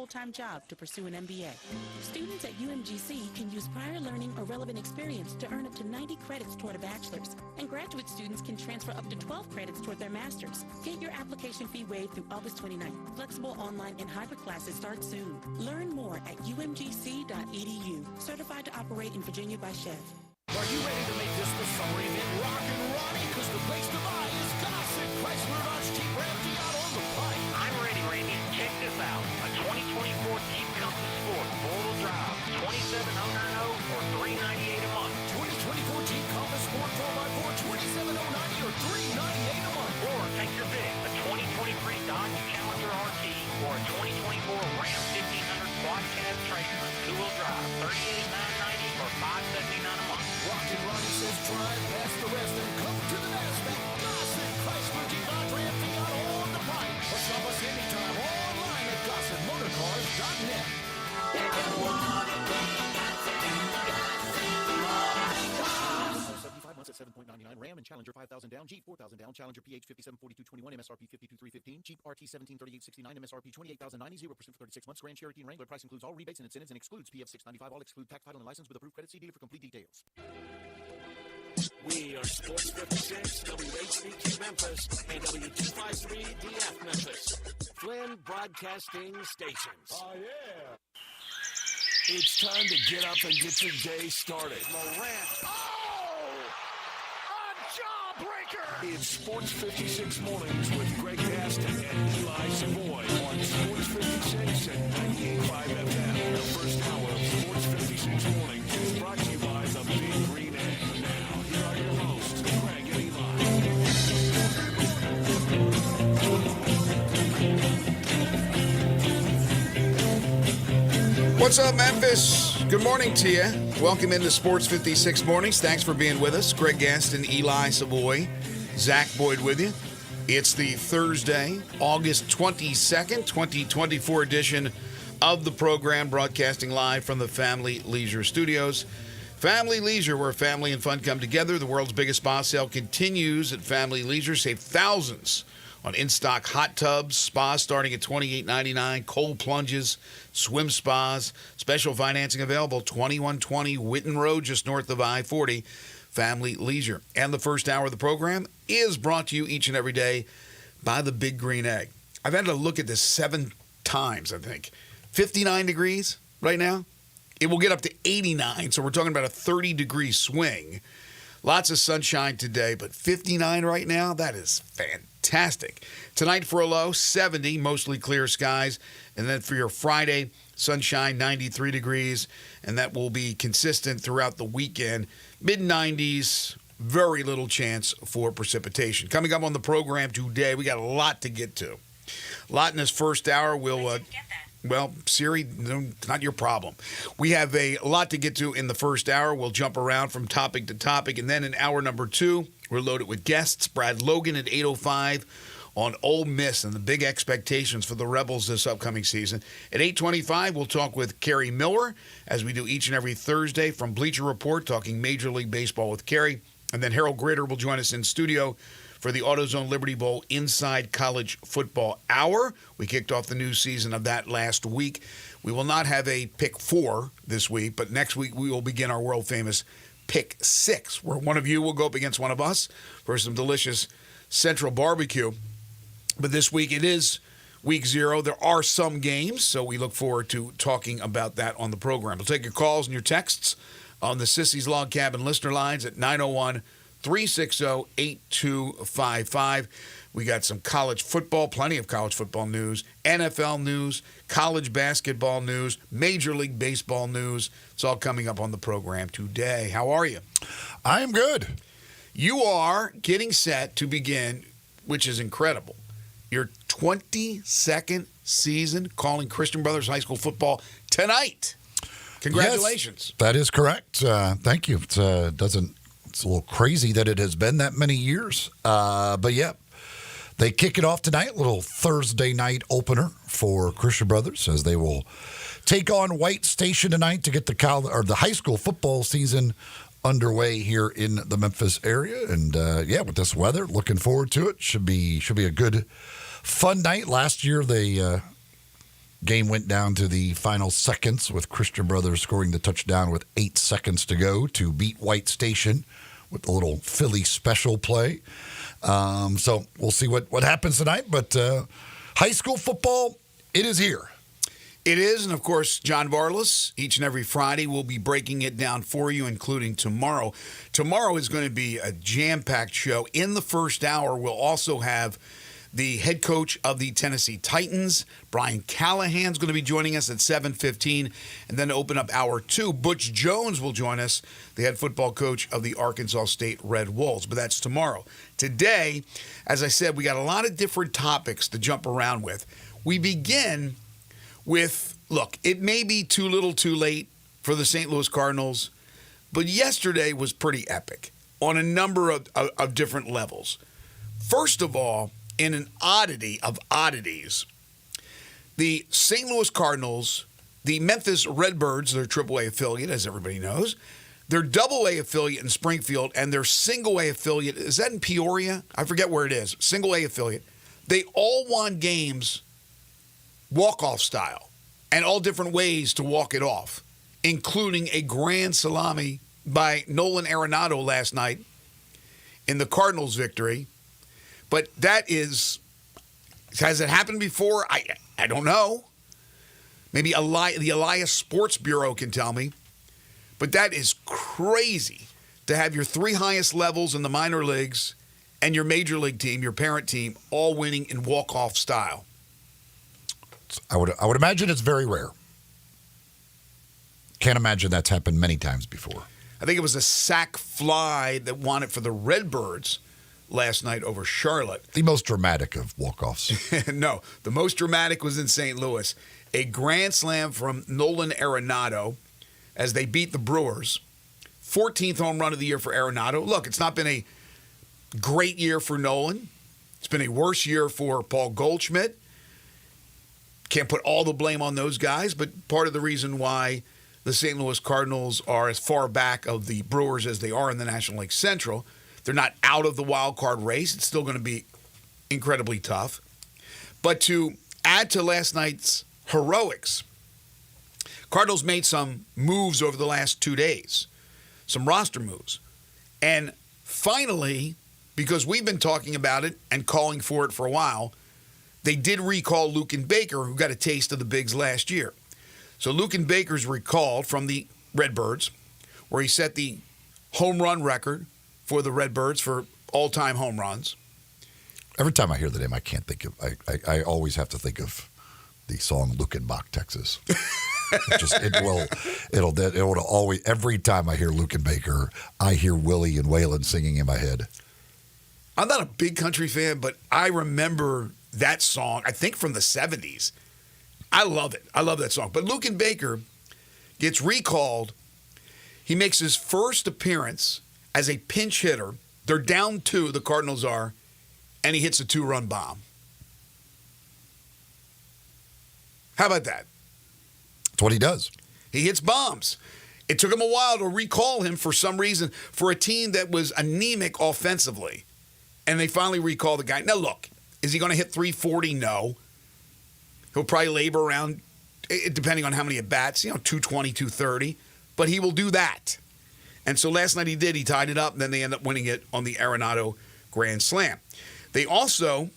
full-time job to pursue an MBA. Students at UMGC can use prior learning or relevant experience to earn up to 90 credits toward a bachelor's, and graduate students can transfer up to 12 credits toward their master's. Get your application fee waived through August 29th. Flexible online and hybrid classes start soon. Learn more at umgc.edu. Certified to operate in Virginia by Chev. Are you ready to make this the summer event rock and Ronnie? Because the place to buy is Gossett Chrysler Dodge Jeep Ram out on the pike. I'm ready, Randy. Check this out. A 2024 Jeep Compass Sport four-wheel drive, 27090 or $398 a month. 2024 Jeep Compass Sport 4x4, 27090 or $398 a month. Or take your pick, a 2023 Dodge Challenger RT or a 2024 Ram 1500 Quad Cab Tracer, two-wheel drive, $38,990 or $579 a month. Rock and Ronnie says drive past the rest and come to the NASDAQ. Gossett Chrysler Jeep Dodge Ram out on the pike. Or shop us anytime online at GossettMotorCars.net. 75 months at 7.99. Ram and Challenger 5,000 down. Jeep 4,000 down. Challenger PH 574221. MSRP 52,315. Jeep RT 173869. MSRP 28,090. 0% for 36 months. Grand Cherokee and Wrangler price includes all rebates and incentives and excludes PF 695. All exclude tax, title, and license with approved credit. See dealer for complete details. We are Sports 56, WHBQ Memphis, and W253DF Memphis. Flynn Broadcasting Stations. Oh, yeah. It's time to get up and get your day started. Morant. Oh! A jawbreaker! It's Sports 56 Mornings with Greg Gaston and Eli Savoy on Sports 56 and 98.5 FM. The first hour of Sports 56 Mornings is brought to you by the Big Green Egg. Now, here are your hosts, Greg and Eli. What's up, Memphis? Good morning to you. Welcome into Sports 56 Mornings. Thanks for being with us. Greg Gaston, Eli Savoy, Zach Boyd with you. It's the Thursday, August 22nd, 2024 edition of the program, broadcasting live from the Family Leisure Studios. Family Leisure, where family and fun come together. The world's biggest spa sale continues at Family Leisure. Save thousands on in-stock hot tubs, spas starting at $28.99, cold plunges, swim spas, special financing available, 2120 Whitten Road, just north of I-40, Family Leisure. And the first hour of the program is brought to you each and every day by the Big Green Egg. I've had to look at this 7 times, I think. 59 degrees right now. It will get up to 89, so we're talking about a 30-degree swing. Lots of sunshine today, but 59 right now, that is fantastic. Tonight for a low, 70, mostly clear skies. And then for your Friday, sunshine, 93 degrees. And that will be consistent throughout the weekend. Mid-90s, very little chance for precipitation. Coming up on the program today, we got a lot to get to. A lot in this first hour. Well, Siri, not your problem. We have a lot to get to in the first hour. We'll jump around from topic to topic. And then in hour number 2, we're loaded with guests. Brad Logan at 8:05 on Ole Miss and the big expectations for the Rebels this upcoming season. At 8:25, we'll talk with Kerry Miller, as we do each and every Thursday from Bleacher Report, talking Major League Baseball with Kerry. And then Harold Gritter will join us in studio for the AutoZone Liberty Bowl Inside College Football Hour. We kicked off the new season of that last week. We will not have a Pick 4 this week, but next week we will begin our world-famous Pick 6, where one of you will go up against one of us for some delicious Central barbecue. But this week it is Week 0. There are some games, so we look forward to talking about that on the program. We'll take your calls and your texts on the Sissy's Log Cabin listener lines at 901-360-8255. We got some college football, plenty of college football news, NFL news, college basketball news, Major League Baseball news. It's all coming up on the program today. How are you? I am good. You are getting set to begin, which is incredible, your 22nd season calling Christian Brothers High School football tonight. Congratulations. Yes, that is correct. Thank you. It's a little crazy that it has been that many years. But yeah, they kick it off tonight, little Thursday night opener for Christian Brothers, as they will take on White Station tonight to get the high school football season underway here in the Memphis area. And yeah, with this weather, looking forward to it. Should be a good, fun night. Last year they Game went down to the final seconds with Christian Brothers scoring the touchdown with 8 seconds to go to beat White Station with a little Philly special play. So we'll see what happens tonight. But high school football, it is here. It is, and of course, John Varlas, each and every Friday, will be breaking it down for you, including tomorrow. Tomorrow is going to be a jam-packed show. In the first hour, we'll also have the head coach of the Tennessee Titans, Brian Callahan's going to be joining us at 7:15. And then to open up hour 2, Butch Jones will join us, the head football coach of the Arkansas State Red Wolves. But that's tomorrow. Today, as I said, we got a lot of different topics to jump around with. We begin with, look, it may be too little too late for the St. Louis Cardinals, but yesterday was pretty epic on a number of different levels. First of all, in an oddity of oddities, the St. Louis Cardinals, the Memphis Redbirds, their AAA affiliate, as everybody knows, their AA affiliate in Springfield, and their single A affiliate, is that in Peoria? I forget where it is. Single A affiliate. They all won games walk-off style, and all different ways to walk it off, including a grand salami by Nolan Arenado last night in the Cardinals' victory. But that is, has it happened before? I don't know. Maybe the Elias Sports Bureau can tell me. But that is crazy to have your 3 highest levels in the minor leagues and your major league team, your parent team, all winning in walk-off style. I would imagine it's very rare. Can't imagine that's happened many times before. I think it was a sac fly that won it for the Redbirds last night over Charlotte. The most dramatic of walk-offs. No, the most dramatic was in St. Louis. A grand slam from Nolan Arenado as they beat the Brewers. 14th home run of the year for Arenado. Look, it's not been a great year for Nolan. It's been a worse year for Paul Goldschmidt. Can't put all the blame on those guys, but part of the reason why the St. Louis Cardinals are as far back of the Brewers as they are in the National League Central, they're not out of the wild card race. It's still going to be incredibly tough. But to add to last night's heroics, Cardinals made some moves over the last 2 days, some roster moves. And finally, because we've been talking about it and calling for it for a while, they did recall Luken Baker, who got a taste of the bigs last year. So Luken Baker's recalled from the Redbirds, where he set the home run record for the Redbirds for all-time home runs. Every time I hear the name, I can't think of. I always have to think of the song "Lukenbach, Texas." It'll always. Every time I hear Luken Baker, I hear Willie and Waylon singing in my head. I'm not a big country fan, but I remember that song. I think from the '70s. I love it. I love that song. But Luken Baker gets recalled. He makes his first appearance as a pinch hitter. They're down 2, the Cardinals are, and he hits a 2-run bomb. How about that? That's what he does. He hits bombs. It took him a while to recall him for some reason for a team that was anemic offensively. And they finally recall the guy. Now, look, is he going to hit 340? No. He'll probably labor around, depending on how many at-bats, 220, 230. But he will do that. And so last night he did. He tied it up, and then they end up winning it on the Arenado Grand Slam. They also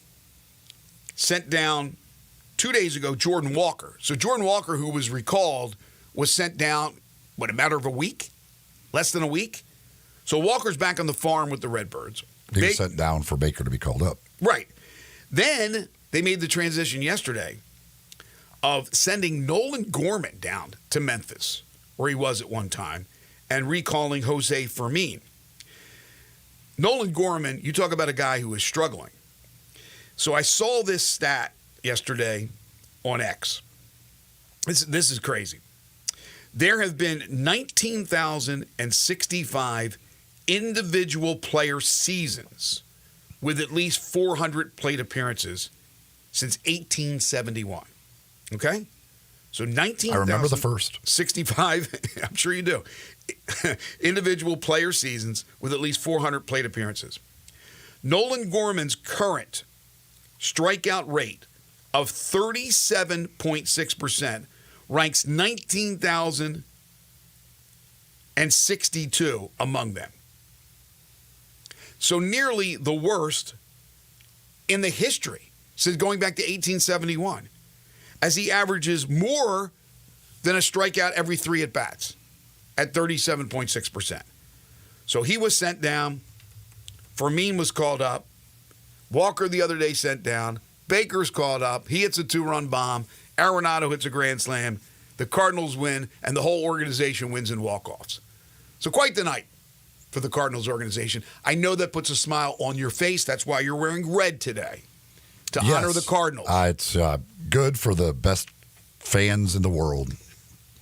sent down 2 days ago Jordan Walker. So Jordan Walker, who was recalled, was sent down, a matter of a week? Less than a week? So Walker's back on the farm with the Redbirds. He was sent down for Baker to be called up. Right. Then they made the transition yesterday of sending Nolan Gorman down to Memphis, where he was at one time, and recalling Jose Fermin. Nolan Gorman, you talk about a guy who is struggling. So I saw this stat yesterday on X. This is crazy. There have been 19,065 individual player seasons with at least 400 plate appearances since 1871. Okay? So 19,065. I remember the first. 65, I'm sure you do. Individual player seasons with at least 400 plate appearances. Nolan Gorman's current strikeout rate of 37.6% ranks 19,062 among them. So nearly the worst in the history since going back to 1871, as he averages more than a strikeout every 3 at-bats at 37.6%. So he was sent down. Fermin was called up. Walker the other day sent down. Baker's called up. He hits a 2-run bomb. Arenado hits a grand slam. The Cardinals win, and the whole organization wins in walk-offs. So quite the night for the Cardinals organization. I know that puts a smile on your face. That's why you're wearing red today, to honor the Cardinals. It's good for the best fans in the world.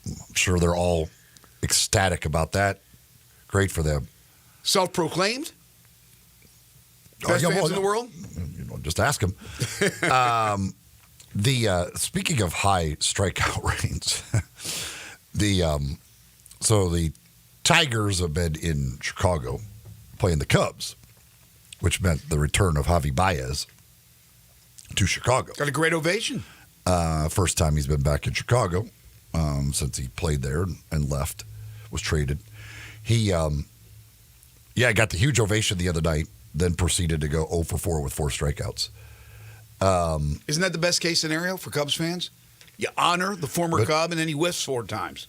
I'm sure they're all ecstatic about that. Great for them. Self-proclaimed? Best fans in the world? Just ask him. Speaking of high strikeout rates, so the Tigers have been in Chicago playing the Cubs, which meant the return of Javi Baez to Chicago. Got a great ovation. First time he's been back in Chicago since he played there and left, was traded. He, got the huge ovation the other night, then proceeded to go 0 for 4 with 4 strikeouts. Isn't that the best case scenario for Cubs fans? You honor the former Cub, and then he whiffs 4 times.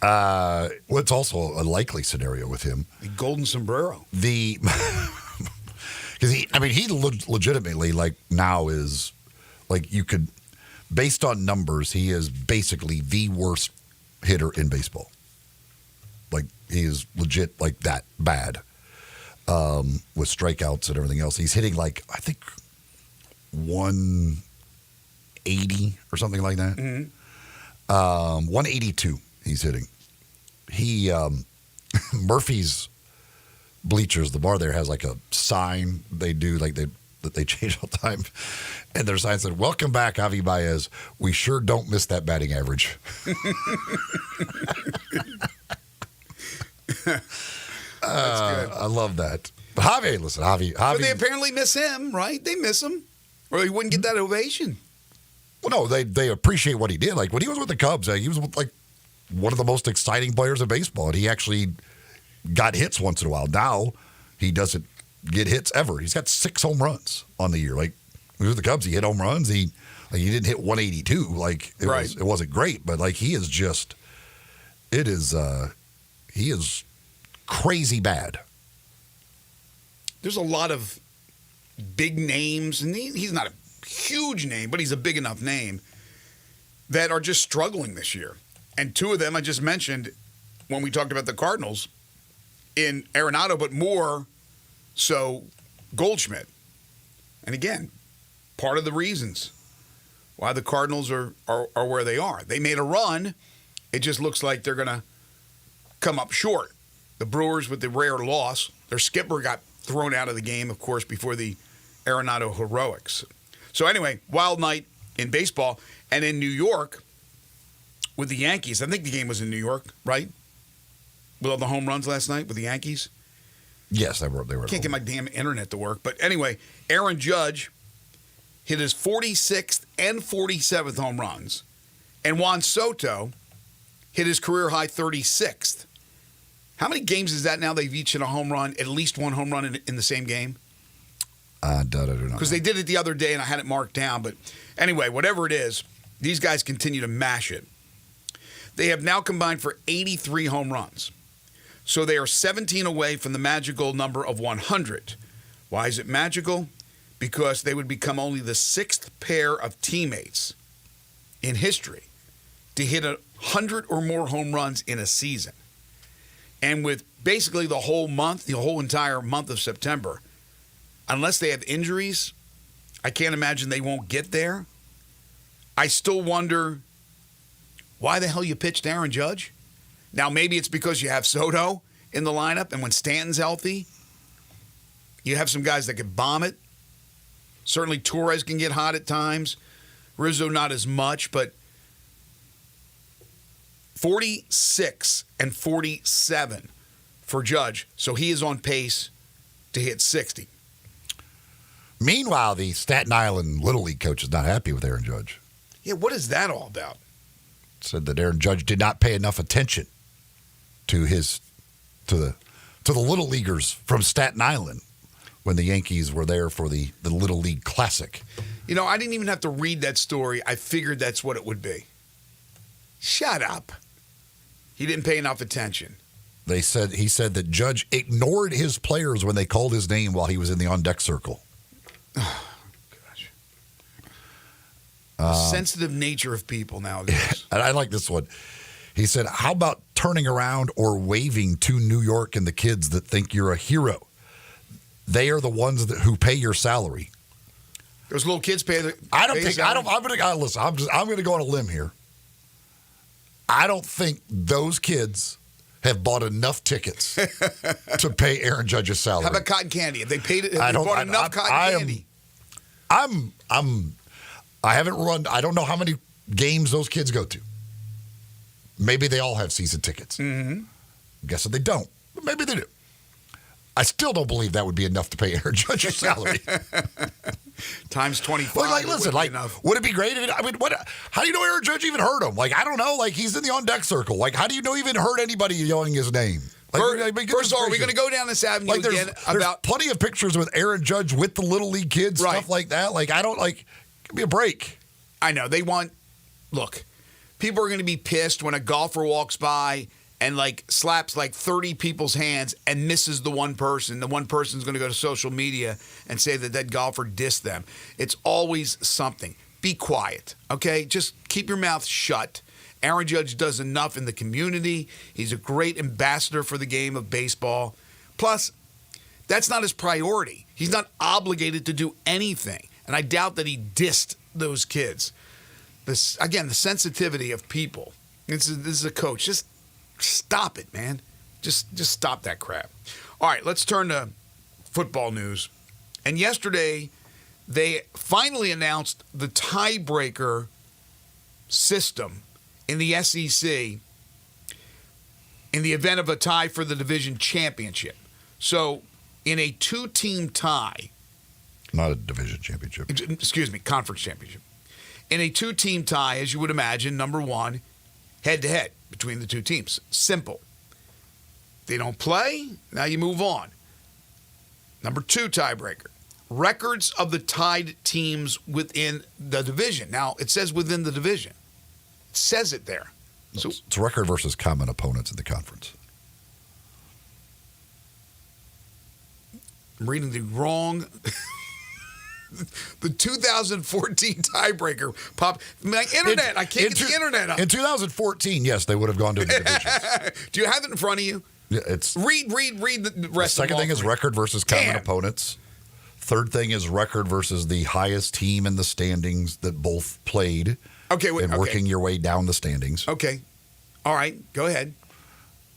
It's also a likely scenario with him. The golden sombrero. Because he legitimately, like, now is, like, you could, based on numbers, he is basically the worst hitter in baseball. Like, he is legit, like, that bad with strikeouts and everything else. He's hitting, like, I think 180 or something like that. Mm-hmm. 182 he's hitting. He, Murphy's bleachers, the bar there has like a sign they do, like that they change all the time. And their sign said, "Welcome back, Javi Baez. We sure don't miss that batting average." That's good. I love that. But Javi. But they apparently miss him, right? They miss him, or he wouldn't get that ovation. Well, no, they appreciate what he did. Like when he was with the Cubs, he was like one of the most exciting players in baseball, and he actually got hits once in a while. Now he doesn't get hits ever. He's got 6 home runs on the year. Like when he was with the Cubs, he hit home runs. He didn't hit 182. Like it wasn't great, but like he is crazy bad. There's a lot of big names, and he's not a huge name, but he's a big enough name, that are just struggling this year. And 2 of them I just mentioned when we talked about the Cardinals in Arenado, but more so Goldschmidt. And again, part of the reasons why the Cardinals are where they are. They made a run. It just looks like they're going to come up short. The Brewers with the rare loss. Their skipper got thrown out of the game, of course, before the Arenado heroics. So anyway, wild night in baseball. And in New York with the Yankees. I think the game was in New York, right? With all the home runs last night with the Yankees. Yes, they were. Can't get my damn internet to work. But anyway, Aaron Judge hit his 46th and 47th home runs. And Juan Soto hit his career-high 36th. How many games is that now they've each hit a home run, at least one home run in the same game? I don't know. Because they did it the other day, and I had it marked down. But anyway, whatever it is, these guys continue to mash it. They have now combined for 83 home runs. So they are 17 away from the magical number of 100. Why is it magical? Because they would become only the 6th pair of teammates in history to hit 100 or more home runs in a season. And with basically the whole entire month of September, unless they have injuries, I can't imagine they won't get there. I still wonder why the hell you pitched Aaron Judge. Now, maybe it's because you have Soto in the lineup, and when Stanton's healthy, you have some guys that can bomb it. Certainly Torres can get hot at times. Rizzo not as much, but 46 and 47 for Judge. So he is on pace to hit 60. Meanwhile, the Staten Island Little League coach is not happy with Aaron Judge. Yeah, what is that all about? Said that Aaron Judge did not pay enough attention to the Little Leaguers from Staten Island when the Yankees were there for the Little League Classic. You know, I didn't even have to read that story. I figured that's what it would be. Shut up. He didn't pay enough attention. He said that Judge ignored his players when they called his name while he was in the on-deck circle. Oh, gosh. The sensitive nature of people nowadays. And I like this one. He said, how about turning around or waving to New York and the kids that think you're a hero? They are the ones who pay your salary. Those little kids pay the. I'm going to go on a limb here. I don't think those kids have bought enough tickets to pay Aaron Judge's salary. How about cotton candy? Have they paid it? Have they bought enough cotton candy? I haven't run. I don't know how many games those kids go to. Maybe they all have season tickets. Mm-hmm. Guessing they don't, but maybe they do. I still don't believe that would be enough to pay Aaron Judge's salary. Times 25. Well, listen, would it be great? How do you know Aaron Judge even heard him? I don't know. He's in the on-deck circle. How do you know even heard anybody yelling his name? First of all, are we going to go down this avenue again there's plenty of pictures with Aaron Judge with the Little League kids, stuff like that. Give me a break. I know. Look, people are going to be pissed when a golfer walks by and slaps 30 people's hands and misses the one person. The one person's going to go to social media and say that golfer dissed them. It's always something. Be quiet, okay? Just keep your mouth shut. Aaron Judge does enough in the community. He's a great ambassador for the game of baseball. Plus, that's not his priority. He's not obligated to do anything. And I doubt that he dissed those kids. The sensitivity of people. This is a coach. Just stop it, man. Just stop that crap. All right, let's turn to football news. And yesterday, they finally announced the tiebreaker system in the SEC in the event of a tie for the division championship. So, in a two-team tie. Not a division championship. Excuse me, conference championship. In a two-team tie, as you would imagine, number one, head-to-head between the two teams. Simple. They don't play, now you move on. Number two tiebreaker. Records of the tied teams within the division. Now, it says within the division. It says it there. So it's record versus common opponents in the conference. I'm reading the wrong... The 2014 tiebreaker pop. My internet. I can't get the internet up. In 2014, yes, they would have gone to the divisions. Do you have it in front of you? Yeah, it's read the rest. The second thing is record versus common opponents. Third thing is record versus the highest team in the standings that both played. Okay, working your way down the standings. Okay, all right, go ahead.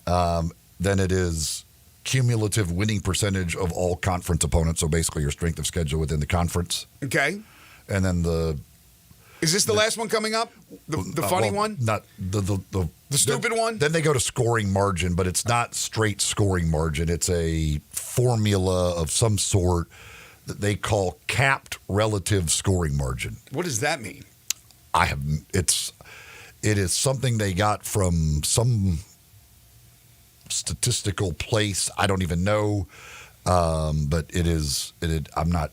Then it is cumulative winning percentage of all conference opponents, so basically your strength of schedule within the conference. Okay. And then Is this the last one coming up? The funny one? Not the stupid one? Then they go to scoring margin, but it's not straight scoring margin. It's a formula of some sort that they call capped relative scoring margin. What does that mean? It is something they got from some statistical place. I don't even know, but I'm not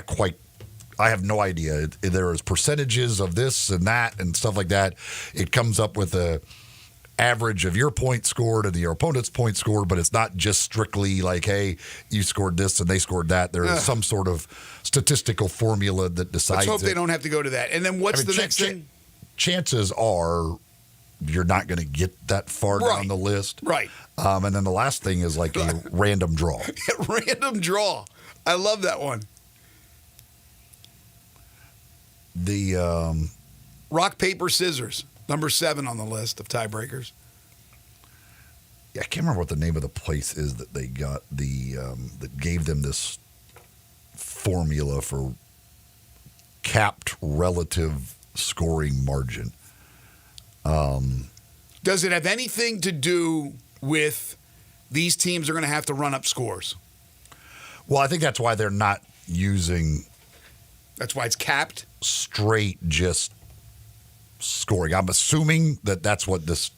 quite. I have no idea. There is percentages of this and that and stuff like that. It comes up with a average of your points scored and your opponent's points scored, but it's not just strictly hey, you scored this and they scored that. There is some sort of statistical formula that decides. Let's hope they don't have to go to that. And then what's the next thing? Chances are you're not going to get that far down the list. Right. And then the last thing is a random draw. Random draw. I love that one. The rock, paper, scissors. Number 7 on the list of tiebreakers. Yeah, I can't remember what the name of the place is that they got that gave them this formula for capped relative scoring margin. Does it have anything to do with these teams are going to have to run up scores? Well, I think that's why they're not using That's why it's capped. straight just scoring. I'm assuming that that's what this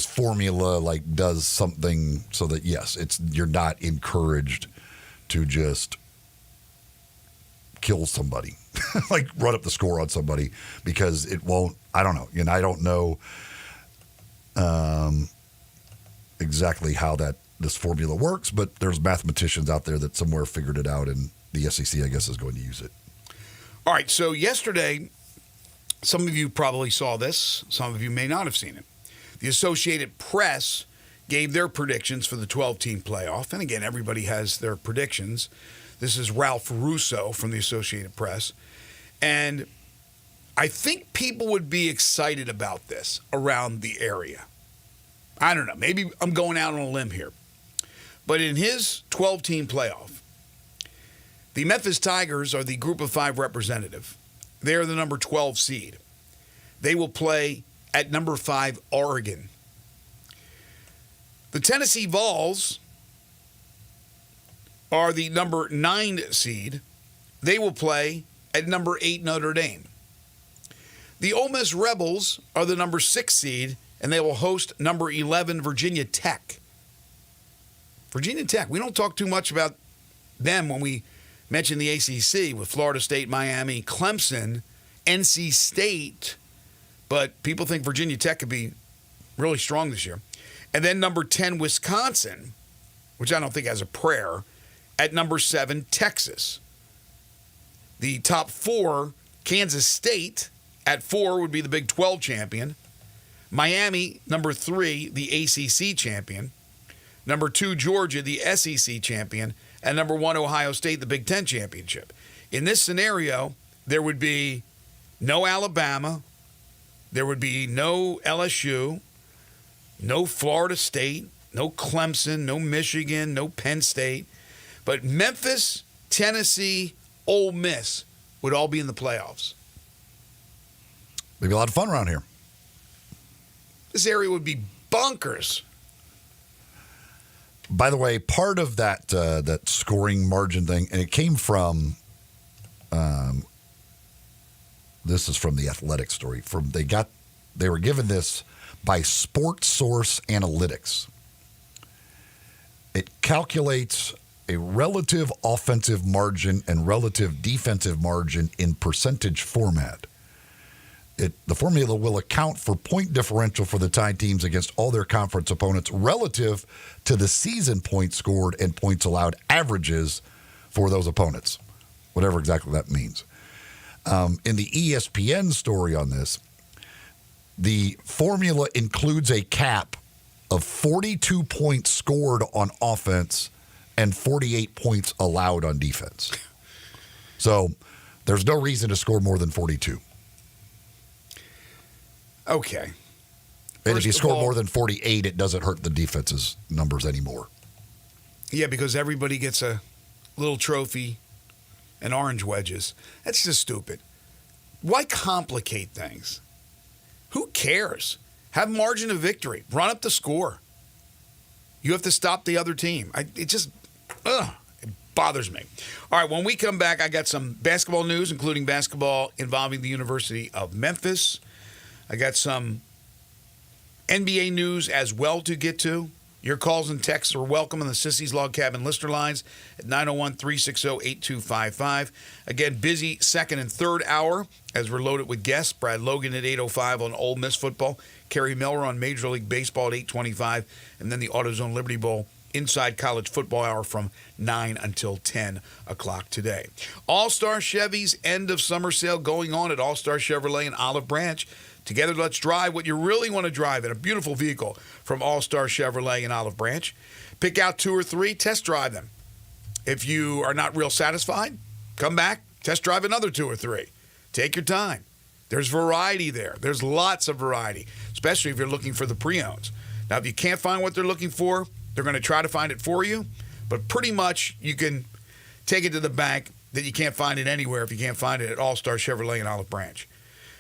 formula like does something so that yes, you're not encouraged to just kill somebody, like run up the score on somebody, because it won't. I don't know. I don't know exactly how this formula works, but there's mathematicians out there that somewhere figured it out, and the SEC, I guess, is going to use it. All right, so yesterday, some of you probably saw this. Some of you may not have seen it. The Associated Press gave their predictions for the 12-team playoff. And again, everybody has their predictions. This is Ralph Russo from the Associated Press. And I think people would be excited about this around the area. I don't know. Maybe I'm going out on a limb here. But in his 12-team playoff, the Memphis Tigers are the Group of 5 representative. They are the number 12 seed. They will play at number 5, Oregon. The Tennessee Vols are the number 9 seed. They will play at number 8, Notre Dame. The Ole Miss Rebels are the number 6 seed, and they will host number 11, Virginia Tech. Virginia Tech, we don't talk too much about them when we mention the ACC with Florida State, Miami, Clemson, NC State, but people think Virginia Tech could be really strong this year. And then number 10, Wisconsin, which I don't think has a prayer, at number 7, Texas. The top 4, Kansas State at 4 would be the Big 12 champion. Miami, number 3, the ACC champion. Number 2, Georgia, the SEC champion. And number 1, Ohio State, the Big 10 championship. In this scenario, there would be no Alabama. There would be no LSU, no Florida State, no Clemson, no Michigan, no Penn State. But Memphis, Tennessee, Ole Miss would all be in the playoffs. Maybe a lot of fun around here. This area would be bonkers. By the way, part of that scoring margin thing, and it came from, this is from the Athletic story. They were given this by Sports Source Analytics. It calculates a relative offensive margin and relative defensive margin in percentage format. The formula will account for point differential for the tied teams against all their conference opponents relative to the season points scored and points allowed averages for those opponents, whatever exactly that means. In the ESPN story on this, the formula includes a cap of 42 points scored on offense and 48 points allowed on defense. So there's no reason to score more than 42. Okay. And if you score more than 48, it doesn't hurt the defense's numbers anymore. Yeah, because everybody gets a little trophy and orange wedges. That's just stupid. Why complicate things? Who cares? Have margin of victory. Run up the score. You have to stop the other team. It bothers me. All right, when we come back, I got some basketball news, including basketball involving the University of Memphis. I got some NBA news as well to get to. Your calls and texts are welcome on the Sissy's Log Cabin listener lines at 901-360-8255. Again, busy second and third hour as we're loaded with guests. Brad Logan at 8:05 on Ole Miss football. Kerry Miller on Major League Baseball at 8:25. And then the AutoZone Liberty Bowl inside college football hour from 9 until 10 o'clock today. All-Star Chevy's end of summer sale going on at All-Star Chevrolet in Olive Branch. Together, let's drive what you really want to drive in a beautiful vehicle from All-Star Chevrolet in Olive Branch. Pick out 2 or 3, test drive them. If you are not real satisfied, come back, test drive another 2 or 3. Take your time. There's variety there. There's lots of variety, especially if you're looking for the pre-owns. Now, if you can't find what they're looking for, they're going to try to find it for you, but pretty much you can take it to the bank that you can't find it anywhere if you can't find it at All-Star Chevrolet in Olive Branch.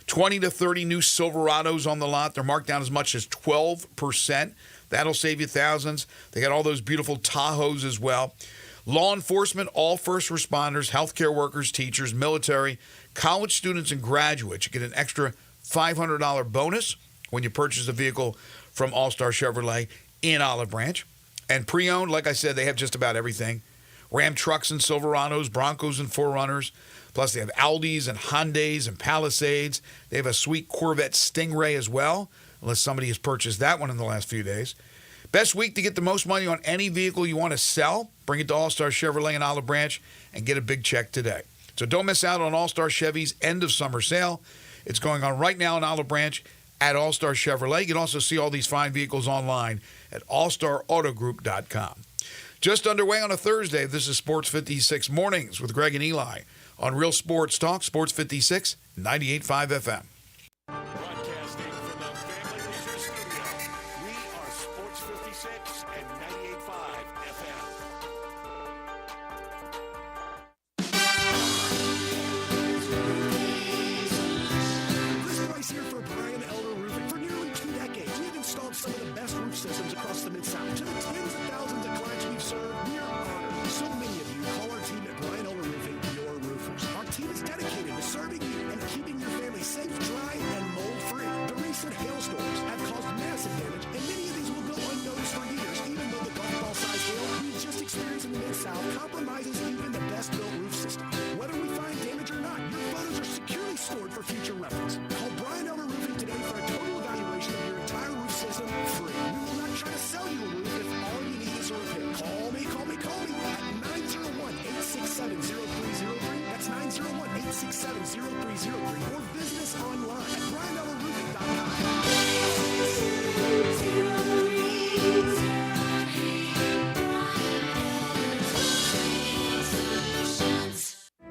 20 to 30 new Silverados on the lot. They're marked down as much as 12%. That'll save you thousands. They got all those beautiful Tahoes as well. Law enforcement, all first responders, healthcare workers, teachers, military, college students, and graduates. You get an extra $500 bonus when you purchase a vehicle from All-Star Chevrolet in Olive Branch. And pre-owned, like I said, they have just about everything. Ram trucks and Silverados, Broncos and 4Runners. Plus, they have Aldis and Hyundais and Palisades. They have a sweet Corvette Stingray as well, unless somebody has purchased that one in the last few days. Best week to get the most money on any vehicle you want to sell. Bring it to All-Star Chevrolet in Olive Branch and get a big check today. So don't miss out on All-Star Chevy's end of summer sale. It's going on right now in Olive Branch at All-Star Chevrolet. You can also see all these fine vehicles online at allstarautogroup.com. Just underway on a Thursday, this is Sports 56 Mornings with Greg and Eli on Real Sports Talk, Sports 56, 98.5 FM. Broadcasting from the Family Leisure Studio, we are Sports 56 and 98.5 FM. Chris Price here for Brian Elder Roofing. For nearly 2 decades, we've installed some of the best roof systems across the Mid-South. To the tens of thousands of clients we've served, we are honored. So many of you call our team at Brian Elder Roofing your roofers. Our team is dedicated to serving you and keeping your family safe, dry, and mold-free. The recent hailstorms have caused massive damage, and many of these will go unnoticed for years, even though the golf ball-sized hail we just experienced in the Mid-South compromises even the best-built roof system. Whether we find damage or not, your photos are securely stored for future reference. Call Brian Elder Roofing today for a total evaluation of your entire roof system free. We will not try to sell you a roof if all you need is a repair. Call me at 901-867-0303. That's 901-867-0303. Or visit us online at brianelderroofing.com.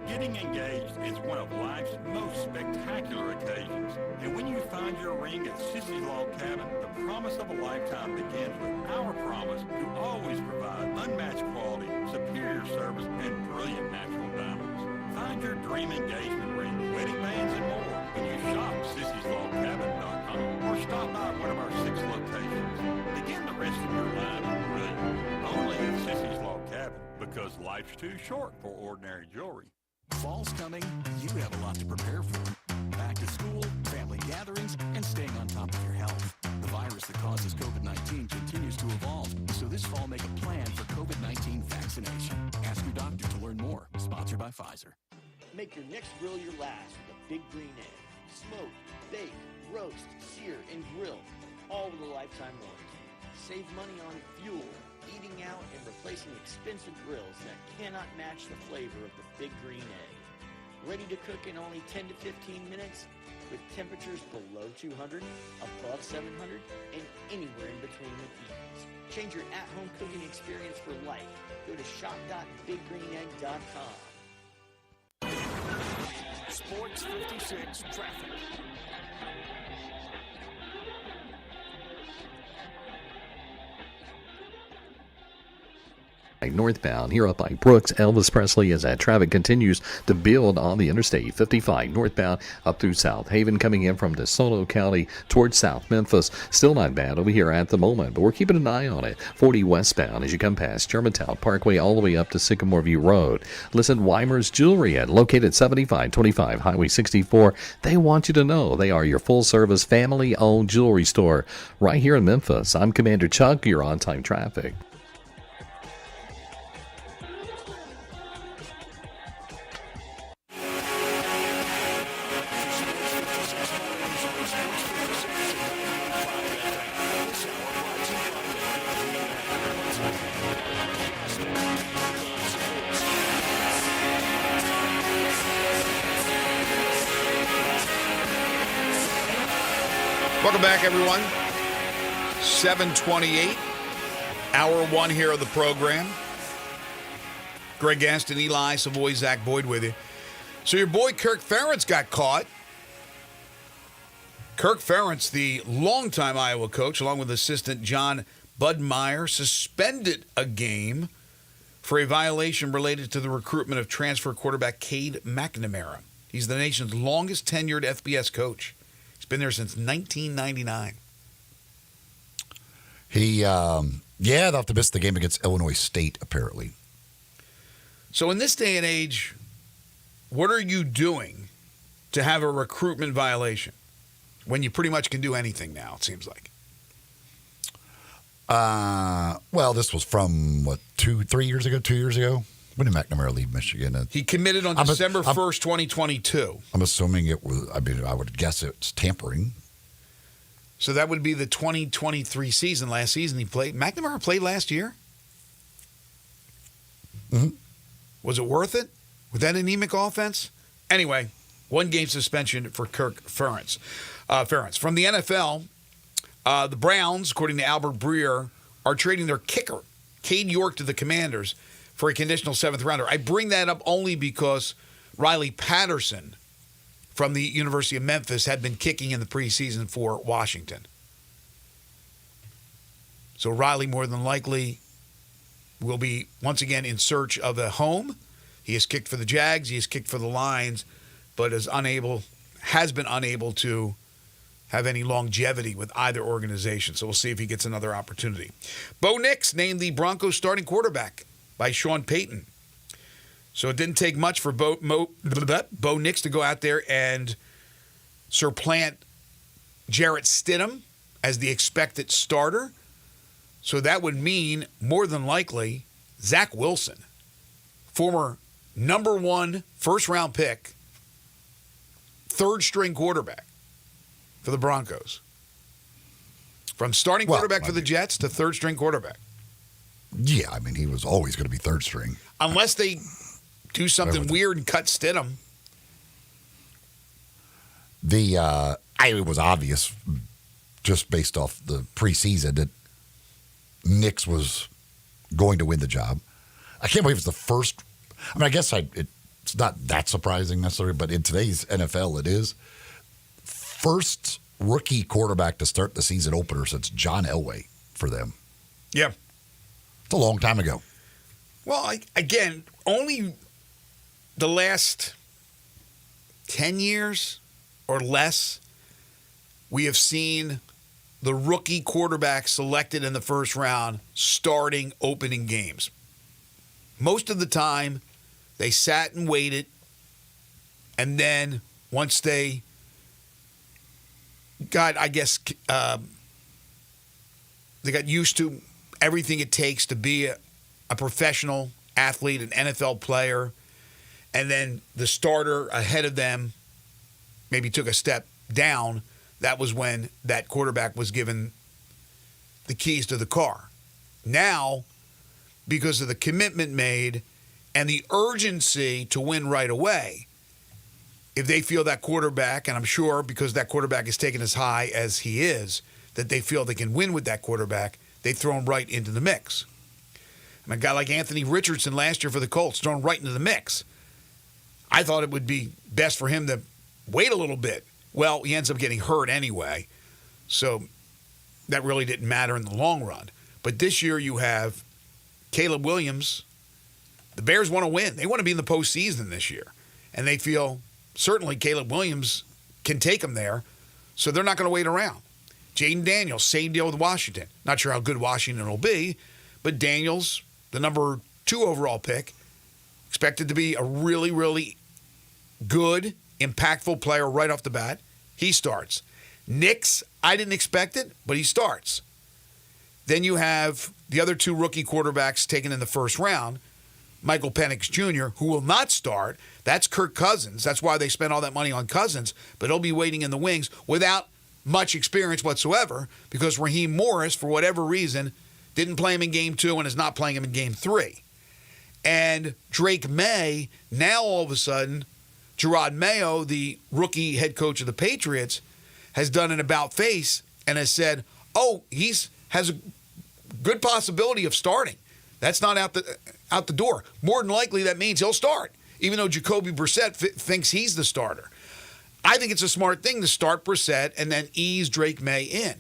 Getting engaged is one of life's most spectacular occasions. And when you find your ring at Sissy's Log Cabin, the promise of a lifetime begins with our promise to always provide unmatched quality, superior service, and brilliant natural diamonds. Find your dream engagement ring, wedding bands, and more when you shop Sissy'sLogCabin.com or stop by one of our 6 locations. Begin the rest of your life brilliant. Only at Sissy's Log Cabin, because life's too short for ordinary jewelry. Fall's coming, you have a lot to prepare for. Back to school, family gatherings, and staying on top of your health. The virus that causes COVID-19 continues to evolve, so this fall make a plan for COVID-19 vaccination. Ask your doctor to learn more. Sponsored by Pfizer. Make your next grill your last with a Big Green Egg. Smoke, bake, roast, sear, and grill, all with a lifetime warranty. Save money on fuel, eating out, and replacing expensive grills that cannot match the flavor of the Big Green Egg. Ready to cook in only 10 to 15 minutes with temperatures below 200, above 700, and anywhere in between with ease. Change your at-home cooking experience for life. Go to shop.biggreenegg.com. Sports 56 traffic. Northbound here up by Brooks, Elvis Presley, as that traffic continues to build on the Interstate 55 northbound up through South Haven, coming in from DeSoto County towards South Memphis. Still not bad over here at the moment, but we're keeping an eye on it. 40 westbound as you come past Germantown Parkway all the way up to Sycamore View Road. Listen, Weimer's Jewelry at located 7525 Highway 64. They want you to know they are your full-service, family-owned jewelry store right here in Memphis. I'm Commander Chuck, your on-time traffic. Welcome back, everyone. 7:28, hour 1 here of the program. Greg Gaston, Eli Savoy, Zach Boyd with you. So your boy Kirk Ferentz got caught. Kirk Ferentz, the longtime Iowa coach, along with assistant John Budmeyer, suspended a game for a violation related to the recruitment of transfer quarterback Cade McNamara. He's the nation's longest tenured FBS coach. He's been there since 1999. They'll have to miss the game against Illinois State, apparently. So in this day and age, what are you doing to have a recruitment violation when you pretty much can do anything now, it seems like? Well, this was from, 2 years ago? When did McNamara leave Michigan? He committed on December 1st, 2022. I'm assuming it was, I would guess it's tampering. So that would be the 2023 season. Last season he played. McNamara played last year? Mm-hmm. Was it worth it? With that anemic offense? Anyway, 1-game suspension for Kirk Ferentz. From the NFL, the Browns, according to Albert Breer, are trading their kicker, Cade York, to the Commanders for a conditional 7th rounder. I bring that up only because Riley Patterson from the University of Memphis had been kicking in the preseason for Washington. So Riley more than likely will be once again in search of a home. He has kicked for the Jags, he has kicked for the Lions, but has been unable to have any longevity with either organization. So we'll see if he gets another opportunity. Bo Nix named the Broncos starting quarterback by Sean Payton. So it didn't take much for Bo Nix to go out there and supplant Jarrett Stidham as the expected starter. So that would mean, more than likely, Zach Wilson, former number 1 first-round pick, third-string quarterback for the Broncos. From starting quarterback for the Jets to third-string quarterback. Yeah, he was always going to be third string. Unless they do something weird and cut Stidham. It was obvious, just based off the preseason, that Nix was going to win the job. I can't believe it's the first. I guess it's not that surprising necessarily, but in today's NFL, it is. First rookie quarterback to start the season opener since John Elway for them. Yeah. It's a long time ago. Well, again, only the last 10 years or less, we have seen the rookie quarterback selected in the first round starting opening games. Most of the time, they sat and waited, and then once they got, they got used to everything it takes to be a professional athlete, an NFL player, and then the starter ahead of them maybe took a step down, that was when that quarterback was given the keys to the car. Now, because of the commitment made and the urgency to win right away, if they feel that quarterback, and I'm sure because that quarterback is taken as high as he is, that they feel they can win with that quarterback, they throw him right into the mix. And a guy like Anthony Richardson last year for the Colts, thrown right into the mix. I thought it would be best for him to wait a little bit. Well, he ends up getting hurt anyway, so that really didn't matter in the long run. But this year you have Caleb Williams. The Bears want to win. They want to be in the postseason this year. And they feel certainly Caleb Williams can take them there, so they're not going to wait around. Jaden Daniels, same deal with Washington. Not sure how good Washington will be, but Daniels, the number 2 overall pick, expected to be a really, really good, impactful player right off the bat. He starts. Nix, I didn't expect it, but he starts. Then you have the other 2 rookie quarterbacks taken in the first round, Michael Penix Jr., who will not start. That's Kirk Cousins. That's why they spent all that money on Cousins, but he'll be waiting in the wings without much experience whatsoever because Raheem Morris, for whatever reason, didn't play him in Game 2 and is not playing him in Game 3. And Drake May, now all of a sudden, Gerard Mayo, the rookie head coach of the Patriots, has done an about-face and has said, has a good possibility of starting. That's not out the door. More than likely, that means he'll start, even though Jacoby Brissett thinks he's the starter. I think it's a smart thing to start Brissett and then ease Drake May in.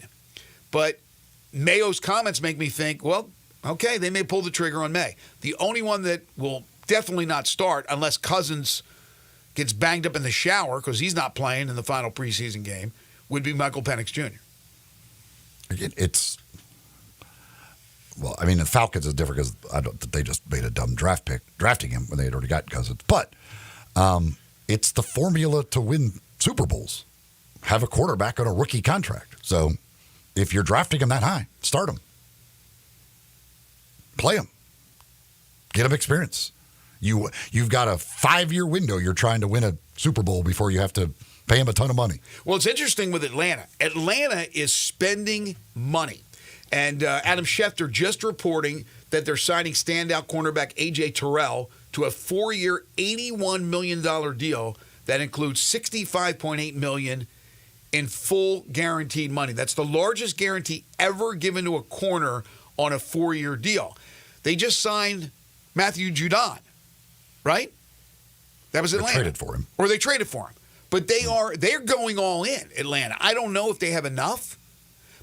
But Mayo's comments make me think, well, okay, they may pull the trigger on May. The only one that will definitely not start unless Cousins gets banged up in the shower because he's not playing in the final preseason game would be Michael Penix Jr. It's Well, I mean, the Falcons is different because they just made a dumb draft pick drafting him when they had already got Cousins. But it's the formula to win Super Bowls. Have a quarterback on a rookie contract. So if you're drafting him that high, start him. Play him. Get him experience. You've got a 5-year window you're trying to win a Super Bowl before you have to pay him a ton of money. Well, it's interesting with Atlanta. Atlanta is spending money. And Adam Schefter just reporting that they're signing standout cornerback A.J. Terrell to a 4-year, $81 million deal that includes $65.8 million in full guaranteed money. That's the largest guarantee ever given to a corner on a 4-year deal. They just signed Matthew Judon, right? That was Atlanta. They traded for him. Or they traded for him. But they're going all in, Atlanta. I don't know if they have enough,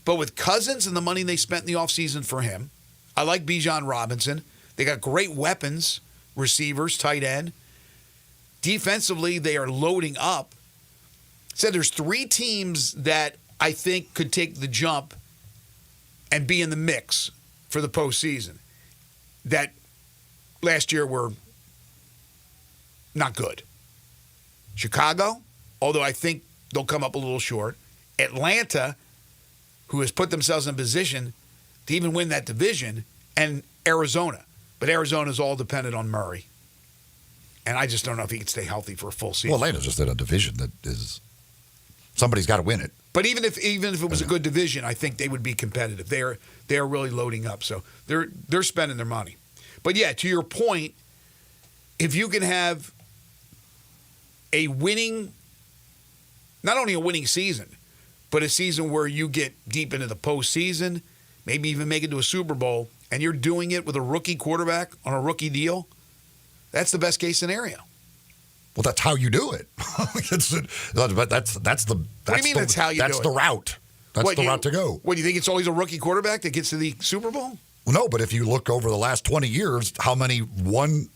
but with Cousins and the money they spent in the offseason for him, I like Bijan Robinson. They got great weapons, receivers, tight end. Defensively, they are loading up. Said there's 3 teams that I think could take the jump and be in the mix for the postseason that last year were not good. Chicago, although I think they'll come up a little short. Atlanta, who has put themselves in a position to even win that division, and Arizona. But Arizona's all dependent on Murray. And I just don't know if he can stay healthy for a full season. Well, Atlanta's just in a division that is somebody's got to win it. But even if it was a good division, I think they would be competitive. They're really loading up, so they're spending their money. But yeah, to your point, if you can have a winning, not only a winning season, but a season where you get deep into the postseason, maybe even make it to a Super Bowl, and you're doing it with a rookie quarterback on a rookie deal, that's the best case scenario. Well, that's how you do it. But that's the. What do you mean that's how you do it? That's the route. That's the route to go. What, do you think it's always a rookie quarterback that gets to the Super Bowl? Well, no, but if you look over the last 20 years, how many won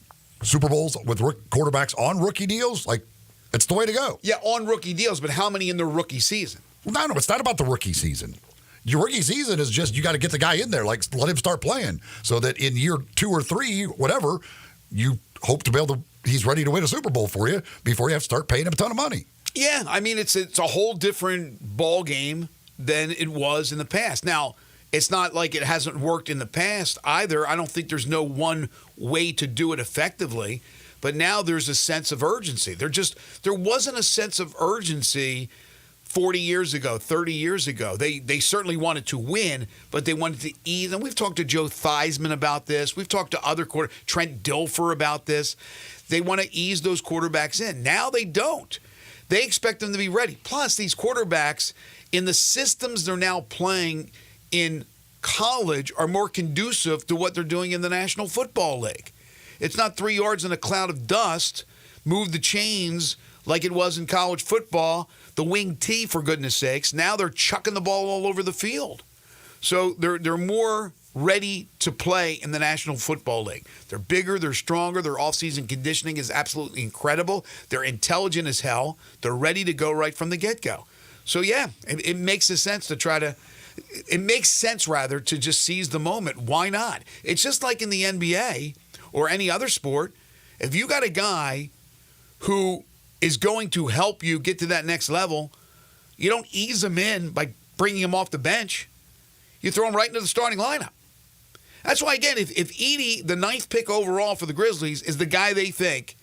Super Bowls with quarterbacks on rookie deals? Like, it's the way to go. Yeah, on rookie deals, but how many in their rookie season? Well, no, it's not about the rookie season. Your rookie season is just you got to get the guy in there, like let him start playing, so that in year 2 or 3, whatever, you hope to be able to. He's ready to win a Super Bowl for you before you have to start paying him a ton of money. Yeah, I mean it's a whole different ball game than it was in the past. Now, it's not like it hasn't worked in the past either. I don't think there's no one way to do it effectively, but now there's a sense of urgency. There wasn't a sense of urgency 40 years ago, 30 years ago. They certainly wanted to win, but they wanted to ease. And we've talked to Joe Theismann about this. We've talked to other Trent Dilfer about this. They want to ease those quarterbacks in. Now they don't. They expect them to be ready. Plus, these quarterbacks in the systems they're now playing in college are more conducive to what they're doing in the National Football League. It's not 3 yards in a cloud of dust, move the chains like it was in college football, the wing T, for goodness sakes. Now they're chucking the ball all over the field. So they're more ready to play in the National Football League. They're bigger, they're stronger, their offseason conditioning is absolutely incredible. They're intelligent as hell. They're ready to go right from the get-go. So yeah, it makes sense to just seize the moment. Why not? It's just like in the NBA or any other sport. If you got a guy who is going to help you get to that next level, you don't ease him in by bringing him off the bench. You throw him right into the starting lineup. That's why, again, if Edey, the 9th pick overall for the Grizzlies, is the guy they think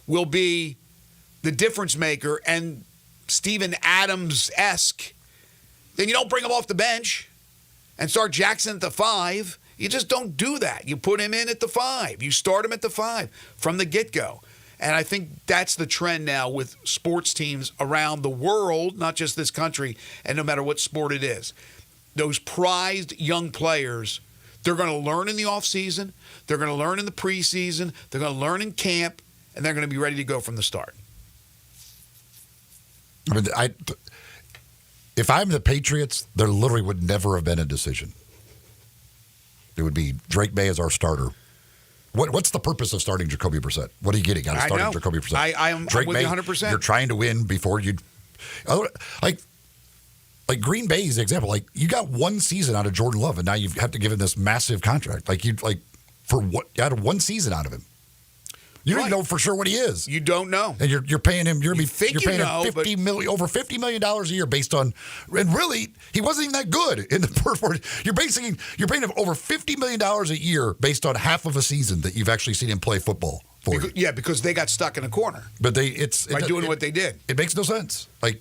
will be the difference maker and Steven Adams-esque, then you don't bring him off the bench and start Jackson at the 5. You just don't do that. You put him in at the 5. You start him at the 5 from the get-go. And I think that's the trend now with sports teams around the world, not just this country, and no matter what sport it is. Those prized young players, they're going to learn in the offseason, they're going to learn in the preseason, they're going to learn in camp, and they're going to be ready to go from the start. I mean, if I'm the Patriots, there literally would never have been a decision. It would be Drake May as our starter. What's the purpose of starting Jacoby Brissett? What are you getting out of starting Jacoby Brissett? I'm with you 100%. You're trying to win before you like like Green Bay is the example. Like you got one season out of Jordan Love, and now you have to give him this massive contract. Like you for what out of one season out of him. You don't even know for sure what he is. You don't know, and you're paying him. You're paying him over $50 million a year based on, and really he wasn't even that good in the first part. You're paying him over $50 million a year based on half of a season that you've actually seen him play football for. Because they got stuck in a corner. But doing what they did. It makes no sense. They're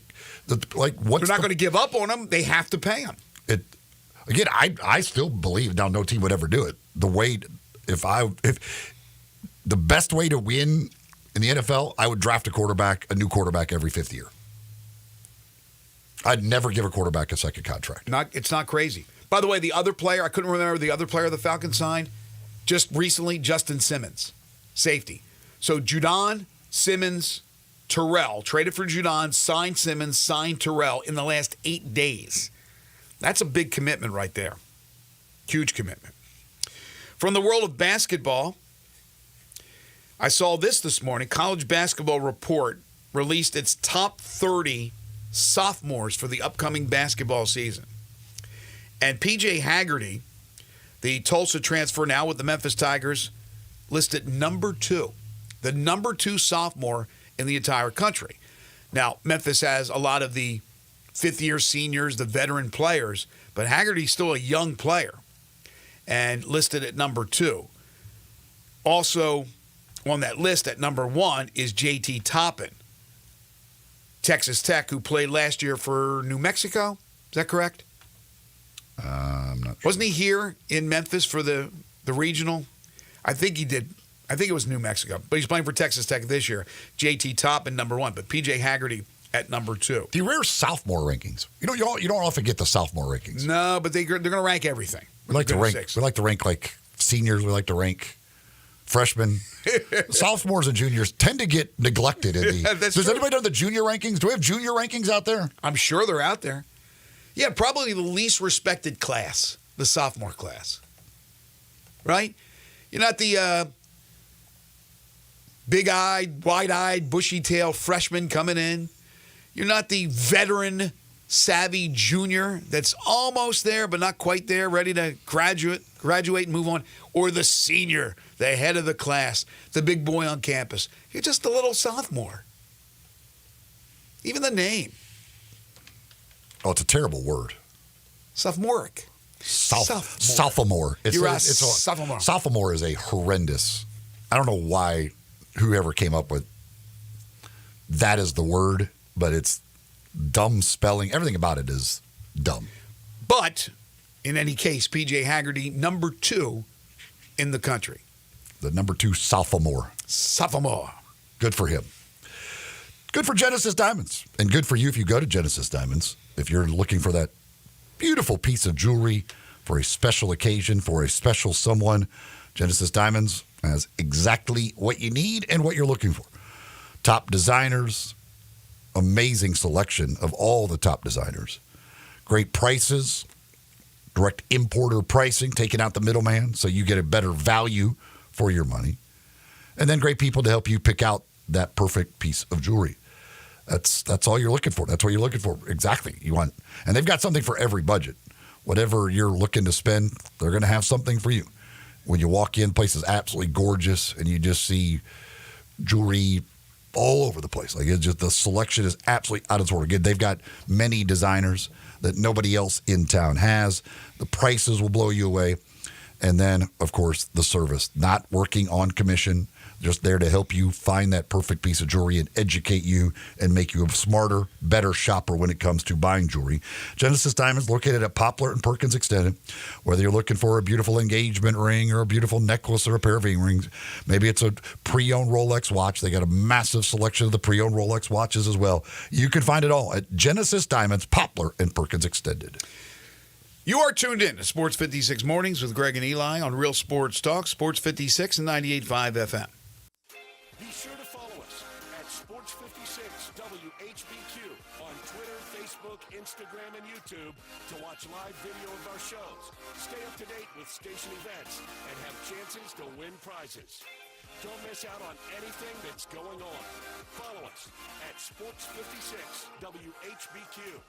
not going to give up on him. They have to pay him. Again, I still believe now no team would ever do it. If the best way to win in the NFL, I would draft a new quarterback every fifth year. I'd never give a quarterback a second contract. It's not crazy. By the way, the other player, I couldn't remember the other player the Falcons signed just recently, Justin Simmons, safety. So Judon, Simmons, Terrell, traded for Judon, signed Simmons, signed Terrell in the last 8 days. That's a big commitment right there. Huge commitment. From the world of basketball, I saw this morning. College Basketball Report released its top 30 sophomores for the upcoming basketball season. And P.J. Haggerty, the Tulsa transfer now with the Memphis Tigers, listed number 2, the number 2 sophomore in the entire country. Now, Memphis has a lot of the fifth-year seniors, the veteran players, but Haggerty's still a young player and listed at number 2. Also on that list at number 1 is J.T. Toppin, Texas Tech, who played last year for New Mexico. Is that correct? I'm not sure. Wasn't he here in Memphis for the regional? I think he did. I think it was New Mexico. But he's playing for Texas Tech this year. J.T. Toppin, number 1. But P.J. Haggerty at number 2. The rare sophomore rankings. You don't often get the sophomore rankings. No, but they're going to rank everything. We like to rank like seniors. We like to rank freshmen. Sophomores and juniors tend to get neglected. Does anybody know the junior rankings? Do we have junior rankings out there? I'm sure they're out there. Yeah, probably the least respected class, the sophomore class. Right? You're not the big-eyed, wide-eyed, bushy-tailed freshman coming in. You're not the veteran, savvy junior that's almost there but not quite there, ready to graduate and move on. Or the senior, the head of the class, the big boy on campus. You're just a little sophomore. Even the name. Oh, it's a terrible word. Sophomoric. Sophomore. You're a sophomore. Sophomore is a horrendous. I don't know why whoever came up with that is the word, but it's dumb spelling. Everything about it is dumb. But in any case, P.J. Haggerty, number 2 in the country. The number 2 sophomore. Sophomore. Good for him. Good for Genesis Diamonds. And good for you if you go to Genesis Diamonds. If you're looking for that beautiful piece of jewelry for a special occasion, for a special someone, Genesis Diamonds has exactly what you need and what you're looking for. Top designers, amazing selection of all the top designers. Great prices, direct importer pricing, taking out the middleman so you get a better value for your money. And then great people to help you pick out that perfect piece of jewelry. That's all you're looking for. That's what you're looking for. Exactly. You want, and they've got something for every budget. Whatever you're looking to spend, they're going to have something for you. When you walk in, place is absolutely gorgeous, and you just see jewelry all over the place. Like it's just the selection is absolutely out of this world. Again, they've got many designers that nobody else in town has. The prices will blow you away. And then, of course, the service. Not working on commission, just there to help you find that perfect piece of jewelry and educate you and make you a smarter, better shopper when it comes to buying jewelry. Genesis Diamonds, located at Poplar and Perkins Extended. Whether you're looking for a beautiful engagement ring or a beautiful necklace or a pair of earrings, maybe it's a pre-owned Rolex watch. They got a massive selection of the pre-owned Rolex watches as well. You can find it all at Genesis Diamonds, Poplar and Perkins Extended. You are tuned in to Sports 56 Mornings with Greg and Eli on Real Sports Talk, Sports 56 and 98.5 FM. Be sure to follow us at Sports 56 WHBQ on Twitter, Facebook, Instagram, and YouTube to watch live video of our shows. Stay up to date with station events and have chances to win prizes. Don't miss out on anything that's going on. Follow us at Sports 56 WHBQ.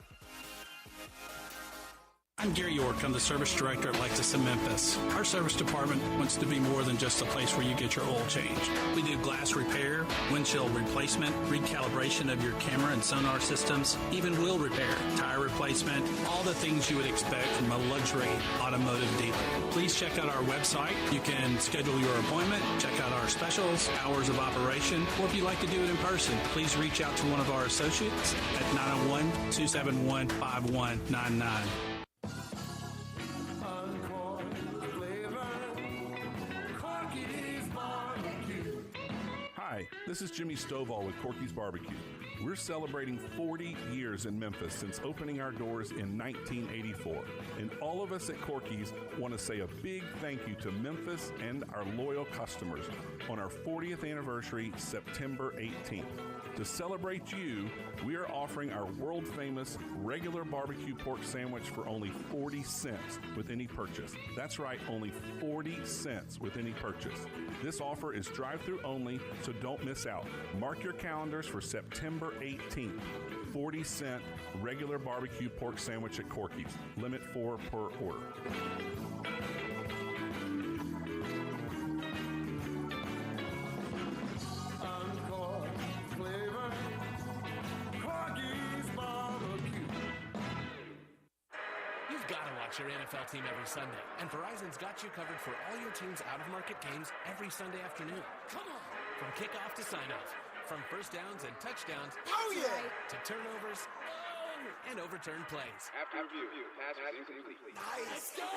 I'm Gary York. I'm the service director at Lexus in Memphis. Our service department wants to be more than just a place where you get your oil changed. We do glass repair, windshield replacement, recalibration of your camera and sonar systems, even wheel repair, tire replacement, all the things you would expect from a luxury automotive dealer. Please check out our website. You can schedule your appointment, check out our specials, hours of operation, or if you'd like to do it in person, please reach out to one of our associates at 901-271-5199. Hi, this is Jimmy Stovall with Corky's Barbecue. We're celebrating 40 years in Memphis since opening our doors in 1984. And all of us at Corky's want to say a big thank you to Memphis and our loyal customers on our 40th anniversary, September 18th. To celebrate you, we are offering our world-famous regular barbecue pork sandwich for only 40 cents with any purchase. That's right, only 40 cents with any purchase. This offer is drive-through only, so don't miss out. Mark your calendars for September 18th. 40-cent regular barbecue pork sandwich at Corky's. Limit 4 per order. You've got to watch your NFL team every Sunday, and Verizon's got you covered for all your team's out-of-market games every Sunday afternoon. Come on! From kickoff to sign-off, from first downs and touchdowns, to turnovers, and overturned plays. After review, pass is incomplete. Let's go!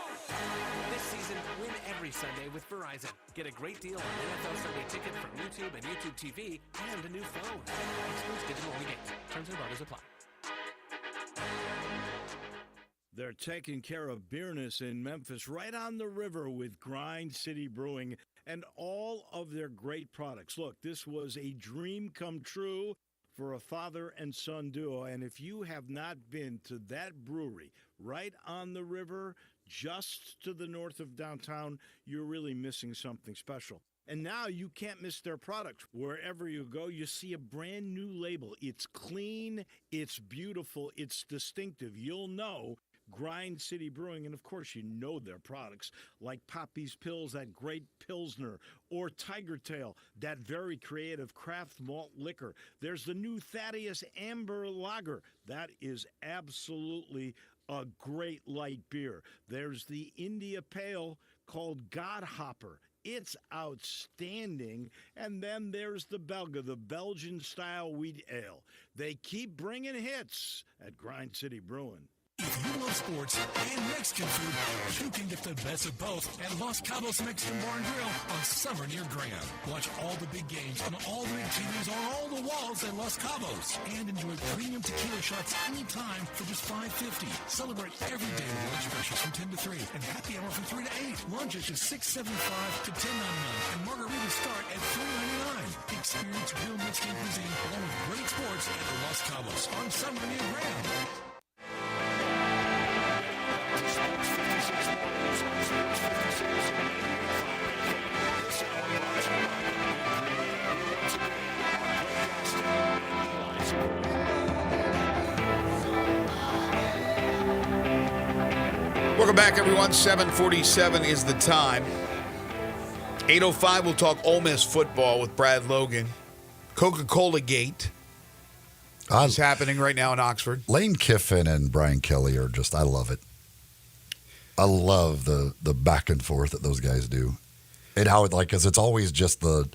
This season, win every Sunday with Verizon. Get a great deal on NFL Sunday ticket from YouTube and YouTube TV, and a new phone. Excludes digital-only games. Terms and quotas apply. They're taking care of beerness in Memphis, right on the river with Grind City Brewing and all of their great products. Look, this was a dream come true for a father and son duo. And if you have not been to that brewery right on the river, just to the north of downtown, you're really missing something special. And now you can't miss their products. Wherever you go, you see a brand new label. It's clean, it's beautiful, it's distinctive. You'll know Grind City Brewing, and of course you know their products like Poppy's Pills, that great Pilsner, or Tiger Tail, that very creative craft malt liquor. There's the new Thaddeus Amber Lager. That is absolutely a great light beer. There's the India Pale called God Hopper. It's outstanding. And then there's the Belga, the Belgian-style wheat ale. They keep bringing hits at Grind City Brewing. If you love sports and Mexican food, you can get the best of both at Los Cabos Mexican Bar and Grill on Summer near Graham. Watch all the big games on all the big TVs on all the walls at Los Cabos. And enjoy premium tequila shots anytime for just $5.50. Celebrate every day with lunch specials from 10 to 3 and happy hour from 3 to 8. Lunch is just $6.75 to $10.99 and margaritas start at $3.99. Experience real Mexican cuisine along with great sports at Los Cabos on Summer near Graham. Welcome back, everyone. 7:47 is the time. 8:05, we'll talk Ole Miss football with Brad Logan. Coca-Cola Gate is happening right now in Oxford. Lane Kiffin and Brian Kelly are just, I love it. I love the back and forth that those guys do. And how it, like, because it's always just the,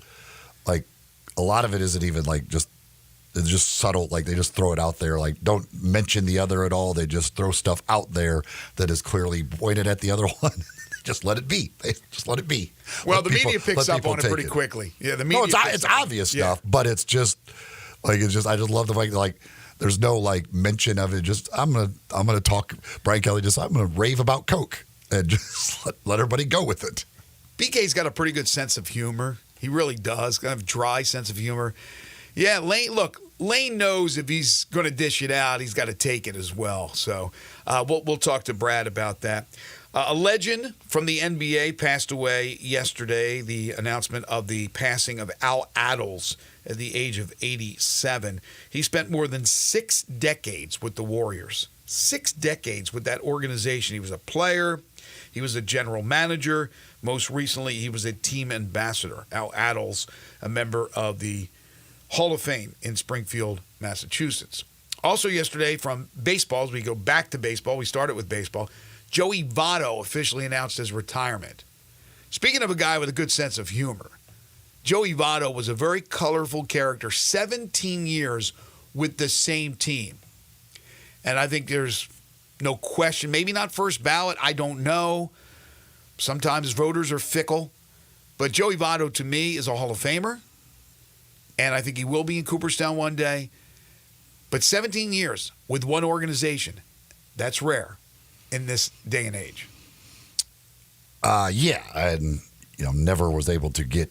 like, a lot of it isn't even like just, it's just subtle. Like, they just throw it out there. Like, don't mention the other at all. They just throw stuff out there that is clearly pointed at the other one. Just let it be. They just let it be. Well, the media picks up on it pretty quickly. Yeah, the media. No, it's obvious stuff, but it's just like I just love the fact that, like, there's no like mention of it. Just I'm gonna talk. Brian Kelly I'm gonna rave about Coke and just let everybody go with it. BK's got a pretty good sense of humor. He really does. Kind of dry sense of humor. Yeah, Lane knows if he's going to dish it out, he's got to take it as well. So we'll talk to Brad about that. A legend from the NBA passed away yesterday. The announcement of the passing of Al Attles at the age of 87. He spent more than 6 decades with the Warriors. 6 decades with that organization. He was a player. He was a general manager. Most recently, he was a team ambassador. Al Addles, a member of the Hall of Fame in Springfield, Massachusetts. Also yesterday from baseball, as we go back to baseball, we started with baseball, Joey Votto officially announced his retirement. Speaking of a guy with a good sense of humor, Joey Votto was a very colorful character, 17 years with the same team. And I think there's no question, maybe not first ballot, I don't know. Sometimes voters are fickle. But Joey Votto, to me, is a Hall of Famer. And I think he will be in Cooperstown one day. But 17 years with one organization, that's rare in this day and age. Yeah, and never was able to get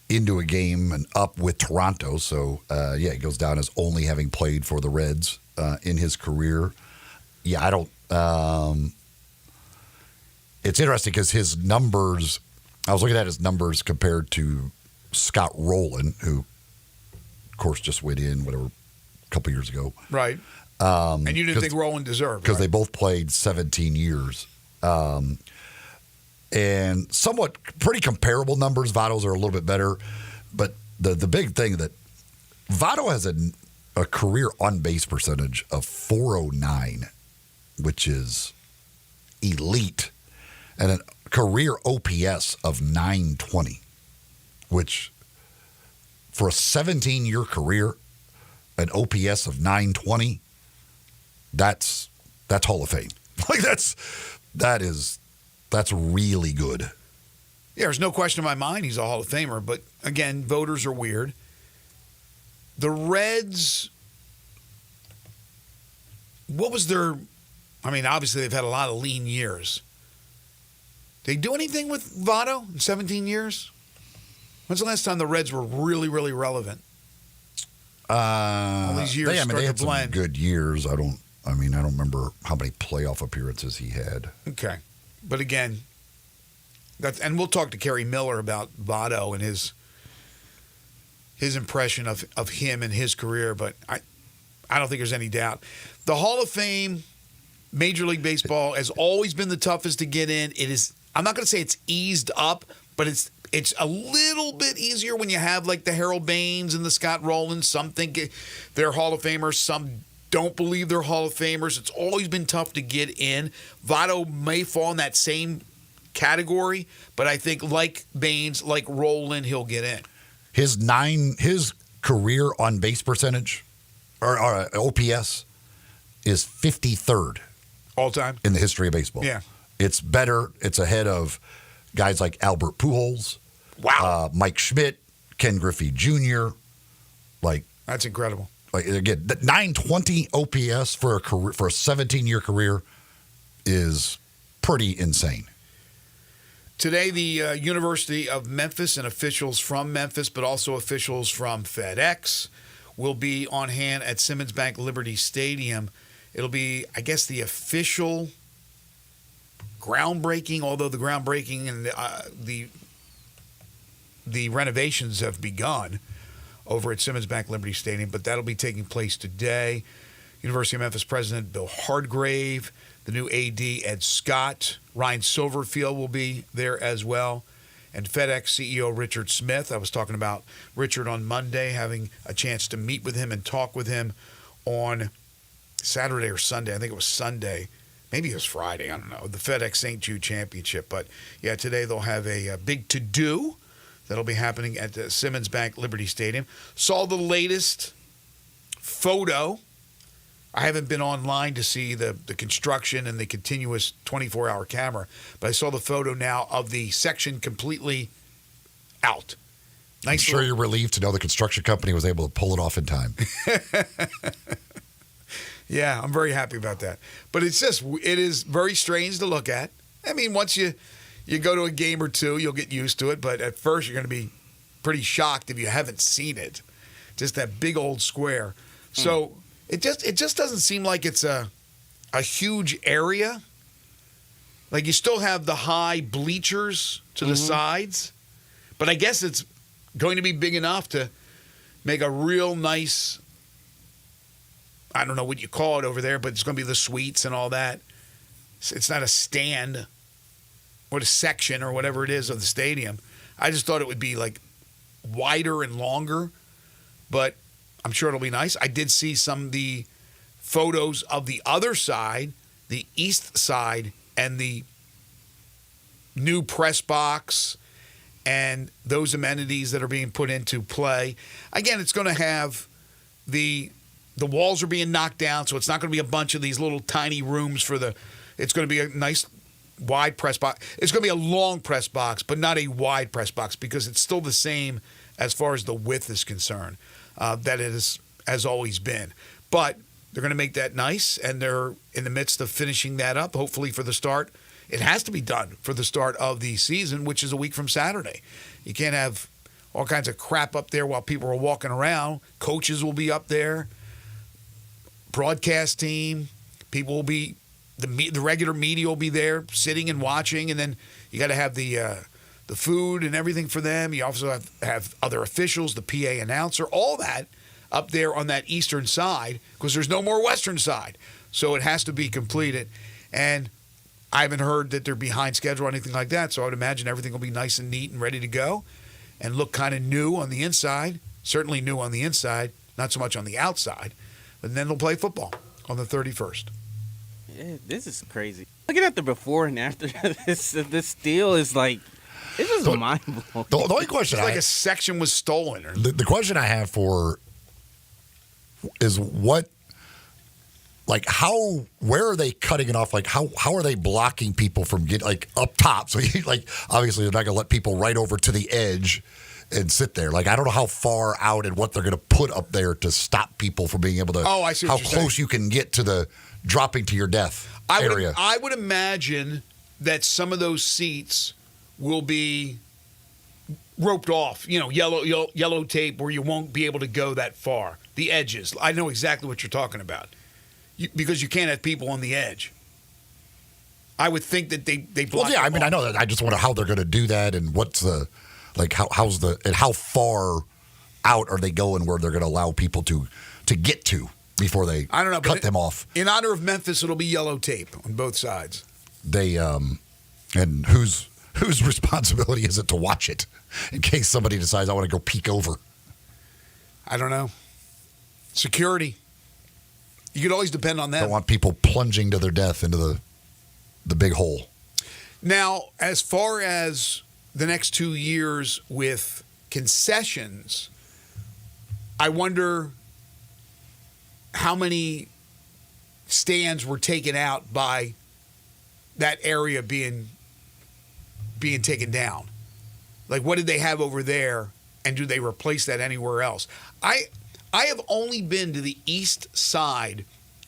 into a game and up with Toronto. So, he goes down as only having played for the Reds in his career. Yeah, I don't it's interesting because his numbers, I was looking at his numbers compared to Scott Rowland, who, of course, just went in, a couple years ago. Right. And you didn't think Rowland deserved, because they both played 17 years. And somewhat pretty comparable numbers. Votto's are a little bit better. But the big thing that Votto has a career on-base percentage of .409, which is elite, and a career OPS of .920, which for a 17-year career, an OPS of .920, that's Hall of Fame. Like that's really good. Yeah, there's no question in my mind he's a Hall of Famer, but again, voters are weird. The Reds, what was their, obviously they've had a lot of lean years. Did they do anything with Votto in 17 years? When's the last time the Reds were really, really relevant? All these years they had to blend. Some good years. I don't remember how many playoff appearances he had. Okay. But again, and we'll talk to Kerry Miller about Votto and his impression of him and his career, but I don't think there's any doubt. The Hall of Fame, Major League Baseball, has always been the toughest to get in. It is, I'm not going to say it's eased up, but it's a little bit easier when you have like the Harold Baines and the Scott Rowlands. Some think they're Hall of Famers, some don't believe they're Hall of Famers. It's always been tough to get in. Votto may fall in that same category, but I think like Baines, like Rowland, he'll get in. His career on base percentage or OPS is 53rd all time in the history of baseball. Yeah, it's better. It's ahead of guys like Albert Pujols, Mike Schmidt, Ken Griffey Jr. That's incredible. Again, the 920 OPS for a 17-year career is pretty insane. Today, the University of Memphis and officials from Memphis, but also officials from FedEx, will be on hand at Simmons Bank Liberty Stadium. It'll be, I guess, the official groundbreaking, although the groundbreaking and the renovations have begun over at Simmons Bank Liberty Stadium, but that'll be taking place today. University of Memphis President Bill Hardgrave, the new AD Ed Scott, Ryan Silverfield will be there as well, and FedEx CEO Richard Smith. I was talking about Richard on Monday, having a chance to meet with him and talk with him on Saturday or Sunday. I think it was Sunday. Maybe it was Friday. I don't know. The FedEx St. Jude Championship. But, yeah, today they'll have a big to-do that'll be happening at the Simmons Bank Liberty Stadium. Saw the latest photo. I haven't been online to see the construction and the continuous 24-hour camera, but I saw the photo now of the section completely out. I'm sure you're relieved to know the construction company was able to pull it off in time. Yeah, I'm very happy about that. But it is very strange to look at. Once you go to a game or two, you'll get used to it. But at first, you're going to be pretty shocked if you haven't seen it. Just that big old square. So it just doesn't seem like it's a huge area. Like you still have the high bleachers to the sides. But I guess it's going to be big enough to make a real nice I don't know what you call it over there, but it's going to be the suites and all that. It's not a stand or a section or whatever it is of the stadium. I just thought it would be like wider and longer, but I'm sure it'll be nice. I did see some of the photos of the other side, the east side, and the new press box and those amenities that are being put into play. Again, it's going to have the walls are being knocked down, so it's not going to be a bunch of these little tiny rooms it's going to be a nice wide press box. It's going to be a long press box, but not a wide press box because it's still the same as far as the width is concerned that it has always been. But they're going to make that nice, and they're in the midst of finishing that up, hopefully for the start. It has to be done for the start of the season, which is a week from Saturday. You can't have all kinds of crap up there while people are walking around. Coaches will be up there. Broadcast team. People will be, the regular media will be there sitting and watching, and then you got to have the food and everything for them. You also have other officials, the PA announcer, all that up there on that eastern side because there's no more western side. So it has to be completed. And I haven't heard that they're behind schedule or anything like that, so I would imagine everything will be nice and neat and ready to go and look kind of new on the inside, certainly new on the inside, not so much on the outside. But then they'll play football on the 31st. Yeah, this is crazy. Looking at the before and after, this deal is like, it's just mind-blowing. The only question it's like a section was stolen. The question I have for is what, like where are they cutting it off? Like how are they blocking people from getting like up top? So like obviously they're not going to let people right over to the edge and sit there. Like I don't know how far out and what they're going to put up there to stop people from being able to. Oh, I see what how you're close saying. You can get to the dropping to your death area. I would imagine that some of those seats will be roped off. You know, yellow tape where you won't be able to go that far. The edges. I know exactly what you're talking about. Because you can't have people on the edge. I would think that they block. Well, yeah, I mean, I know that. I just wonder how they're going to do that and what's the, like, how far out are they going where they're going to allow people to get to before they cut them off. In honor of Memphis, it'll be yellow tape on both sides. They, and whose responsibility is it to watch it in case somebody decides I want to go peek over? I don't know. Security. You could always depend on them. Don't want people plunging to their death into the big hole. Now, as far as the next 2 years with concessions, I wonder how many stands were taken out by that area being taken down. Like, what did they have over there, and do they replace that anywhere else? I have only been to the east side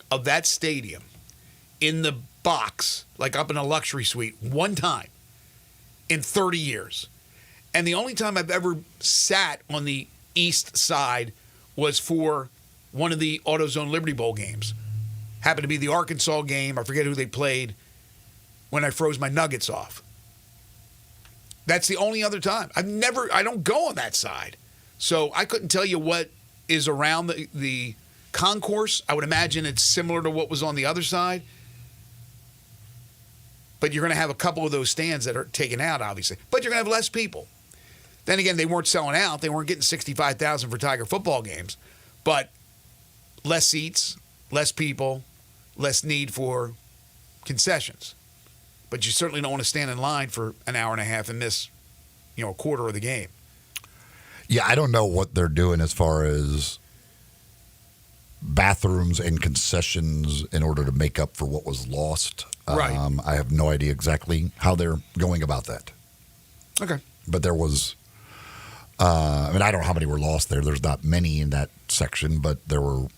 of that stadium in the box, like up in a luxury suite, one time in 30 years. And the only time I've ever sat on the east side was for one of the AutoZone Liberty Bowl games. Happened to be the Arkansas game. I forget who they played when I froze my nuggets off. That's the only other time. I don't go on that side. So I couldn't tell you what is around the concourse. I would imagine it's similar to what was on the other side. But you're going to have a couple of those stands that are taken out, obviously. But you're going to have less people. Then again, they weren't selling out. They weren't getting 65,000 for Tiger football games. But less seats, less people, less need for concessions. But you certainly don't want to stand in line for an hour and a half and miss, a quarter of the game. Yeah, I don't know what they're doing as far as bathrooms and concessions in order to make up for what was lost. Right. I have no idea exactly how they're going about that. Okay. But there was, I don't know how many were lost there. There's not many in that section, but there was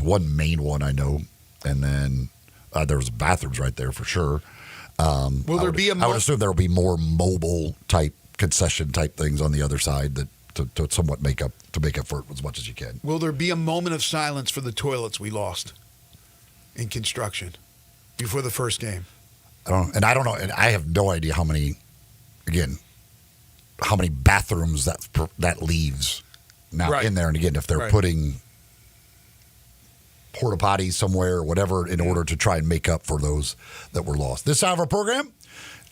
one main one I know, and then there was bathrooms right there for sure. Will there be I would assume there will be more mobile type concession type things on the other side that to somewhat make up for it as much as you can. Will there be a moment of silence for the toilets we lost in construction before the first game? I don't know, and I have no idea how many bathrooms that leaves now Right. in there. And again, if they're Right. putting porta potties somewhere or whatever in order to try and make up for those that were lost. This hour of our program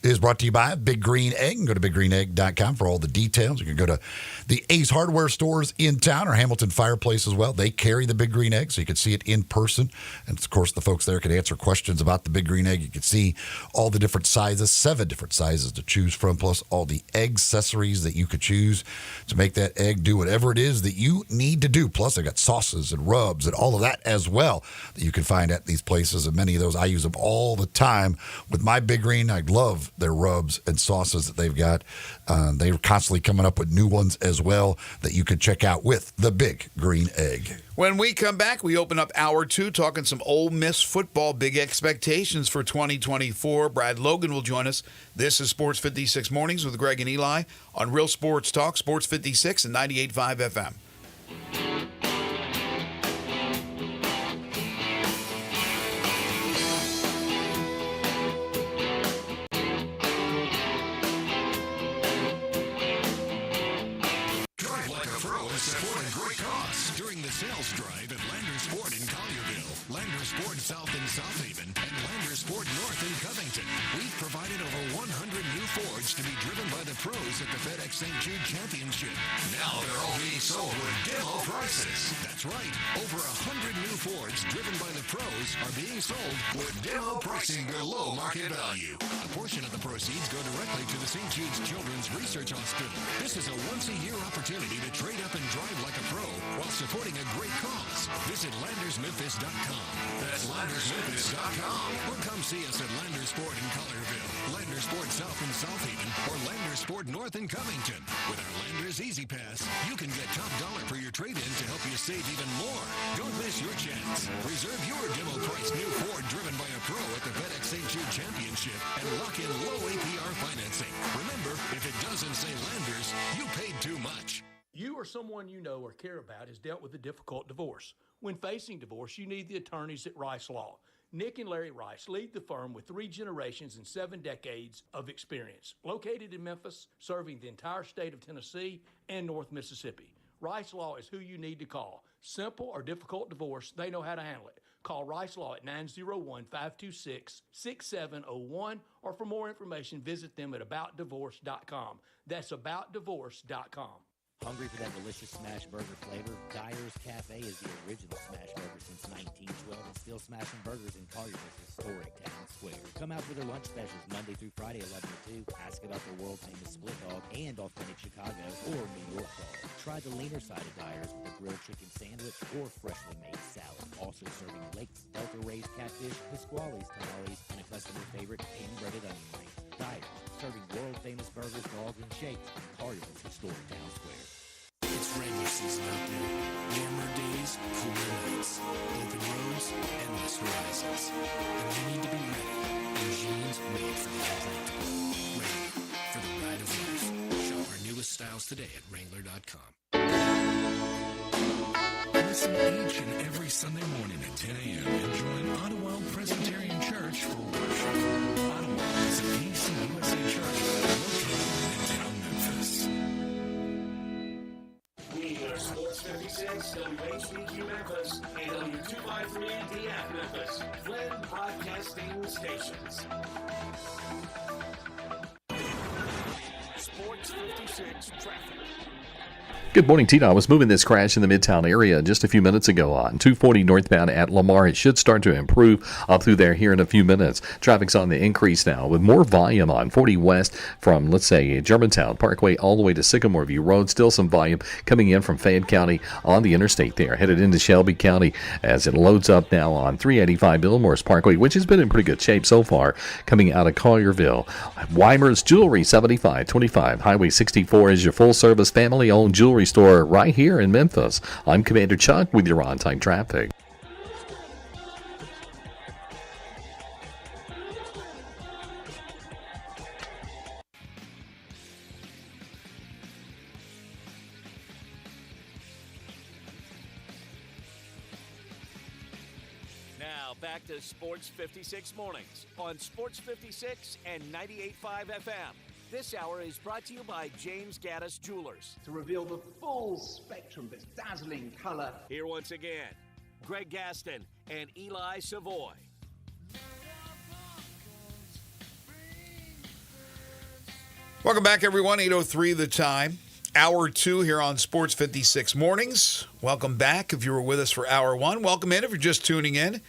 is brought to you by Big Green Egg. You can go to biggreenegg.com for all the details. You can go to the Ace Hardware stores in town or Hamilton Fireplace as well. They carry the Big Green Egg, so you can see it in person. And, of course, the folks there can answer questions about the Big Green Egg. You can see all the different sizes, 7 different sizes to choose from, plus all the egg accessories that you could choose to make that egg do whatever it is that you need to do. Plus, they got sauces and rubs and all of that as well that you can find at these places. And many of those, I use them all the time with my Big Green. I love their rubs and sauces that they've got. They're constantly coming up with new ones as well that you can check out with the Big Green Egg. When we come back, we open up hour 2 talking some Ole Miss football, big expectations for 2024. Brad Logan will join us. This is Sports 56 Mornings with Greg and Eli on Real Sports Talk, Sports 56 and 98.5 FM. Drive like a pro and support a great cause during the sales drive at Landers Ford in Collierville, Landers Ford South in South Haven, and Landers Ford North in Covington. We've provided over 100 new Fords to be driven by the pros at the FedEx St. Jude Championship. Now they're all being sold with demo prices. That's right. Over 100 new Fords driven by the pros are being sold with demo pricing below market value. A portion of the proceeds go directly to the St. Jude's Children's Research Hospital. This is a once-a-year opportunity to trade up and drive like a pro while supporting a great cause. Visit LandersMemphis.com. That's LandersMemphis.com. Or come see us at Landers Ford in Collierville, Landers Ford South in South Haven, or Landers Ford North in Covington. With our Landers Easy Pass, you can get top dollar for your trade-in to help you save even more. Don't miss your chance. Reserve your demo price new Ford driven by a pro at the FedEx St. Jude Championship and lock in low APR financing. Remember, if it doesn't say Landers, you paid too much. You or someone you know or care about has dealt with a difficult divorce. When facing divorce, you need the attorneys at Rice Law. Nick and Larry Rice lead the firm with 3 generations and 7 decades of experience. Located in Memphis, serving the entire state of Tennessee and North Mississippi. Rice Law is who you need to call. Simple or difficult divorce, they know how to handle it. Call Rice Law at 901-526-6701, or for more information, visit them at aboutdivorce.com. That's aboutdivorce.com. Hungry for that delicious smash burger flavor? Dyer's Cafe is the original smash burger since 1912 and still smashing burgers in Collierville's historic town square. Come out for their lunch specials Monday through Friday 11 to 2. Ask about their world-famous split dog and authentic Chicago or New York dog. Try the leaner side of Dyer's with a grilled chicken sandwich or freshly made salad. Also serving Lakes, Delta-raised catfish, Pasquale's tamales, and a customer favorite hand-breaded onion ring. Dyer's, serving world-famous burgers, dogs, and shakes in Collierville's historic town square. It's Wrangler season out there. Warmer days, cooler nights. Open roads, endless horizons. And you need to be ready. In jeans made for the unpredictable. Wrangler, for the ride of life. Shop our newest styles today at Wrangler.com. Listen each and every Sunday morning at 10 a.m. and join Ottawa Presbyterian Church for worship. Ottawa is an ACUSA church located in town Memphis. We are Sports 56, WHBQ Memphis, and W253DF Memphis, Flynn Broadcasting Stations. Sports 56 traffic. Good morning, Tina. I was moving this crash in the Midtown area just a few minutes ago on 240 northbound at Lamar. It should start to improve up through there here in a few minutes. Traffic's on the increase now with more volume on 40 west from, let's say, Germantown Parkway all the way to Sycamore View Road. Still some volume coming in from Fayette County on the interstate there. Headed into Shelby County as it loads up now on 385 Billmore's Parkway, which has been in pretty good shape so far coming out of Collierville. Weimer's Jewelry, 7525 Highway 64 is your full-service family-owned jewelry store right here in Memphis. I'm Commander Chuck with your on-time traffic. Now back to Sports 56 Mornings on Sports 56 and 98.5 FM. This hour is brought to you by James Gaddis Jewelers. To reveal the full spectrum of its dazzling color. Here once again, Greg Gaston and Eli Savoy. Welcome back, everyone. 8:03 the time. Hour 2 here on Sports 56 Mornings. Welcome back if you were with us for Hour 1. Welcome in if you're just tuning in.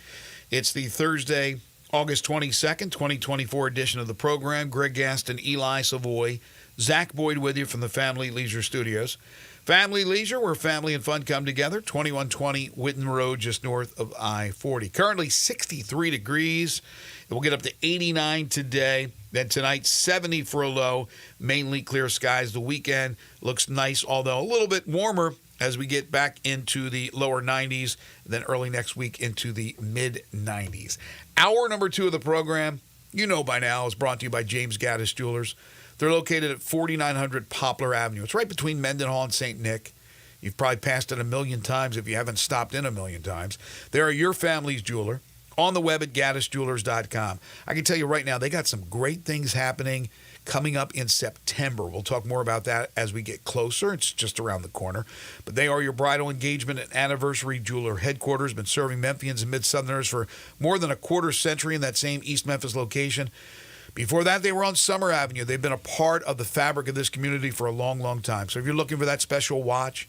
It's the Thursday, August 22nd, 2024 edition of the program. Greg Gaston, Eli Savoy, Zach Boyd with you from the Family Leisure Studios. Family Leisure, where family and fun come together. 2120 Whitten Road, just north of I-40. Currently 63 degrees. It will get up to 89 today. Then tonight, 70 for a low. Mainly clear skies. The weekend looks nice, although a little bit warmer as we get back into the lower 90s. Then early next week into the mid-90s. Hour number 2 of the program, you know by now, is brought to you by James Gaddis Jewelers. They're located at 4900 Poplar Avenue. It's right between Mendenhall and St. Nick. You've probably passed it a million times if you haven't stopped in a million times. They are your family's jeweler. On the web at GaddisJewelers.com. I can tell you right now, they got some great things happening coming up in September. We'll talk more about that as we get closer. It's just around the corner. But they are your bridal engagement and anniversary jeweler headquarters. Been serving Memphians and Mid-Southerners for more than a quarter century in that same East Memphis location. Before that, they were on Summer Avenue. They've been a part of the fabric of this community for a long, long time. So if you're looking for that special watch,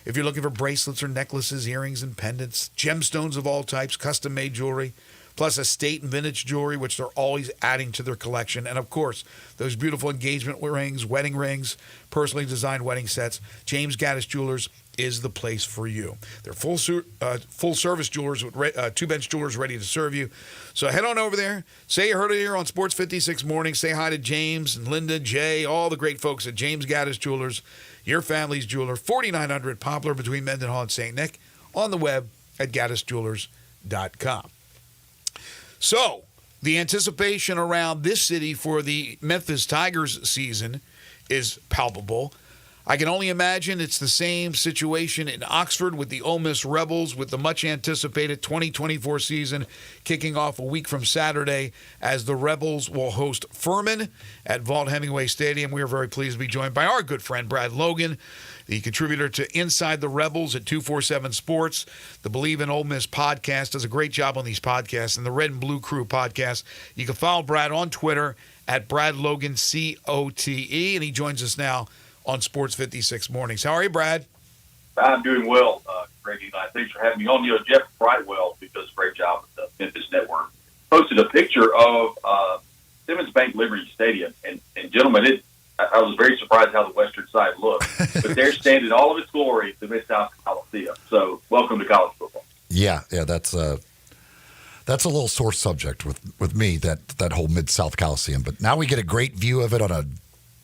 if you're looking for bracelets or necklaces, earrings and pendants, gemstones of all types, custom-made jewelry, plus estate and vintage jewelry, which they're always adding to their collection. And, of course, those beautiful engagement rings, wedding rings, personally designed wedding sets, James Gaddis Jewelers is the place for you. They're full-service jewelers with two-bench jewelers ready to serve you. So head on over there. Say you heard it here on Sports 56 Morning. Say hi to James and Linda, Jay, all the great folks at James Gaddis Jewelers, your family's jeweler, 4900 Poplar between Mendenhall and St. Nick, on the web at GaddisJewelers.com. So, the anticipation around this city for the Memphis Tigers season is palpable. I can only imagine it's the same situation in Oxford with the Ole Miss Rebels, with the much-anticipated 2024 season kicking off a week from Saturday as the Rebels will host Furman at Vaught Hemingway Stadium. We are very pleased to be joined by our good friend Brad Logan, the contributor to Inside the Rebels at 247 Sports. The Believe in Ole Miss podcast does a great job on these podcasts, and the Red and Blue Crew podcast. You can follow Brad on Twitter at Brad Logan, COTE, and he joins us now on Sports 56 Mornings. How are you, Brad? I'm doing well, Greg and I. Thanks for having me on. Jeff Brightwell, who does a great job with the Memphis Network, posted a picture of Simmons Bank Liberty Stadium. And gentlemen, I was very surprised how the western side looked. But they're standing all of its glory at the Mid-South Coliseum. So welcome to college football. Yeah, that's a little sore subject with me, that whole Mid-South Coliseum. But now we get a great view of it on a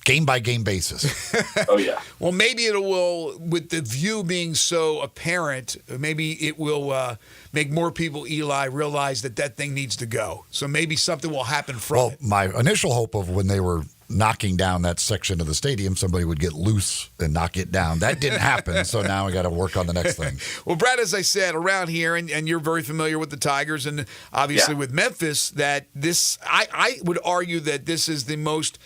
game-by-game basis. Oh, yeah. Well, maybe it will, with the view being so apparent, maybe it will make more people, Eli, realize that thing needs to go. So maybe something will happen from it. My initial hope of when they were knocking down that section of the stadium, somebody would get loose and knock it down. That didn't happen, so now we got to work on the next thing. Well, Brad, as I said, around here, and you're very familiar with the Tigers and obviously with Memphis, that this, I would argue that this is the most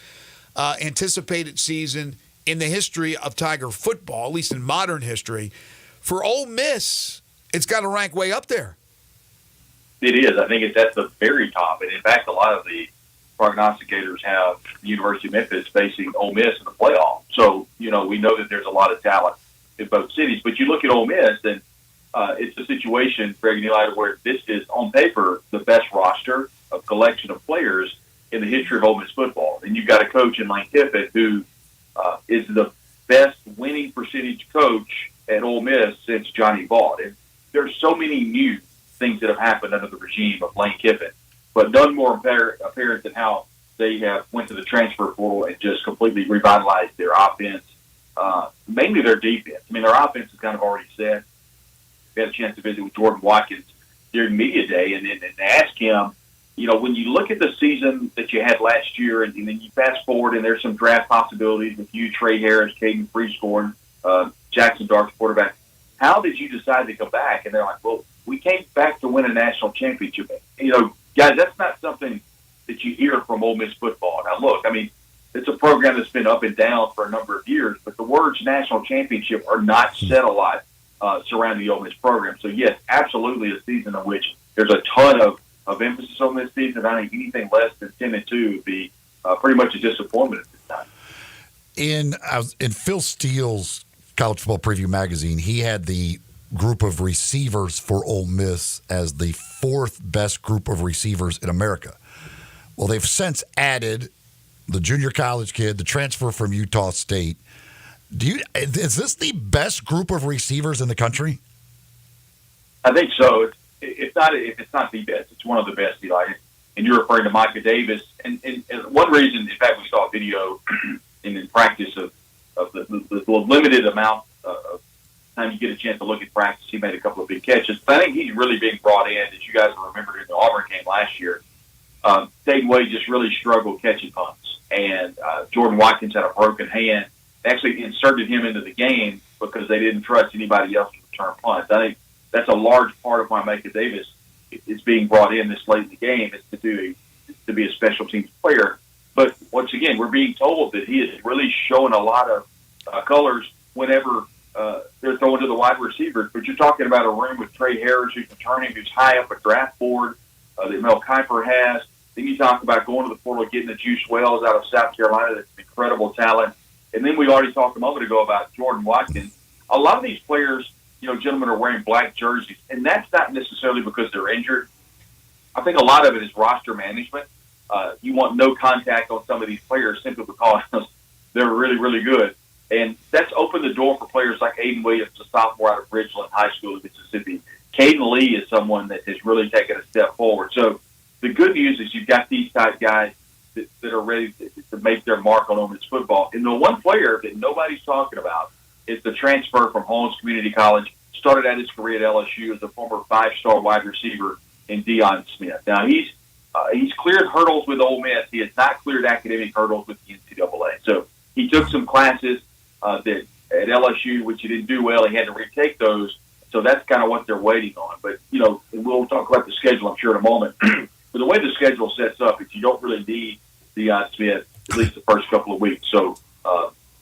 anticipated season in the history of Tiger football, at least in modern history. For Ole Miss, it's got to rank way up there. It is. I think it's at the very top. And in fact, a lot of the prognosticators have the University of Memphis facing Ole Miss in the playoff. So, we know that there's a lot of talent in both cities. But you look at Ole Miss, and it's a situation, Greg and Eli, where this is, on paper, the best roster of collection of players in the history of Ole Miss football. And you've got a coach in Lane Kiffin who is the best winning percentage coach at Ole Miss since Johnny Vaught. And there's so many new things that have happened under the regime of Lane Kiffin, but none more apparent than how they have went to the transfer portal and just completely revitalized their offense, mainly their defense. I mean, their offense is kind of already set. We had a chance to visit with Jordan Watkins during media day and ask him, when you look at the season that you had last year and then you fast forward and there's some draft possibilities with you, Trey Harris, Caden Freescorn, Jackson Dark, quarterback, how did you decide to come back? And they're like, well, we came back to win a national championship. Guys, that's not something that you hear from Ole Miss football. Now, look, I mean, it's a program that's been up and down for a number of years, but the words national championship are not said a lot surrounding the Ole Miss program. So, yes, absolutely a season in which there's a ton of emphasis on this season. I think anything less than 10-2 would be pretty much a disappointment at this time. In Phil Steele's College Football Preview magazine, he had the group of receivers for Ole Miss as the fourth best group of receivers in America. Well, they've since added the junior college kid, the transfer from Utah State. Is this the best group of receivers in the country? I think so. If it's not the best, it's one of the best. And you're referring to Micah Davis. And one reason, in fact, we saw a video in practice of the limited amount of time you get a chance to look at practice. He made a couple of big catches. But I think he's really being brought in, as you guys remember in the Auburn game last year. Dayton Wade just really struggled catching punts. And Jordan Watkins had a broken hand. They actually inserted him into the game because they didn't trust anybody else to return punts. I think that's a large part of why Micah Davis is being brought in this late in the game, is to be a special teams player. But once again, we're being told that he is really showing a lot of colors whenever they're throwing to the wide receivers. But you're talking about a room with Trey Harris, who's returning, who's high up a draft board, that Mel Kiper has. Then you talk about going to the portal, getting the Juice Wells out of South Carolina. That's an incredible talent. And then we already talked a moment ago about Jordan Watkins. A lot of these players, gentlemen, are wearing black jerseys, and that's not necessarily because they're injured. I think a lot of it is roster management. You want no contact on some of these players simply because they're really, really good. And that's opened the door for players like Aiden Williams, a sophomore out of Ridgeland High School in Mississippi. Caden Lee is someone that has really taken a step forward. So the good news is you've got these type guys that are ready to make their mark on Ole Miss football. And the one player that nobody's talking about is the transfer from Holmes Community College. Started out his career at LSU as a former 5-star wide receiver in Deion Smith. Now, he's cleared hurdles with Ole Miss. He has not cleared academic hurdles with the NCAA. So he took some classes that at LSU, which he didn't do well. He had to retake those. So that's kind of what they're waiting on. But, we'll talk about the schedule, I'm sure, in a moment. But the way the schedule sets up is you don't really need Deion Smith at least the first couple of weeks. So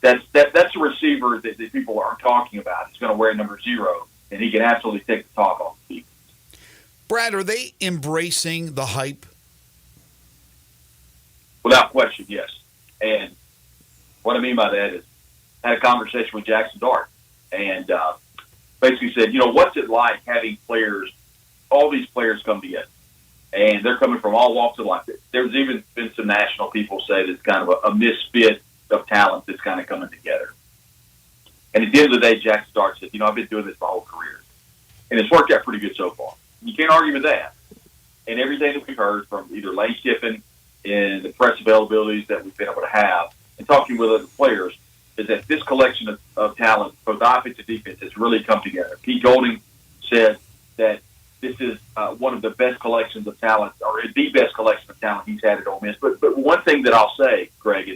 that's a receiver that people aren't talking about. He's going to wear number 0, and he can absolutely take the top off the field. Brad, are they embracing the hype? Without question, yes. And what I mean by that is I had a conversation with Jackson Dart and basically said, what's it like having players, all these players come together? And they're coming from all walks of life. There's even been some national people say that it's kind of a misfit of talent that's kind of coming together. And at the end of the day, Jackson Dart said, I've been doing this my whole career. And it's worked out pretty good so far. You can't argue with that. And everything that we've heard from either Lane Kiffin and the press availabilities that we've been able to have and talking with other players is that this collection of talent, both offense and defense, has really come together. Pete Golding said that this is one of the best collections of talent, or the best collection of talent he's had at Ole Miss. But one thing that I'll say, Greg,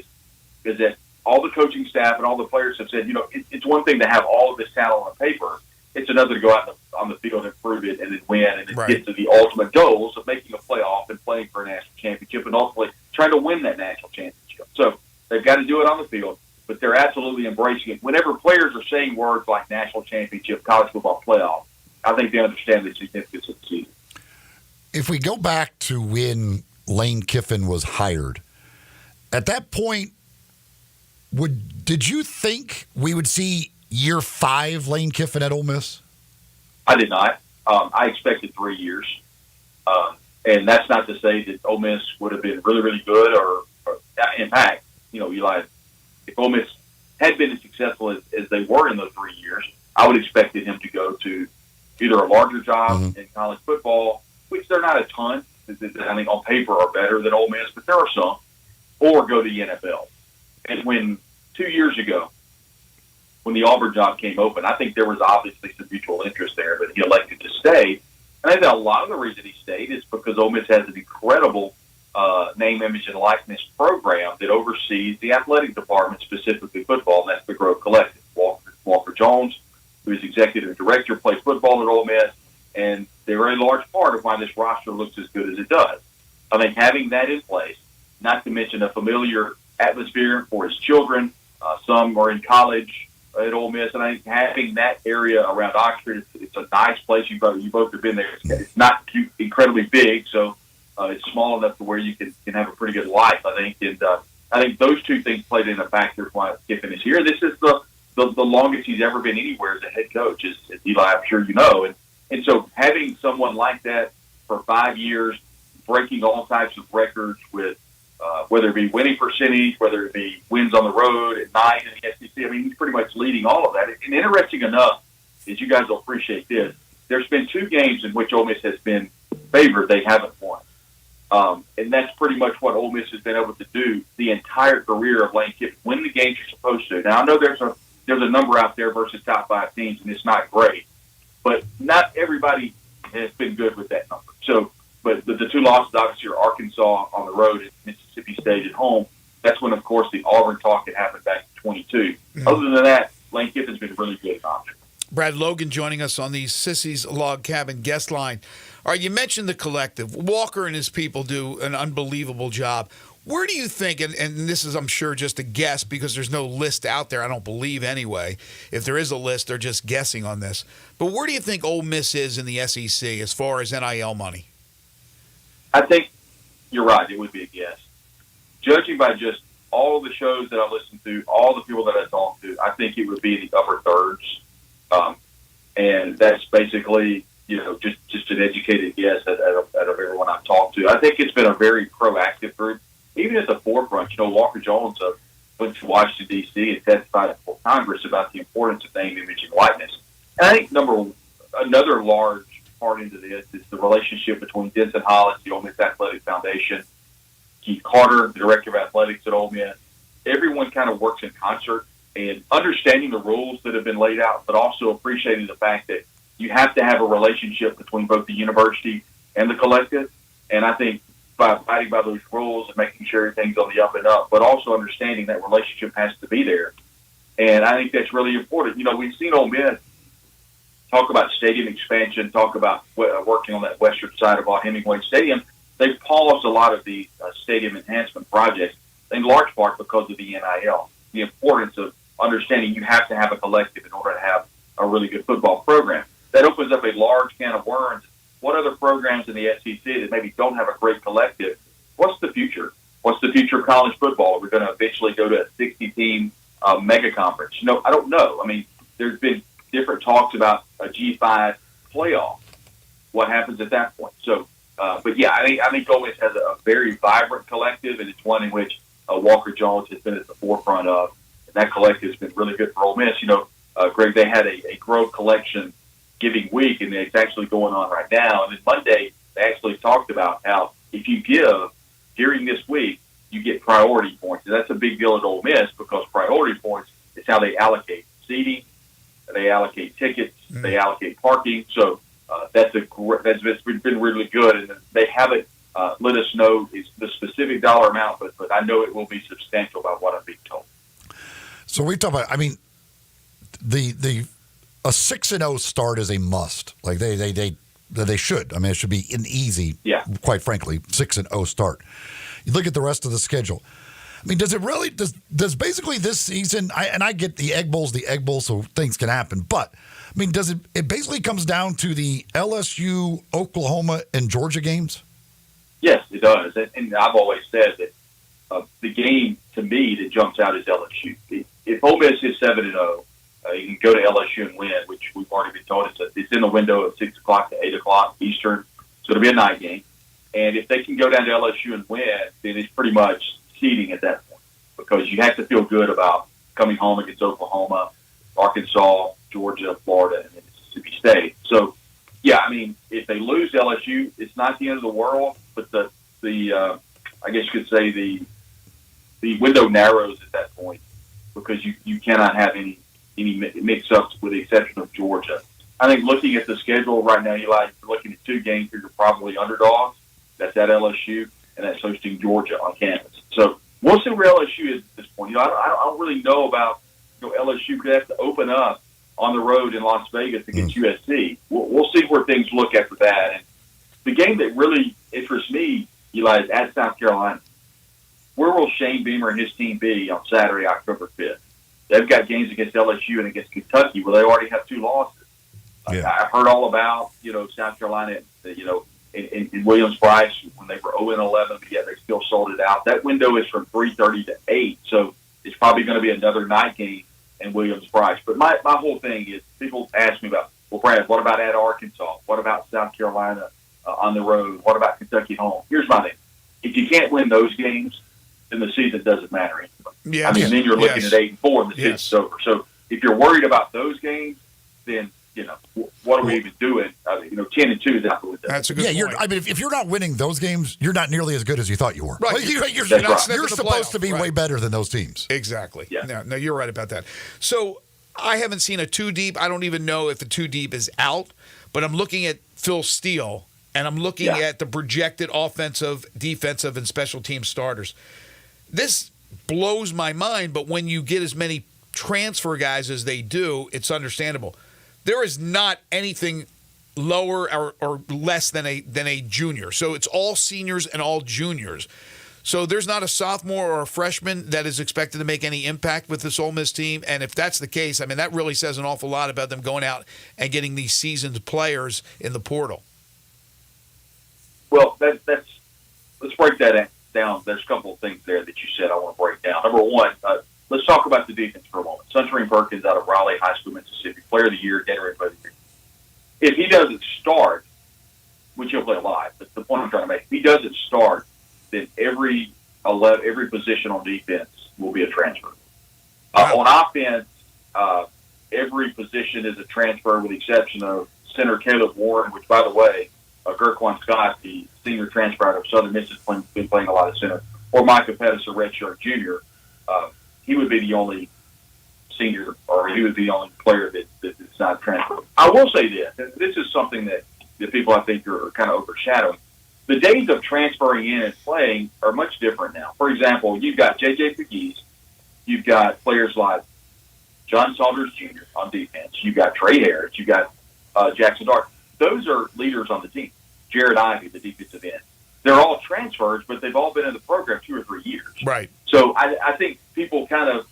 is that all the coaching staff and all the players have said, it's one thing to have all of this talent on paper. It's another to go out on the field and prove it and then win and then get to the ultimate goals of making a playoff and playing for a national championship and ultimately trying to win that national championship. So they've got to do it on the field, but they're absolutely embracing it. Whenever players are saying words like national championship, college football playoff, I think they understand the significance of the season. If we go back to when Lane Kiffin was hired, at that point, did you think we would see year 5 Lane Kiffin at Ole Miss? I did not. I expected 3 years. And that's not to say that Ole Miss would have been really, really good or in fact, Eli, if Ole Miss had been as successful as they were in those 3 years, I would have expected him to go to either a larger job in college football, which they're not a ton. I think on paper are better than Ole Miss, but there are some, or go to the NFL. And when 2 years ago, when the Auburn job came open, I think there was obviously some mutual interest there, but he elected to stay. And I think that a lot of the reason he stayed is because Ole Miss has an incredible name, image, and likeness program that oversees the athletic department, specifically football, and that's the Grove Collective. Walker Jones, who is executive director, plays football at Ole Miss, and they're a large part of why this roster looks as good as it does. I think having that in place, not to mention a familiar atmosphere for his children. Some are in college at Ole Miss, and I think having that area around Oxford, it's a nice place. You both have been there. It's not too incredibly big, so it's small enough to where you can have a pretty good life, I think. And I think those two things played in a factor why Kiffin is here. This is the longest he's ever been anywhere as a head coach, as Eli, I'm sure you know. And so having someone like that for 5 years, breaking all types of records with whether it be winning percentage, whether it be wins on the road at 9 in the SEC, I mean, he's pretty much leading all of that. And interesting enough, as you guys will appreciate this, there's been 2 games in which Ole Miss has been favored they haven't won. And that's pretty much what Ole Miss has been able to do the entire career of Lane Kiffin, win the games you're supposed to. Now, I know there's a number out there versus top 5 teams, and it's not great. But not everybody has been good with that number. So, but the 2 losses, obviously, are Arkansas on the road and Mississippi State at home. That's when, of course, the Auburn talk had happened back in 22. Mm-hmm. Other than that, Lane Kiffin's been really good at Oxford. Brad Logan joining us on the Sissy's Log Cabin guest line. All right, you mentioned the collective. Walker and his people do an unbelievable job. Where do you think, and this is, I'm sure, just a guess because there's no list out there, I don't believe anyway. If there is a list, they're just guessing on this. But where do you think Ole Miss is in the SEC as far as NIL money? I think you're right. It would be a guess. Judging by just all of the shows that I listen to, all the people that I talk to, I think it would be in the upper thirds. And that's basically, just an educated guess out of everyone I've talked to. I think it's been a very proactive group. Even at the forefront, Walker Jones went to Washington, D.C. and testified before Congress about the importance of name, image, and likeness. And I think another large part into this is the relationship between Denson Hollis, the Ole Miss Athletic Foundation, Keith Carter, the director of athletics at Ole Miss. Everyone kind of works in concert and understanding the rules that have been laid out, but also appreciating the fact that you have to have a relationship between both the university and the collective. And I think by abiding by those rules and making sure everything's on the up and up, but also understanding that relationship has to be there. And I think that's really important. We've seen Ole Miss talk about stadium expansion, talk about working on that western side of Hemingway Stadium. They've paused a lot of the stadium enhancement projects, in large part because of the NIL, the importance of understanding you have to have a collective in order to have a really good football program. That opens up a large can of worms. What other programs in the SEC that maybe don't have a great collective? What's the future? What's the future of college football? Are we going to eventually go to a 60-team mega conference? I don't know. I mean, there's been different talks about a G5 playoff. What happens at that point? So, but yeah, I think Ole Miss has a very vibrant collective, and it's one in which Walker Jones has been at the forefront of. And that collective has been really good for Ole Miss. Greg, they had a Grove collection giving week, and it's actually going on right now. And then Monday, they actually talked about how if you give during this week, you get priority points. And that's a big deal at Ole Miss because priority points is how they allocate seating, they allocate tickets, they allocate parking. So that's been really good. And they haven't let us know the specific dollar amount, but I know it will be substantial by what I'm being told. So we talk about, I mean, a 6-0 start is a must. Like they should. I mean, it should be an easy, quite frankly, 6-0 start. You look at the rest of the schedule. I mean, does it really, does basically this season, I get the Egg Bowl's the Egg Bowl, so things can happen, but, I mean, does it basically comes down to the LSU, Oklahoma, and Georgia games? Yes, it does. And I've always said that the game, to me, that jumps out is LSU. If Ole Miss is 7-0, you can go to LSU and win, which we've already been told it's in the window of 6 o'clock to 8 o'clock Eastern, so it'll be a night game. And if they can go down to LSU and win, then it's pretty much seeding at that point because you have to feel good about coming home against Oklahoma, Arkansas, Georgia, Florida, and Mississippi State. So, yeah, I mean, if they lose LSU, it's not the end of the world, but the I guess you could say the window narrows at that point because you cannot have any mix-ups with the exception of Georgia. I think looking at the schedule right now, you're looking at 2 games where you're probably underdogs. That's at LSU, and that's hosting Georgia on campus. So we'll see where LSU is at this point. I don't really know about LSU could have to open up on the road in Las Vegas against USC. We'll see where things look after that. And the game that really interests me, Eli, is at South Carolina. where will Shane Beamer and his team be on Saturday, October 5th? They've got games against LSU and against Kentucky where they already have 2 losses. I've heard all about, South Carolina, in Williams-Brice when they were 0-11, but yet they still sold it out. That window is from 3:30 to 8, so it's probably going to be another night game in Williams-Brice. But my whole thing is people ask me about, well, Brad, what about at Arkansas? What about South Carolina on the road? What about Kentucky home? Here's my thing. If you can't win those games, then the season doesn't matter anymore. Yeah, then you're looking at 8-4 and the season's over. So if you're worried about those games, then what are we even doing? 10-2 is out the window. That's a good point. I mean, if you're not winning those games, you're not nearly as good as you thought you were. Right. Like, you're You're supposed to be way better than those teams. Exactly. Yeah. No, you're right about that. So I haven't seen a 2 deep. I don't even know if the 2 deep is out, but I'm looking at Phil Steele, and I'm looking at the projected offensive, defensive, and special team starters. This blows my mind, but when you get as many transfer guys as they do, it's understandable. There is not anything lower or less than a junior. So it's all seniors and all juniors. So there's not a sophomore or a freshman that is expected to make any impact with this Ole Miss team. And if that's the case, I mean, that really says an awful lot about them going out and getting these seasoned players in the portal. Well, let's break that down. There's a couple of things there that you said I want to break down. Number one, let's talk about the defense for a moment. Sunshine Perkins out of Raleigh High School, Mississippi, Player of the Year, Gatorade Player of the Year. If he doesn't start, which he'll play a lot, but the point I'm trying to make, if he doesn't start, then every position on defense will be a transfer. On offense, every position is a transfer with the exception of center Caleb Warren, which, by the way, Gerquan Scott, the senior transfer out of Southern Miss, has been playing a lot of center, or Micah Pettis, a redshirt junior. He would be the only senior, or he would be the only player that's not transferred. I will say this, and this is something that people I think are kind of overshadowing. The days of transferring in and playing are much different now. For example, you've got J.J. Pegues, you've got players like John Saunders Jr. on defense, you've got Trey Harris, you've got Jackson Dart. Those are leaders on the team. Jared Ivey, the defensive end. They're all transfers, but they've all been in the program 2 or 3 years. Right. So I think people kind of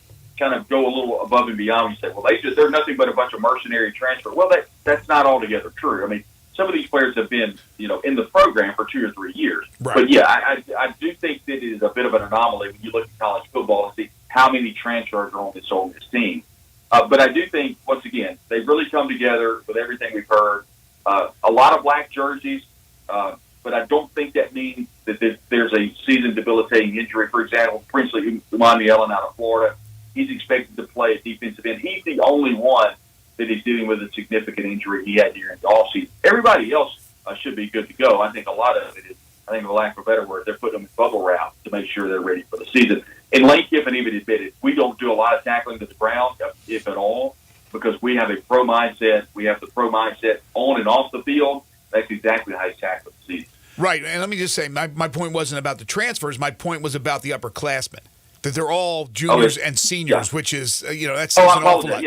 go a little above and beyond and say, well, they're nothing but a bunch of mercenary transfer. Well, that's not altogether true. I mean, some of these players have been, in the program for 2 or 3 years. Right. But yeah, I do think that it is a bit of an anomaly when you look at college football and see how many transfers are on this Ole Miss team. But I do think, once again, they've really come together with everything we've heard. A lot of black jerseys, but I don't think that means that there's a season-debilitating injury. For example, Princely Umani Ellen out of Florida, he's expected to play at defensive end. He's the only one that is dealing with a significant injury he had during the offseason. Everybody else should be good to go. I think a lot of it is, for lack of a better word, they're putting them in bubble wrap to make sure they're ready for the season. And Lane Kiffin even admitted, we don't do a lot of tackling to the ground, if at all, because we have a pro mindset. We have the pro mindset on and off the field. That's exactly how you tackle the season. Right, and let me just say, my point wasn't about the transfers. My point was about the upperclassmen, that they're all juniors and seniors, which is, that says an awful lot.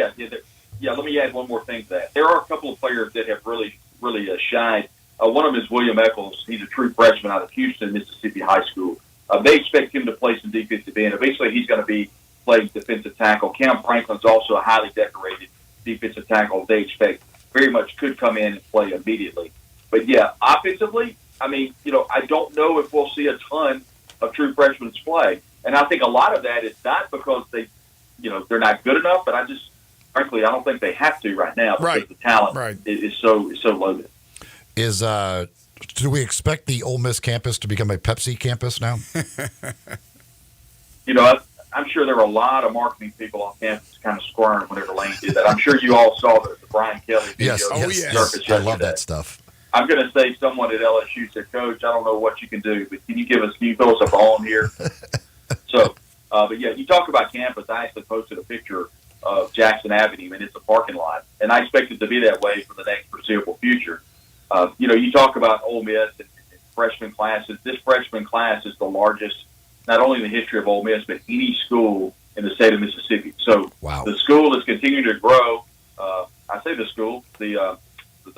Yeah, let me add one more thing to that. There are a couple of players that have really shined. One of them is William Eccles. He's a true freshman out of Houston, Mississippi High School. They expect him to play some defensive end. Eventually, he's going to be playing defensive tackle. Cam Franklin's also a highly decorated defensive tackle. They expect very much could come in and play immediately. But, yeah, offensively, I don't know if we'll see a ton of true freshmen play. And I think a lot of that is not because they're not good enough, but frankly, I don't think they have to right now because the talent is so loaded. Do we expect the Ole Miss campus to become a Pepsi campus now? I'm sure there were a lot of marketing people on campus kind of squirming whenever Lane did that. I'm sure you all saw the Brian Kelly video. Yes. I love that stuff. I'm going to say someone at LSU said, Coach, I don't know what you can do, but can you throw us a ball in here? So, but yeah, you talk about campus. I actually posted a picture of Jackson Avenue, and it's a parking lot. And I expect it to be that way for the next foreseeable future. You talk about Ole Miss and freshman classes. This freshman class is the largest, not only in the history of Ole Miss, but any school in the state of Mississippi. So the school is continuing to grow. I say the school, the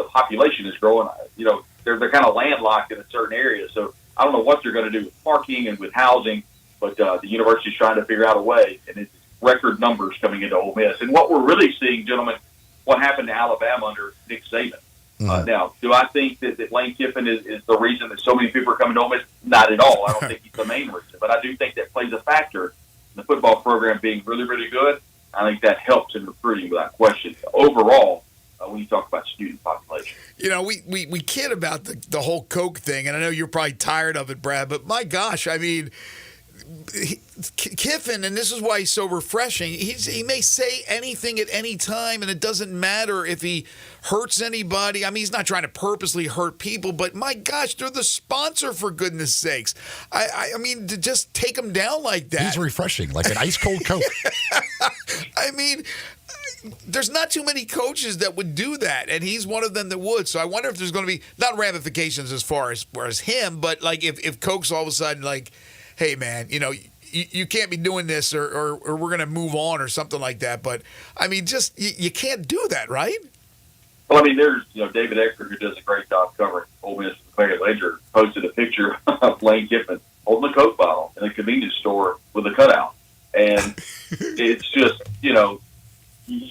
population is growing. They're kind of landlocked in a certain area. So I don't know what they're going to do with parking and with housing. But the university's trying to figure out a way, and it's record numbers coming into Ole Miss. And what we're really seeing, gentlemen, what happened to Alabama under Nick Saban. Now, do I think that Lane Kiffin is the reason that so many people are coming to Ole Miss? Not at all. I don't think he's the main reason. But I do think that plays a factor in the football program being really, really good. I think that helps in recruiting without question. Overall, when you talk about student population. You know, we kid about the whole Coke thing, and I know you're probably tired of it, Brad, but my gosh, I mean, Kiffin, and this is why he's so refreshing, he may say anything at any time, and it doesn't matter if he hurts anybody. I mean, he's not trying to purposely hurt people, but my gosh, they're the sponsor, for goodness sakes. I mean, to just take him down like that. He's refreshing, like an ice-cold Coke. I mean, there's not too many coaches that would do that, and he's one of them that would. So I wonder if there's going to be, not ramifications as far as him, but like if Coke's all of a sudden like, hey, man, you know, you can't be doing this or we're going to move on or something like that. But, I mean, just you can't do that, right? Well, I mean, there's, David Eckert, who does a great job covering Ole Miss with Clay Ledger, posted a picture of Lane Kiffin holding a Coke bottle in a convenience store with a cutout. And it's just, you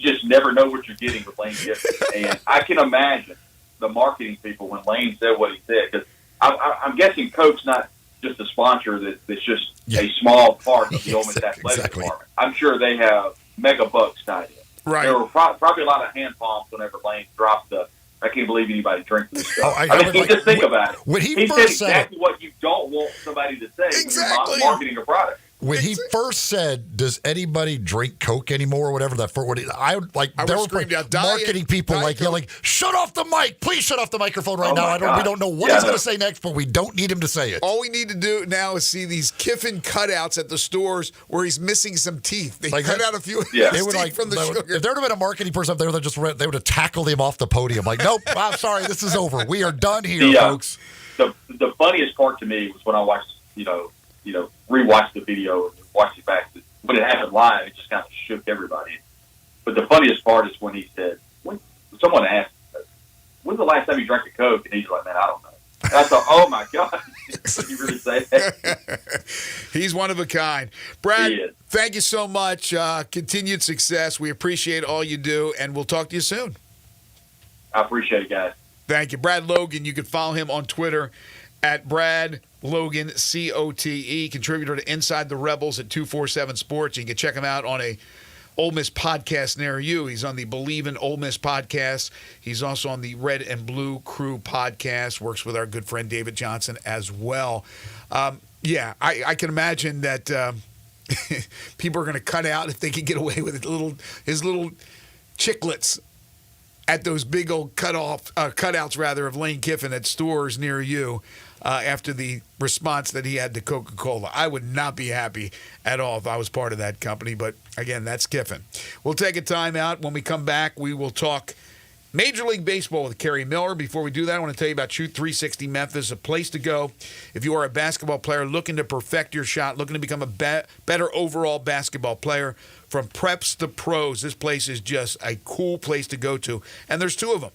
just never know what you're getting with Lane Kiffin. And I can imagine the marketing people when Lane said what he said, because I'm guessing Coke's not just a sponsor that's just a small part of the Ole Miss athletic department. I'm sure they have mega bucks tied in. Right. There were probably a lot of hand palms whenever Lane dropped the, I can't believe anybody drinks this stuff. Just think about it. When he said first exactly what you don't want somebody to say when you're marketing a product. When he first said, "Does anybody drink Coke anymore?" or whatever that for, I would like. There were marketing people yelling, "Shut off the mic! Please shut off the microphone right now!" We don't know what he's going to say next, but we don't need him to say it. All we need to do now is see these Kiffin cutouts at the stores where he's missing some teeth. They cut out a few of his teeth from the sugar. If there would have been a marketing person up there, they would have tackled him off the podium. Like, nope, I'm sorry, this is over. We are done here, folks. The funniest part to me was when I watched, rewatched the video and watched it back. When it happened live, it just kind of shook everybody. But the funniest part is when he said, when someone asked, "When's the last time you drank a Coke?" And he's like, "Man, I don't know." And I thought, oh my God, did you really say that? He's one of a kind. Brad, thank you so much. Continued success. We appreciate all you do, and we'll talk to you soon. I appreciate it, guys. Thank you. Brad Logan, you can follow him on Twitter at Brad Logan, COTE, contributor to Inside the Rebels at 247 Sports. You can check him out on a Ole Miss podcast near you. He's on the Believe in Ole Miss podcast. He's also on the Red and Blue Crew podcast, works with our good friend David Johnson as well. I can imagine that people are going to cut out, if they can get away with it, his little chiclets at those big old cutouts of Lane Kiffin at stores near you after the response that he had to Coca-Cola. I would not be happy at all if I was part of that company, but again, that's Kiffin. We'll take a time out. When we come back, we will talk Major League Baseball with Kerry Miller. Before we do that, I want to tell you about Shoot 360 Memphis, a place to go if you are a basketball player looking to perfect your shot, looking to become a better overall basketball player. From preps to pros, this place is just a cool place to go to. And there's two of them.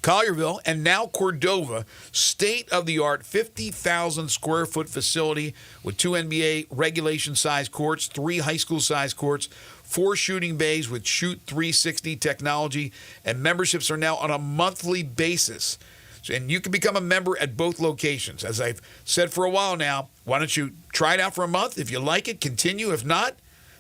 Collierville and now Cordova, state-of-the-art 50,000 square foot facility with 2 NBA regulation-sized courts, 3 high school-sized courts, 4 shooting bays with Shoot 360 technology, and memberships are now on a monthly basis. And you can become a member at both locations. As I've said for a while now, why don't you try it out for a month? If you like it, continue. If not,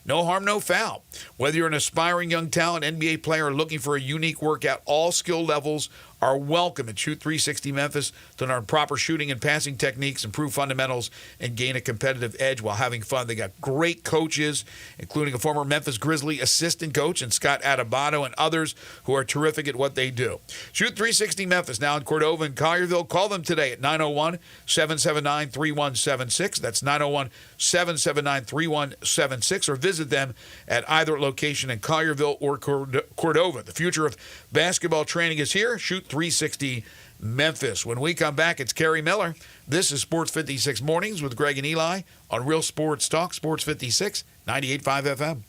no harm, no foul. Whether you're an aspiring young talent, NBA player, or looking for a unique workout, all skill levels are welcome at Shoot 360 Memphis to learn proper shooting and passing techniques, improve fundamentals, and gain a competitive edge while having fun. They got great coaches, including a former Memphis Grizzly assistant coach and Scott Adebato and others who are terrific at what they do. Shoot 360 Memphis, now in Cordova and Collierville. Call them today at 901-779-3176. That's 901-779-3176, or visit them at either location in Collierville or Cordova. The future of basketball training is here. Shoot 360 Memphis. When we come back, it's Kerry Miller. This is Sports 56 Mornings with Greg and Eli on Real Sports Talk, Sports 56, 98.5 FM.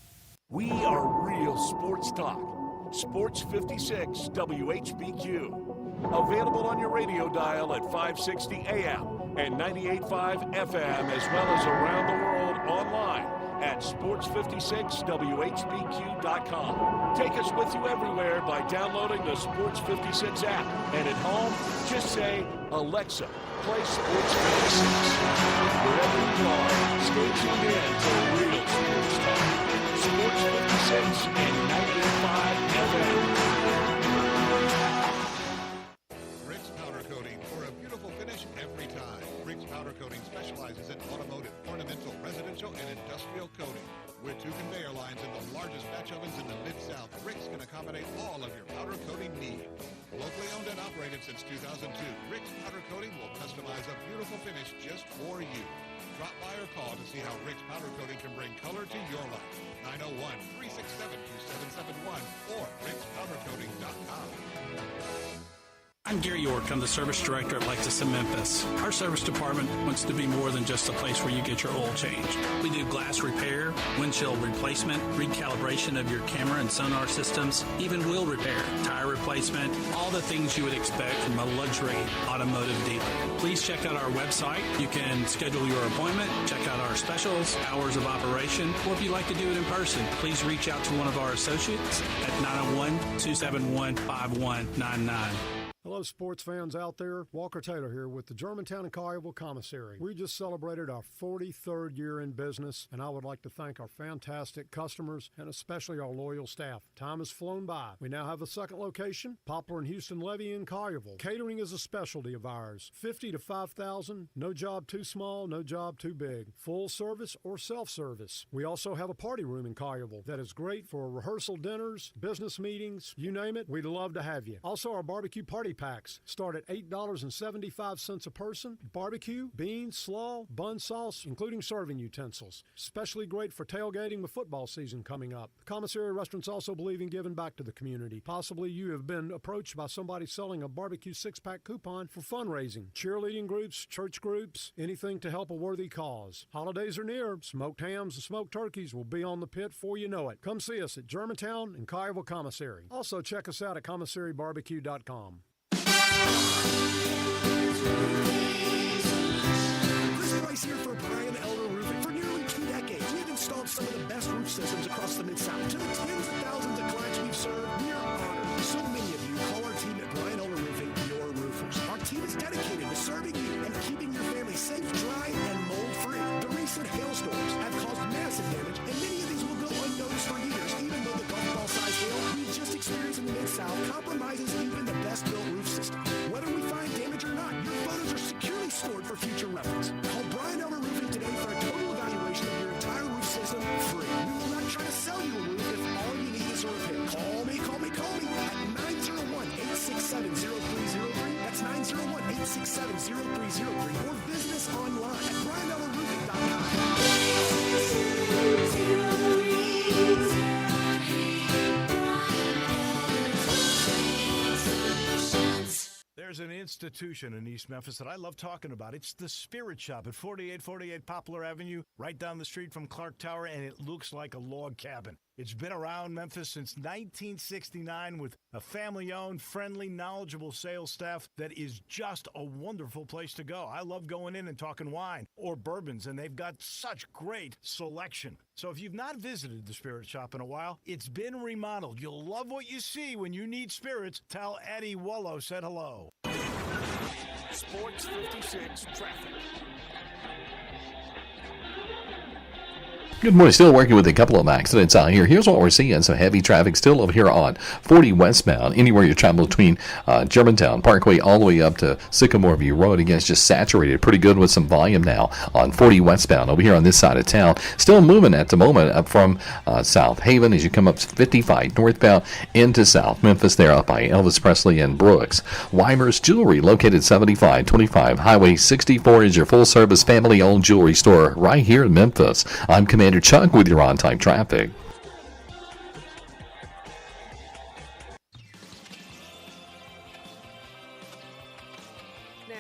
We are Real Sports Talk. Sports 56 WHBQ. Available on your radio dial at 560 AM and 98.5 FM, as well as around the world online at sports56whbq.com. Take us with you everywhere by downloading the Sports 56 app. And at home, just say, Alexa, play Sports 56. Wherever you are, stay tuned in to real sports talk. Sports 56 and 98.5 FM. Rick's Powder Coating for a beautiful finish every time. Rick's Powder Coating specializes in automotive, ornamental, residential, and industrial coating. With 2 conveyor lines and the largest batch ovens in the Mid-South, Rick's can accommodate all of your powder coating needs. Locally owned and operated since 2002, Rick's Powder Coating will customize a beautiful finish just for you. Drop by or call to see how Rick's Powder Coating can bring color to your life. 901-367-2771 or rickspowdercoating.com. I'm Gary York. I'm the service director at Lexus in Memphis. Our service department wants to be more than just a place where you get your oil changed. We do glass repair, windshield replacement, recalibration of your camera and sonar systems, even wheel repair, tire replacement, all the things you would expect from a luxury automotive dealer. Please check out our website. You can schedule your appointment, check out our specials, hours of operation, or if you'd like to do it in person, please reach out to one of our associates at 901-271-5199. Hello, sports fans out there. Walker Taylor here with the Germantown and Collierville Commissary. We just celebrated our 43rd year in business, and I would like to thank our fantastic customers and especially our loyal staff. Time has flown by. We now have a second location, Poplar and Houston Levy in Collierville. Catering is a specialty of ours. 50 to 5,000, no job too small, no job too big. Full service or self-service. We also have a party room in Collierville that is great for rehearsal dinners, business meetings, you name it, we'd love to have you. Also, our barbecue party packs start at $8.75 a person. Barbecue, beans, slaw, bun sauce, including serving utensils. Especially great for tailgating with football season coming up. The commissary restaurants also believe in giving back to the community. Possibly you have been approached by somebody selling a barbecue 6-pack coupon for fundraising. Cheerleading groups, church groups, anything to help a worthy cause. Holidays are near. Smoked hams and smoked turkeys will be on the pit before you know it. Come see us at Germantown and Collierville Commissary. Also check us out at commissarybarbecue.com. Chris Price here for Brian Elder Roofing. For nearly 2 decades, we've installed some of the best roof systems across the Mid-South. To the tens of thousands of clients we've served, we are honored. So many of you call our team at Brian Elder Roofing your roofers. Our team is dedicated to serving you and keeping your family safe, dry, and mold-free. The recent hailstorms have caused massive damage, and many of these will go unnoticed for years, even though the golf ball-sized hail we just experienced in the Mid-South compromises even the best-built roof system. Whether we find damage or not, your photos are securely stored for future reference. Call Brian Elder Roofing today for a total evaluation of your entire roof system free. We will not try to sell you a roof if all you need is a repair. Call me at 901-867-0303. That's 901-867-0303. Or visit us online at brianelderroofing.com. There's an institution in East Memphis that I love talking about. It's the Spirit Shop at 4848 Poplar Avenue, right down the street from Clark Tower, and it looks like a log cabin. It's been around Memphis since 1969 with a family-owned, friendly, knowledgeable sales staff that is just a wonderful place to go. I love going in and talking wine or bourbons, and they've got such great selection. So if you've not visited the Spirit Shop in a while, it's been remodeled. You'll love what you see when you need spirits. Tell Eddie Wollo said hello. Sports 56 traffic. Good morning. Still working with a couple of accidents out here. Here's what we're seeing. Some heavy traffic still over here on 40 westbound. Anywhere you travel between Germantown Parkway all the way up to Sycamore View Road. Again, it's just saturated. Pretty good with some volume now on 40 westbound over here on this side of town. Still moving at the moment up from South Haven as you come up 55 northbound into South Memphis there up by Elvis Presley and Brooks. Weimer's Jewelry located 7525 Highway 64 is your full-service family-owned jewelry store right here in Memphis. I'm Commander Chuck with your on-time traffic. Now,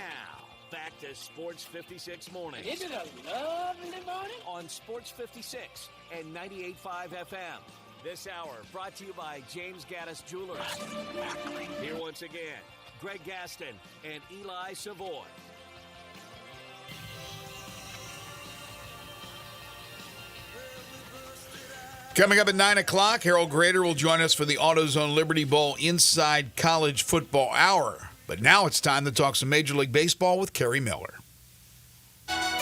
back to Sports 56 Mornings. Isn't it a lovely morning? On Sports 56 and 98.5 FM. This hour brought to you by James Gaddis Jewelers. Here once again, Greg Gaston and Eli Savoy. Coming up at 9 o'clock, Harold Grader will join us for the AutoZone Liberty Bowl Inside College Football Hour. But now it's time to talk some Major League Baseball with Kerry Miller. It's time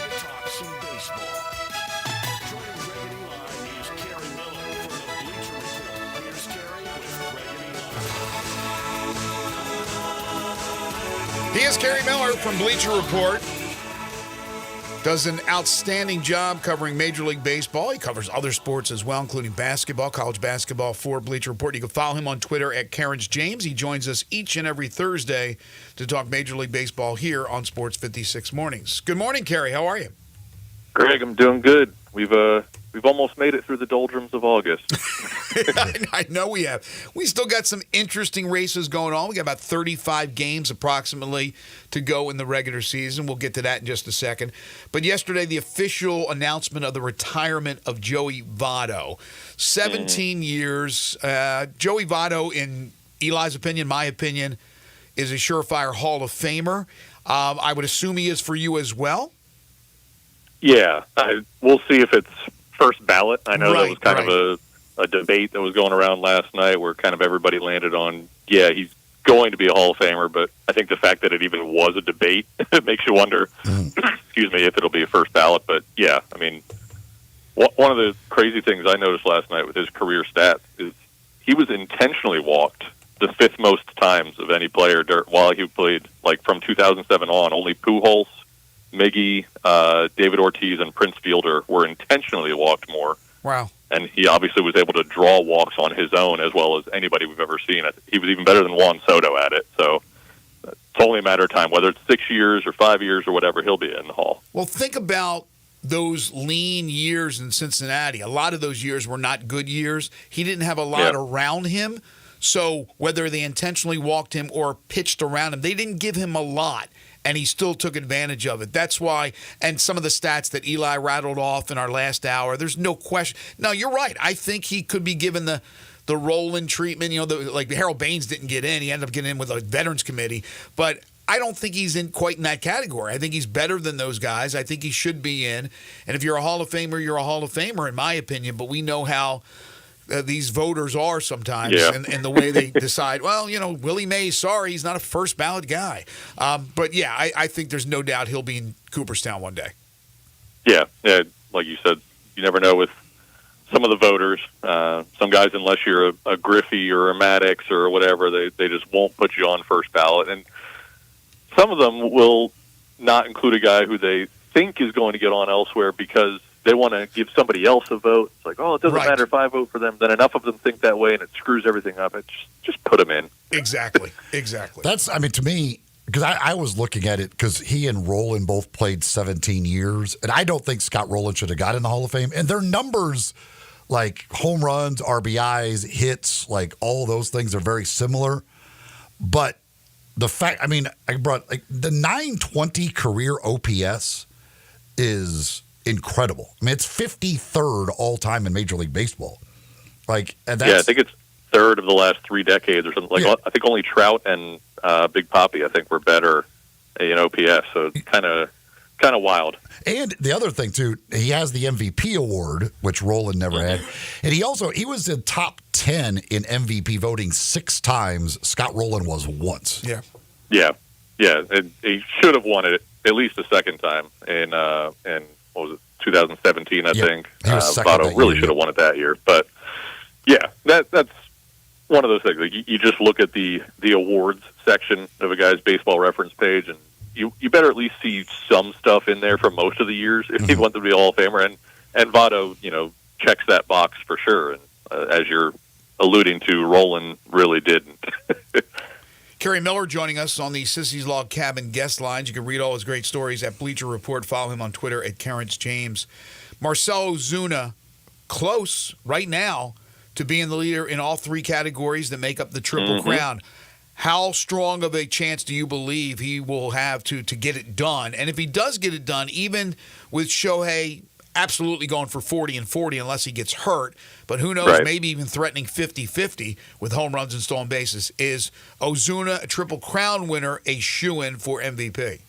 to talk some baseball. Joining Greg and Eli is Kerry Miller from the Bleacher Report. Here's Kerry with Greg and Eli. He is Kerry Miller from Bleacher Report. Does an outstanding job covering Major League Baseball. He covers other sports as well, including basketball, college basketball for Bleacher Report. You can follow him on Twitter at Carriage James. He joins us each and every Thursday to talk Major League Baseball here on Sports 56 Mornings. Good morning, Kerry. How are you? Greg, I'm doing good. We've almost made it through the doldrums of August. I know we have. We still got some interesting races going on. We got about 35 games approximately to go in the regular season. We'll get to that in just a second. But yesterday, the official announcement of the retirement of Joey Votto. 17 years. Joey Votto, in Eli's opinion, my opinion, is a surefire Hall of Famer. I would assume he is for you as well. Yeah, we'll see if it's first ballot. I know that was kind of a debate that was going around last night where kind of everybody landed on, yeah, he's going to be a Hall of Famer, but I think the fact that it even was a debate, it makes you wonder, excuse me, if it'll be a first ballot. But, yeah, I mean, one of the crazy things I noticed last night with his career stats is he was intentionally walked the fifth most times of any player while he played, like from 2007 on. Only Pujols, Miggy, David Ortiz, and Prince Fielder were intentionally walked more. Wow. And he obviously was able to draw walks on his own as well as anybody we've ever seen. He was even better than Juan Soto at it. So it's only a matter of time. Whether it's 6 years or 5 years or whatever, he'll be in the Hall. Well, think about those lean years in Cincinnati. A lot of those years were not good years. He didn't have a lot around him. So whether they intentionally walked him or pitched around him, they didn't give him a lot. And he still took advantage of it. That's why, and some of the stats that Eli rattled off in our last hour, there's no question. No, you're right. I think he could be given the roll-in treatment. You know, like Harold Baines didn't get in. He ended up getting in with a Veterans Committee. But I don't think he's quite in that category. I think he's better than those guys. I think he should be in. And if you're a Hall of Famer, you're a Hall of Famer, in my opinion. But we know how these voters are sometimes, and the way they decide, well, you know, Willie Mays, sorry, he's not a first ballot guy. But, yeah, I think there's no doubt he'll be in Cooperstown one day. Yeah, like you said, you never know with some of the voters. Some guys, unless you're a Griffey or a Maddox or whatever, they just won't put you on first ballot. And some of them will not include a guy who they think is going to get on elsewhere because they want to give somebody else a vote. It's like, oh, it doesn't matter if I vote for them. Then enough of them think that way, and it screws everything up. It's just put them in. Exactly. That's, I mean, to me, because I was looking at it because he and Roland both played 17 years, and I don't think Scott Rolen should have got in the Hall of Fame. And their numbers, like home runs, RBIs, hits, like all those things are very similar. But the fact, I mean, I brought like the 920 career OPS is incredible. I mean, it's 53rd all time in Major League Baseball. Like, and that's, I think it's third of the last 3 decades or something. Like, I think only Trout and Big Papi, I think, were better in OPS. So it's kind of wild. And the other thing too, he has the MVP award, which Roland never had, and he was in top 10 in MVP voting 6 times. Scott Rolen was once. Yeah. And he should have won it at least a second time in what was it, 2017, I think. Votto really should have won it that year. But, yeah, that's one of those things. Like, you just look at the awards section of a guy's baseball reference page, and you better at least see some stuff in there from most of the years if you want them to be a Hall of Famer. And Votto, you know, checks that box for sure. And as you're alluding to, Rolen really didn't. Kerry Miller joining us on the Sissy's Log Cabin guest lines. You can read all his great stories at Bleacher Report. Follow him on Twitter at Carriage James. Marcell Ozuna, close right now to being the leader in all 3 categories that make up the Triple Crown. How strong of a chance do you believe he will have to get it done? And if he does get it done, even with Shohei absolutely going for 40 and 40 unless he gets hurt, but who knows, maybe even threatening 50-50 with home runs and stolen bases. Is Ozuna, a Triple Crown winner, a shoo-in for MVP?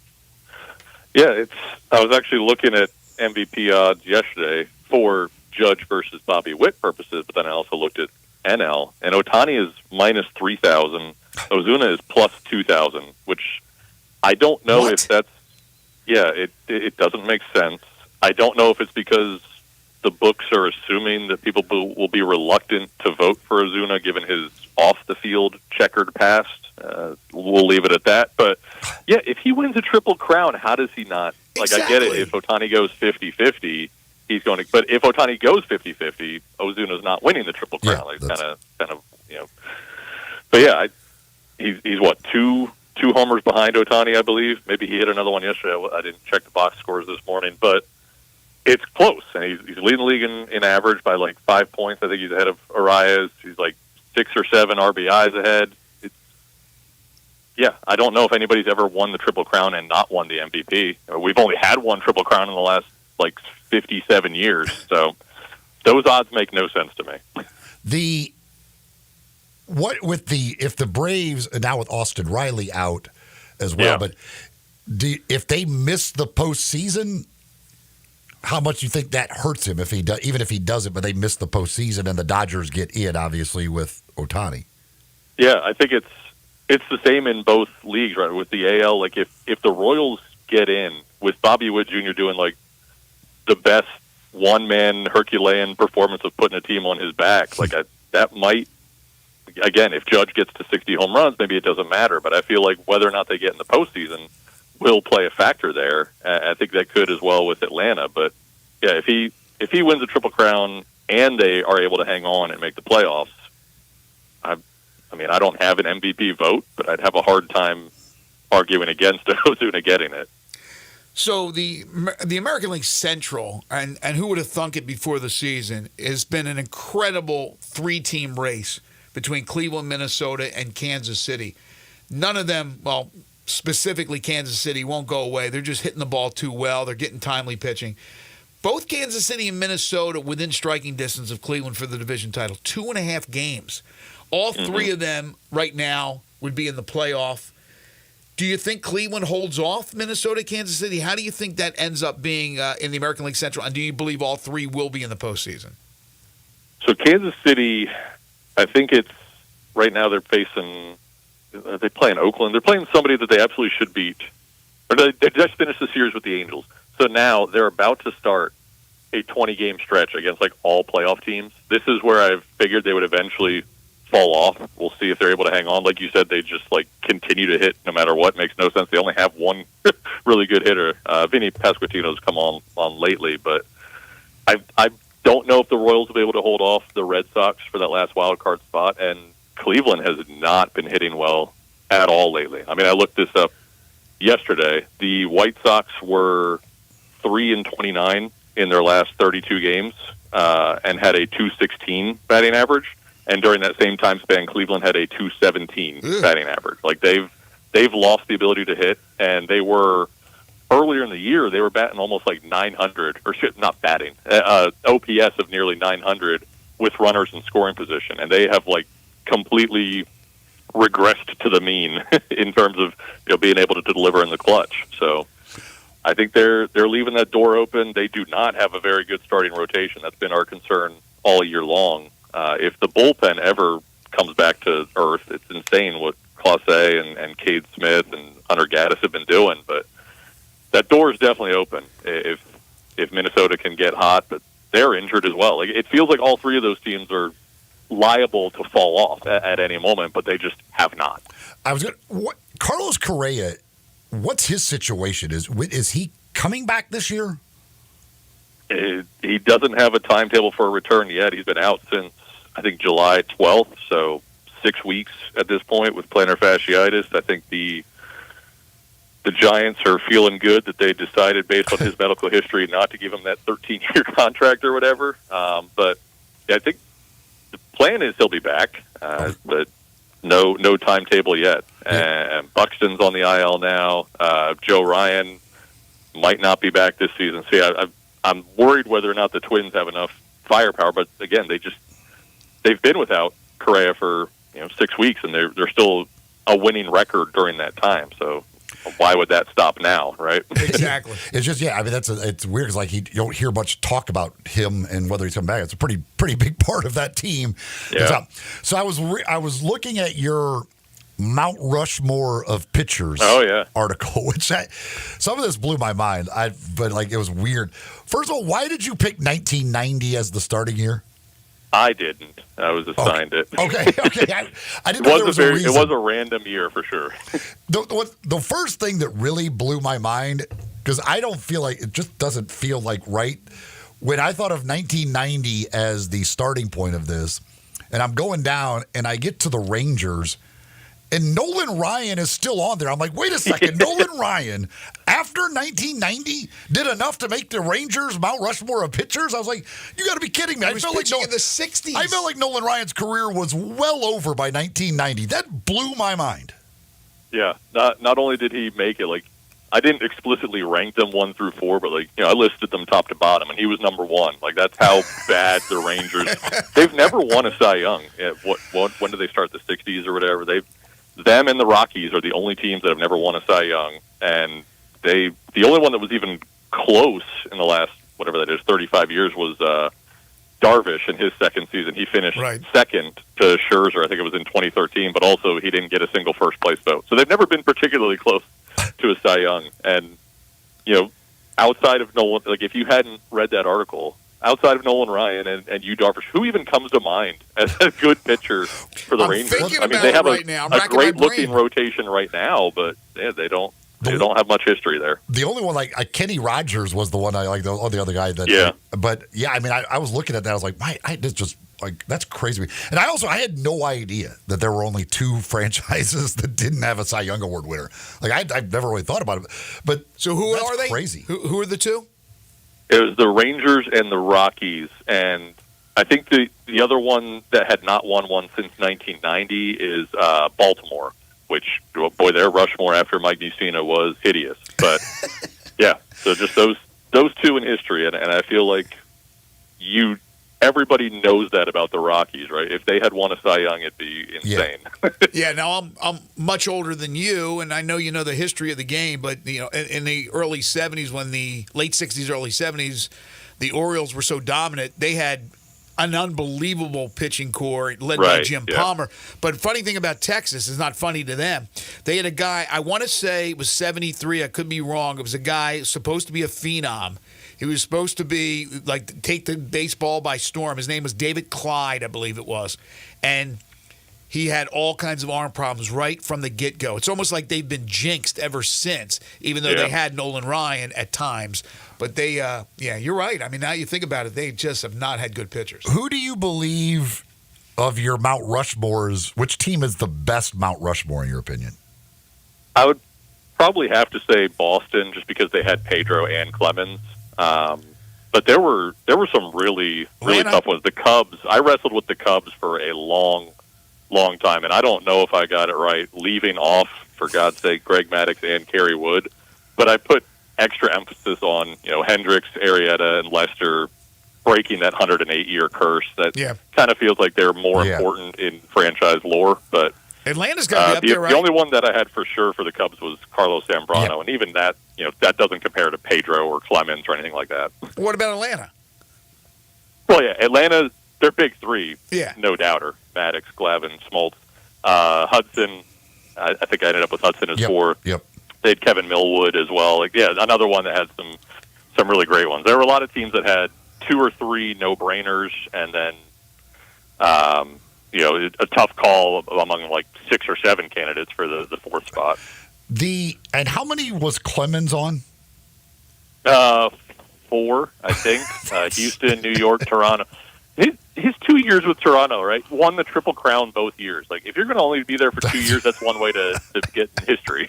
Yeah, I was actually looking at MVP odds yesterday for Judge versus Bobby Witt purposes, but then I also looked at NL, and Ohtani is minus 3,000. Ozuna is plus 2,000, which I don't know if that's... Yeah, it doesn't make sense. I don't know if it's because the books are assuming that people will be reluctant to vote for Ozuna given his off-the-field checkered past. We'll leave it at that. But, yeah, if he wins a Triple Crown, how does he not... Like, I get it. If Ohtani goes 50-50, he's going to... But if Ohtani goes 50-50, Ozuna's not winning the Triple Crown. Like, kind of, you know... But, yeah, he's what, two homers behind Ohtani, I believe. Maybe he hit another one yesterday. I didn't check the box scores this morning. But it's close. And he's leading the league in average by, like, 5 points. I think he's ahead of Arias. He's, like, 6 or 7 RBIs ahead. Yeah, I don't know if anybody's ever won the Triple Crown and not won the MVP. We've only had one Triple Crown in the last, like, 57 years. So those odds make no sense to me. If the Braves, now with Austin Riley out as well, but if they miss the postseason, how much do you think that hurts him if he does, even if he doesn't, but they miss the postseason and the Dodgers get in, obviously, with Ohtani? Yeah, I think it's the same in both leagues, right? With the AL, like if the Royals get in with Bobby Witt Jr. doing like the best one-man Herculean performance of putting a team on his back, like that might, again, if Judge gets to 60 home runs, maybe it doesn't matter. But I feel like whether or not they get in the postseason will play a factor there. I think that could as well with Atlanta. But yeah, if he wins a Triple Crown and they are able to hang on and make the playoffs, I mean, I don't have an MVP vote, but I'd have a hard time arguing against Ozuna getting it. So the American League Central, and who would have thunk it before the season, has been an incredible 3-team race between Cleveland, Minnesota, and Kansas City. None of them, well, specifically Kansas City, won't go away. They're just hitting the ball too well. They're getting timely pitching. Both Kansas City and Minnesota within striking distance of Cleveland for the division title. 2.5 games. All three of them right now would be in the playoff. Do you think Cleveland holds off Minnesota, Kansas City? How do you think that ends up being in the American League Central? And do you believe all three will be in the postseason? So Kansas City, I think it's right now they're facing. They play in Oakland. They're playing somebody that they absolutely should beat. Or they just finished the series with the Angels. So now they're about to start a 20-game stretch against like all playoff teams. This is where I figured they would eventually fall off. We'll see if they're able to hang on. Like you said, they just like continue to hit no matter what. Makes no sense. They only have one really good hitter. Vinny Pasquantino's come on lately, but I don't know if the Royals will be able to hold off the Red Sox for that last wild card spot. And Cleveland has not been hitting well at all lately. I mean, I looked this up yesterday. The White Sox were 3-29 in their last 32 games and had a .216 batting average. And during that same time span, Cleveland had a .217 batting average. Like they've lost the ability to hit, and they were earlier in the year they were batting almost like 900, or not batting, OPS of nearly 900 with runners in scoring position, and they have like completely regressed to the mean in terms of being able to deliver in the clutch. So I think they're leaving that door open. They do not have a very good starting rotation. That's been our concern all year long. If the bullpen ever comes back to earth, it's insane what Clase and Cade Smith and Hunter Gaddis have been doing. But that door is definitely open if Minnesota can get hot. But they're injured as well. Like it feels like all three of those teams are liable to fall off at any moment, but they just have not. Carlos Correa, what's his situation? Is he coming back this year? He doesn't have a timetable for a return yet. He's been out since, I think, July 12th, so 6 weeks at this point with plantar fasciitis. I think the Giants are feeling good that they decided, based on his medical history, not to give him that 13-year contract or whatever. But yeah, I think the plan is he'll be back, but no timetable yet. And Buxton's on the IL now. Joe Ryan might not be back this season. So yeah, I'm worried whether or not the Twins have enough firepower. But again, they've been without Correa for 6 weeks, and they're still a winning record during that time. So why would that stop now, right? Exactly. It's just, yeah, I mean, it's weird because, like, you don't hear much talk about him and whether he's coming back. It's a pretty big part of that team. Yeah. So I was looking at your Mount Rushmore of pitchers article, which some of this blew my mind. But like, it was weird. First of all, why did you pick 1990 as the starting year? I didn't. I was assigned it. Okay. I didn't know there was a reason. It was a random year for sure. The first thing that really blew my mind, because I don't feel like, it just doesn't feel like right, when I thought of 1990 as the starting point of this, and I'm going down and I get to the Rangers, and Nolan Ryan is still on there. I'm like, wait a second, Nolan Ryan, after 1990, did enough to make the Rangers Mount Rushmore of pitchers? I was like, you got to be kidding me. I felt like in the 60s. I felt like Nolan Ryan's career was well over by 1990. That blew my mind. Yeah, not only did he make it, like, I didn't explicitly rank them 1 through 4, but, like, I listed them top to bottom, and he was number 1. Like, that's how bad the Rangers. They've never won a Cy Young. When did they start, the 60s or whatever? Them and the Rockies are the only teams that have never won a Cy Young, and the only one that was even close in the last, whatever that is, 35 years was Darvish in his second season. He finished second to Scherzer, I think it was in 2013, but also he didn't get a single first place vote. So they've never been particularly close to a Cy Young. And, outside of Nolan, like, if you hadn't read that article, outside of Nolan Ryan and Yu Darvish, who even comes to mind as a good pitcher for the Rangers? I mean, they have a great-looking rotation right now, but they don't have much history there. The only one, like Kenny Rogers was the one I like. The other guy that, but yeah, I mean, I was looking at that. I was like, that's crazy. And I had no idea that there were only 2 franchises that didn't have a Cy Young Award winner. Like I've never really thought about it. But so who are they? Crazy. Who are the 2? It was the Rangers and the Rockies, and I think the other one that had not won one since 1990 is Baltimore, which, boy, their Rushmore after Mike Mussina was hideous. But, yeah, so just those 2 in history, and I feel like everybody knows that about the Rockies, right? If they had won a Cy Young, it'd be insane. Yeah, now I'm much older than you, and I know you know the history of the game, but in the early 70s, when the late 60s, early 70s, the Orioles were so dominant, they had an unbelievable pitching core led by Jim Palmer. But funny thing about Texas is not funny to them. They had a guy, I want to say it was 73, I could be wrong. It was a guy supposed to be a phenom. He was supposed to be, like, take the baseball by storm. His name was David Clyde, I believe it was. And he had all kinds of arm problems right from the get-go. It's almost like they've been jinxed ever since, even though they had Nolan Ryan at times. But they, you're right. I mean, now you think about it, they just have not had good pitchers. Who do you believe of your Mount Rushmores, which team is the best Mount Rushmore in your opinion? I would probably have to say Boston, just because they had Pedro and Clemens. But there were some really tough ones. The Cubs, I wrestled with the Cubs for a long time, and I don't know if I got it right, leaving off, for God's sake, Greg Maddux and Kerry Wood. But I put extra emphasis on, Hendricks, Arrieta, and Lester breaking that 108-year curse. That kind of feels like they're more important in franchise lore. But Atlanta's got to be up there, right? The only one that I had for sure for the Cubs was Carlos Zambrano, and even that, that doesn't compare to Pedro or Clemens or anything like that. What about Atlanta? Well, Atlanta, they're big 3, no doubter. Maddux, Glavine, Smoltz, Hudson. I think I ended up with Hudson as 4. Yep. They had Kevin Millwood as well. Another one that had some really great ones. There were a lot of teams that had 2 or 3 no-brainers, and then a tough call among like 6 or 7 candidates for the 4th spot. And how many was Clemens on? 4, I think. Houston, New York, Toronto. His 2 years with Toronto, right? Won the Triple Crown both years. Like, if you're going to only be there for 2 years, that's one way to get in history.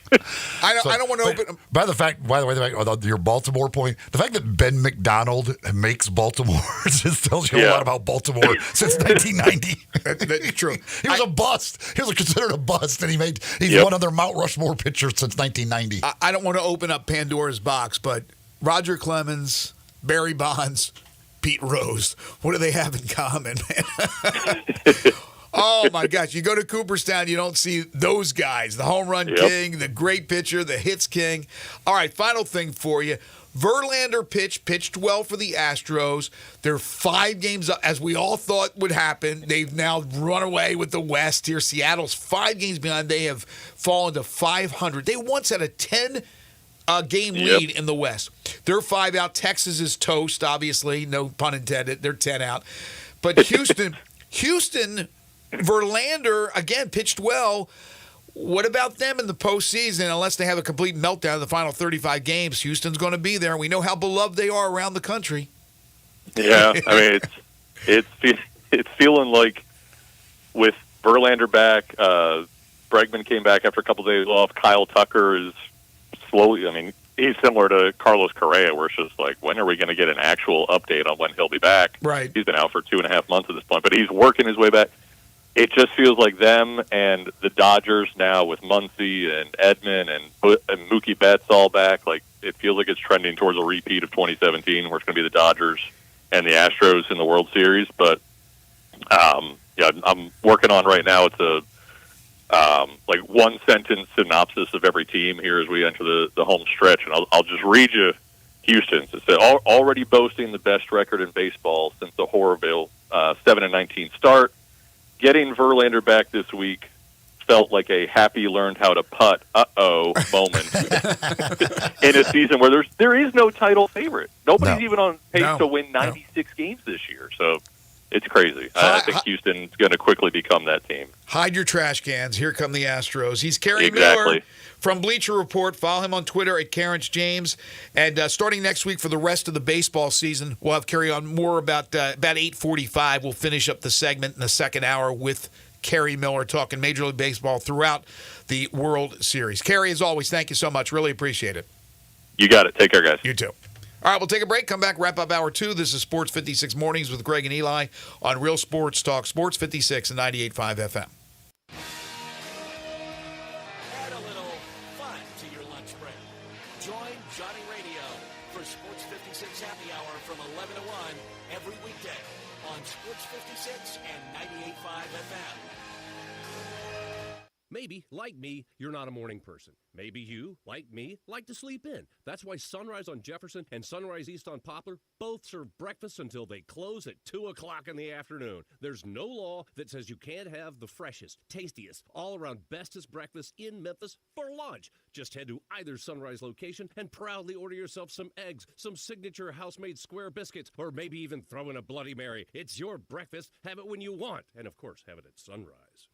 I don't want to open. By the way, your Baltimore point, the fact that Ben McDonald makes Baltimore just tells you a lot about Baltimore since 1990. That's true. He was a bust. He was considered a bust, and he's one of their Mount Rushmore pitchers since 1990. I don't want to open up Pandora's box, but Roger Clemens, Barry Bonds, Pete Rose. What do they have in common, man? Oh, my gosh. You go to Cooperstown, you don't see those guys. The home run king, the great pitcher, the hits king. All right, final thing for you. Verlander pitched well for the Astros. They're 5 games up, as we all thought would happen. They've now run away with the West here. Seattle's 5 games behind. They have fallen to 500. They once had a 10-game lead in the West. They're 5 out. Texas is toast, obviously. No pun intended. They're 10 out. But Houston, Verlander, again, pitched well. What about them in the postseason? Unless they have a complete meltdown in the final 35 games, Houston's going to be there. We know how beloved they are around the country. Yeah, I mean, it's feeling like with Verlander back, Bregman came back after a couple days off. Kyle Tucker is slowly, I mean, he's similar to Carlos Correa, where it's just like, when are we going to get an actual update on when he'll be back? Right. He's been out for 2.5 months at this point, but he's working his way back. It just feels like them and the Dodgers now with Muncy and Edman and Mookie Betts all back. Like, it feels like it's trending towards a repeat of 2017, where it's going to be the Dodgers and the Astros in the World Series. But yeah, I'm working on right now. It's a like 1-sentence synopsis of every team here as we enter the home stretch, and I'll just read you Houston's. It said, already boasting the best record in baseball since the Horrible 7-19 start. Getting Verlander back this week felt like a happy learned how to putt moment in a season where there is no title favorite. Nobody's even on pace to win 96 games this year. So it's crazy. I think Houston's going to quickly become that team. Hide your trash cans. Here come the Astros. He's Kerry Miller from Bleacher Report. Follow him on Twitter at Carriage James. And starting next week for the rest of the baseball season, we'll have Kerry on more about 8:45. We'll finish up the segment in the second hour with Kerry Miller talking Major League Baseball throughout the World Series. Kerry, as always, thank you so much. Really appreciate it. You got it. Take care, guys. You too. All right, we'll take a break, come back, wrap up Hour 2. This is Sports 56 Mornings with Greg and Eli on Real Sports Talk, Sports 56 and 98.5 FM. Add a little fun to your lunch break. Join Johnny Radio for Sports 56 Happy Hour from 11 to 1 every weekday on Sports 56 and 98.5 FM. Maybe, like me, you're not a morning person. Maybe you, like me, like to sleep in. That's why Sunrise on Jefferson and Sunrise East on Poplar both serve breakfast until they close at 2 o'clock in the afternoon. There's no law that says you can't have the freshest, tastiest, all-around bestest breakfast in Memphis for lunch. Just head to either Sunrise location and proudly order yourself some eggs, some signature house-made square biscuits, or maybe even throw in a Bloody Mary. It's your breakfast. Have it when you want. And, of course, have it at Sunrise.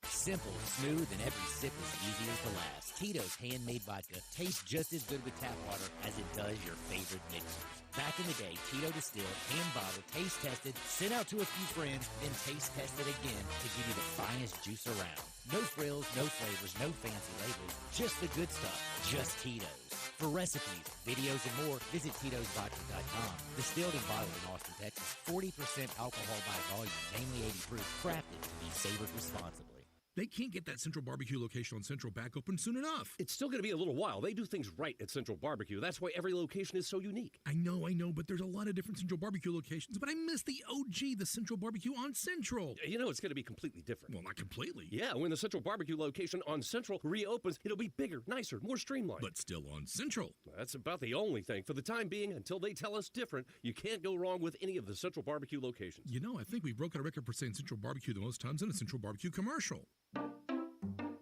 Simple, smooth, and every sip is easy as the last. Tito's handmade vodka tastes just as good with tap water as it does your favorite mixers. Back in the day, Tito distilled, hand-bottled, taste-tested, sent out to a few friends, then taste-tested again to give you the finest juice around. No frills, no flavors, no fancy labels, just the good stuff, just Tito's. For recipes, videos, and more, visit Tito'sVodka.com. Distilled and bottled in Austin, Texas, 40% alcohol by volume, mainly 80 proof, crafted to be savored responsibly. They can't get that Central Barbecue location on Central back open soon enough. It's still going to be a little while. They do things right at Central Barbecue. That's why every location is so unique. I know, but there's a lot of different Central Barbecue locations, but I miss the OG, the Central Barbecue on Central. You know, it's going to be completely different. Well, not completely. Yeah, when the Central Barbecue location on Central reopens, it'll be bigger, nicer, more streamlined. But still on Central. That's about the only thing. For the time being, until they tell us different, you can't go wrong with any of the Central Barbecue locations. You know, I think we broke our record for saying Central Barbecue the most times in a Central Barbecue commercial.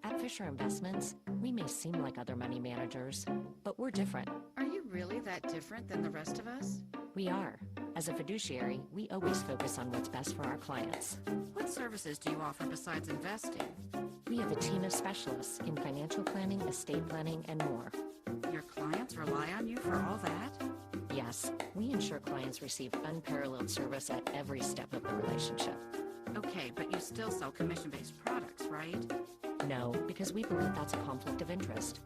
At Fisher Investments, we may seem like other money managers, but we're different. Are you really that different than the rest of us? We are. As a fiduciary, we always focus on what's best for our clients. What services do you offer besides investing? We have a team of specialists in financial planning, estate planning, and more. Your clients rely on you for all that? Yes, we ensure clients receive unparalleled service at every step of the relationship. Okay, but you still sell commission-based products, right? No, because we believe that's a conflict of interest.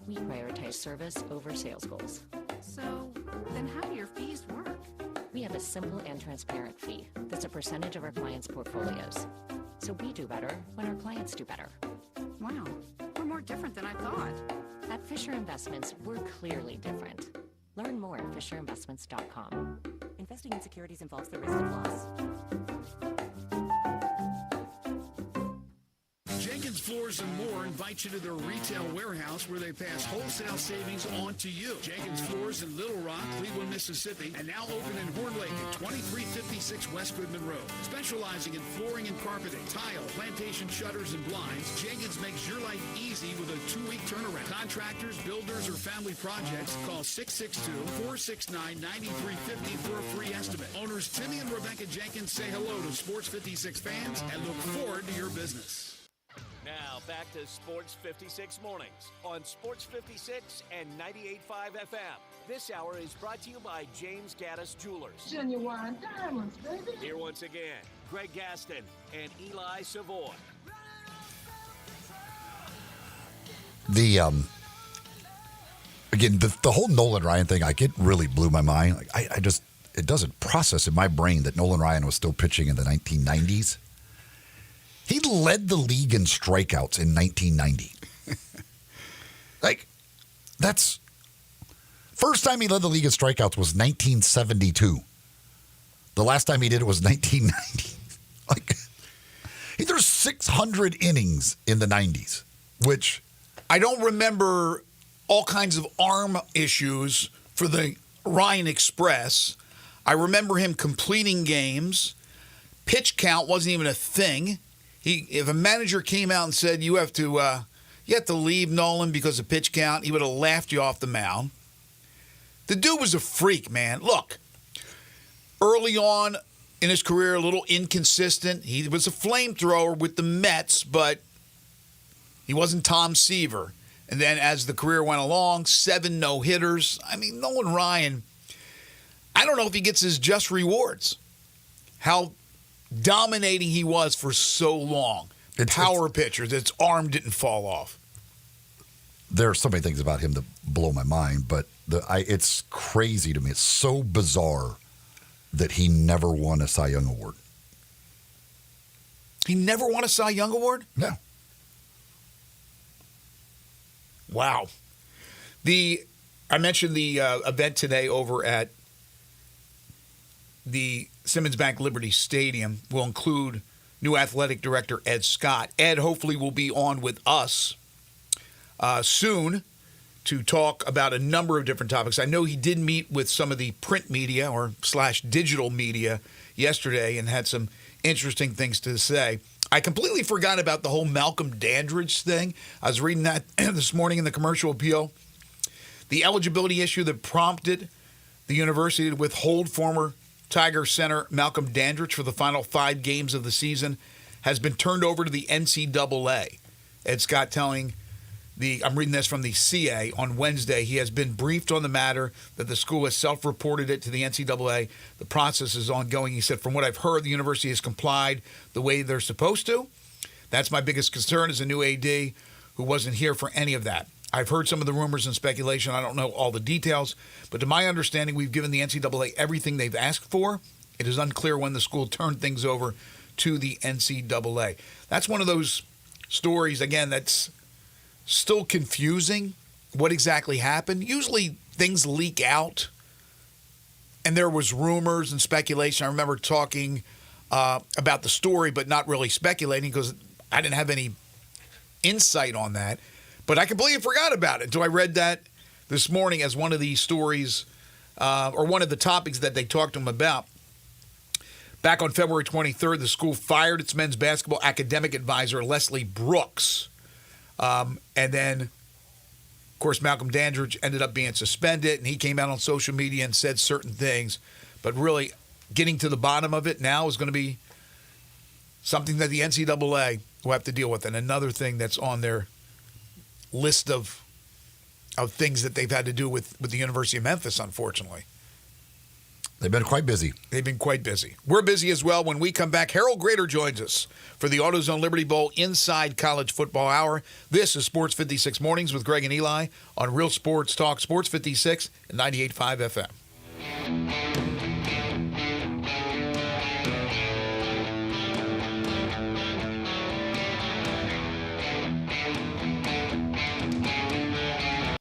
We prioritize service over sales goals. So, then how do your fees work? We have a simple and transparent fee that's a percentage of our clients' portfolios. So we do better when our clients do better. Wow, we're more different than I thought. At Fisher Investments, we're clearly different. Learn more at FisherInvestments.com. Investing in securities involves the risk of loss. Jenkins Floors and More invites you to their retail warehouse where they pass wholesale savings on to you. Jenkins Floors in Little Rock, Cleveland, Mississippi, and now open in Horn Lake at 2356 West Goodman Road. Specializing in flooring and carpeting, tile, plantation shutters, and blinds, Jenkins makes your life easy with a 2-week turnaround. Contractors, builders, or family projects, call 662-469-9350 for a free estimate. Owners Timmy and Rebecca Jenkins say hello to Sports 56 fans and look forward to your business. Now back to Sports 56 Mornings on Sports 56 and 98.5 FM. This hour is brought to you by James Gaddis Jewelers. Genuine diamonds, baby. Here once again, Greg Gaston and Eli Savoy. The whole Nolan Ryan thing, it really blew my mind. It doesn't process in my brain that Nolan Ryan was still pitching in the 1990s. He led the league in strikeouts in 1990. That's first time he led the league in strikeouts was 1972. The last time he did it was 1990. He threw 600 innings in the 90s, which I don't remember all kinds of arm issues for the Ryan Express. I remember him completing games. Pitch count wasn't even a thing. If a manager came out and said you have to leave Nolan because of pitch count, he would have laughed you off the mound. The dude was a freak, man. Look, early on in his career, a little inconsistent. He was a flamethrower with the Mets, but he wasn't Tom Seaver. And then as the career went along, 7 no-hitters. I mean, Nolan Ryan, I don't know if he gets his just rewards. How dominating he was for so long. Power pitcher, that his arm didn't fall off. There are so many things about him that blow my mind, but it's crazy to me. It's so bizarre that he never won a Cy Young Award. He never won a Cy Young Award? No. Wow. I mentioned the event today over at the Simmons Bank Liberty Stadium will include new athletic director Ed Scott. Ed hopefully will be on with us soon to talk about a number of different topics. I know he did meet with some of the print media or / digital media yesterday and had some interesting things to say. I completely forgot about the whole Malcolm Dandridge thing. I was reading that this morning in the Commercial Appeal. The eligibility issue that prompted the university to withhold former Tiger center Malcolm Dandridge for the final 5 games of the season has been turned over to the NCAA. Ed Scott telling I'm reading this from the CA on Wednesday. He has been briefed on the matter, that the school has self-reported it to the NCAA. The process is ongoing. He said, from what I've heard, the university has complied the way they're supposed to. That's my biggest concern as a new AD who wasn't here for any of that. I've heard some of the rumors and speculation. I don't know all the details, but to my understanding, we've given the NCAA everything they've asked for. It is unclear when the school turned things over to the NCAA. That's one of those stories, again, that's still confusing. What exactly happened? Usually things leak out, and there was rumors and speculation. I remember talking about the story, but not really speculating because I didn't have any insight on that. But I completely forgot about it until I read that this morning as one of the stories or one of the topics that they talked to him about. Back on February 23rd, the school fired its men's basketball academic advisor, Leslie Brooks. And then, of course, Malcolm Dandridge ended up being suspended, and he came out on social media and said certain things. But really, getting to the bottom of it now is going to be something that the NCAA will have to deal with, and another thing that's on their list of things that they've had to do with the University of Memphis, unfortunately. They've been quite busy. They've been quite busy. We're busy as well. When we come back, Harold Grader joins us for the AutoZone Liberty Bowl Inside College Football Hour. This is Sports 56 Mornings with Greg and Eli on Real Sports Talk, Sports 56 and 98.5 FM.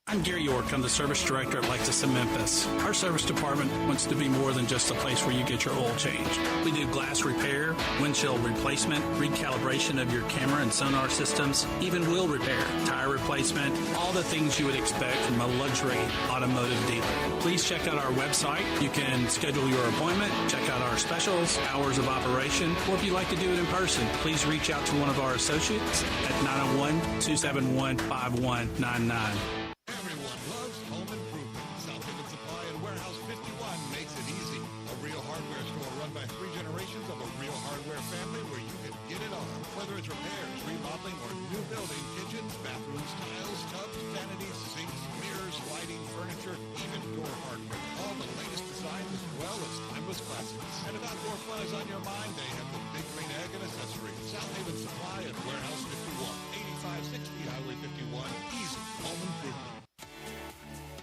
I'm Gary Orr, or come to Service Director at Lexus in Memphis. Our service department wants to be more than just a place where you get your oil changed. We do glass repair, windshield replacement, recalibration of your camera and sonar systems, even wheel repair, tire replacement, all the things you would expect from a luxury automotive dealer. Please check out our website. You can schedule your appointment, check out our specials, hours of operation, or if you'd like to do it in person, please reach out to one of our associates at 901-271-5199. Everyone loves home improvement. South Haven Supply and Warehouse 51 makes it easy. A real hardware store run by 3 generations of a real hardware family where you can get it all. Whether it's repairs, remodeling, or new building, kitchens, bathrooms, tiles, tubs, vanities, sinks, mirrors, lighting, furniture, even door hardware. All the latest designs as well as timeless classics. And if outdoor fun is on your mind, they have the big green egg and accessories. South Haven Supply and Warehouse 51, 8560 Highway 51. Easy home improvement.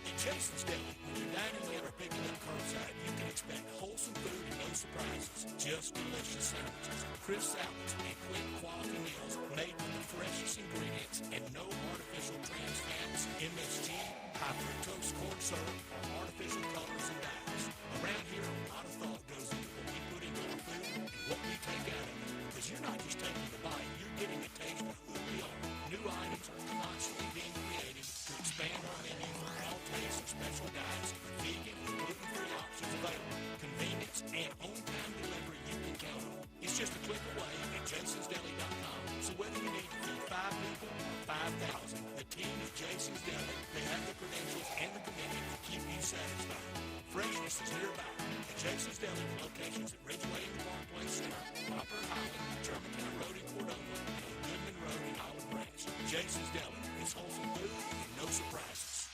At Jason's Deli, when you're dining in or picking up curbside, you can expect wholesome food and no surprises. Just delicious sandwiches, crisp salads, and quick quality meals made with the freshest ingredients and no artificial trans fats, MSG, high fructose corn syrup, or artificial colors and dyes. Around here, a lot of thought goes into what we put into our food and what we take out of it. Because you're not just taking a bite, you're getting a taste of who we are. New items are constantly being created to expand our menu for all tastes and special diets, vegan and gluten-free options available, convenience, and on-time delivery you can count on. It's just a click away at jasonsdeli.com. So whether you need to feed 5 people or 5,000, the team at Jason's Deli, they have the credentials and the commitment to keep you satisfied. Freshness is nearby at Jason's Deli with locations at Ridgeway and Park Place Center, Poplar Highland, Germantown Road in Cordova, and Goodman Road in Olive Branch. Jason's Deli, it's wholesome food and no surprises.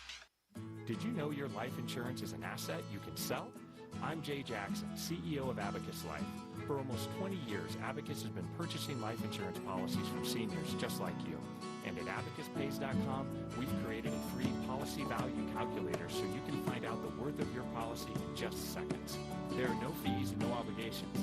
Did you know your life insurance is an asset you can sell? I'm Jay Jackson, CEO of Abacus Life. For almost 20 years, Abacus has been purchasing life insurance policies from seniors just like you. And at abacuspays.com, we've created a free policy value calculator so you can find out the worth of your policy in just seconds. There are no fees and no obligations.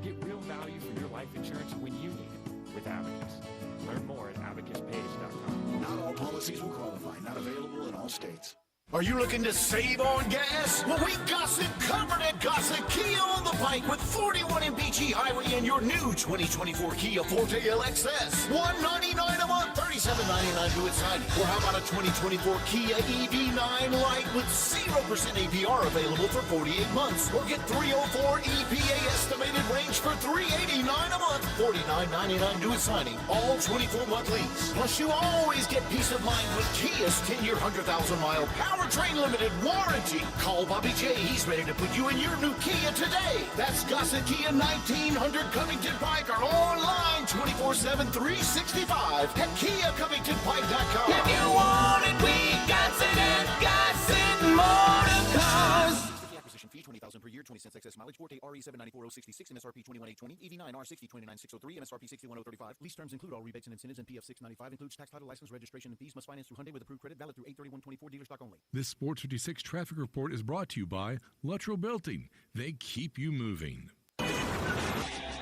Get real value for your life insurance when you need it with Abacus. Learn more at abacuspays.com. Not all policies will qualify. Not available in all states. Are you looking to save on gas? Well, we got it covered at Gossett Kia on the Pike with 41 in Beachy Highway and your new 2024 Kia Forte LXS. $199 a month, $37.99 to its signing. Or how about a 2024 Kia EV9 Lite with 0% APR available for 48 months? Or get 304 EPA estimated range for $389 a month, $49.99 to its signing. All 24-month lease. Plus, you always get peace of mind with Kia's 10-year, 100,000-mile powertrain limited warranty. Call Bobby J. He's ready to put you in your new Kia today. That's Gossett Kia 1900 Covington Pike or online 24/7 365 at KiaCovingtonPike.com. If you want it, we got it at Gossett Motor Cars. Acquisition fee $20,000 per year, 20 cents excess mileage. Forte RE 794,066, MSRP 21,820, EV9 R60 29,603, MSRP 61,035. Lease terms include all rebates and incentives, and PF 695 includes tax, title, license, registration, and fees. Must finance through Hyundai with approved credit, valid through 8/31/24. Dealer stock only. This Sports 56 traffic report is brought to you by Luttrell Belting. They keep you moving.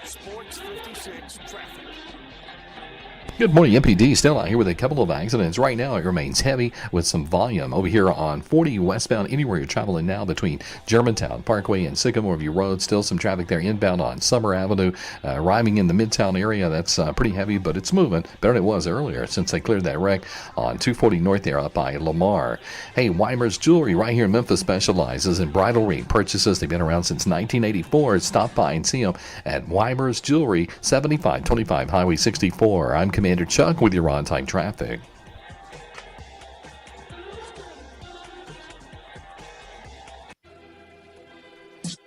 Sports 56 traffic. Good morning, MPD. Still out here with a couple of accidents. Right now, it remains heavy with some volume over here on 40 westbound, anywhere you're traveling now between Germantown Parkway and Sycamore View Road. Still some traffic there inbound on Summer Avenue. Arriving in the Midtown area, that's pretty heavy, but it's moving better than it was earlier since they cleared that wreck on 240 North there up by Lamar. Hey, Weimer's Jewelry right here in Memphis specializes in bridal ring purchases. They've been around since 1984. Stop by and see them at Weimer's Jewelry, 7525 Highway 64. I'm Commander Chuck with your on-time traffic.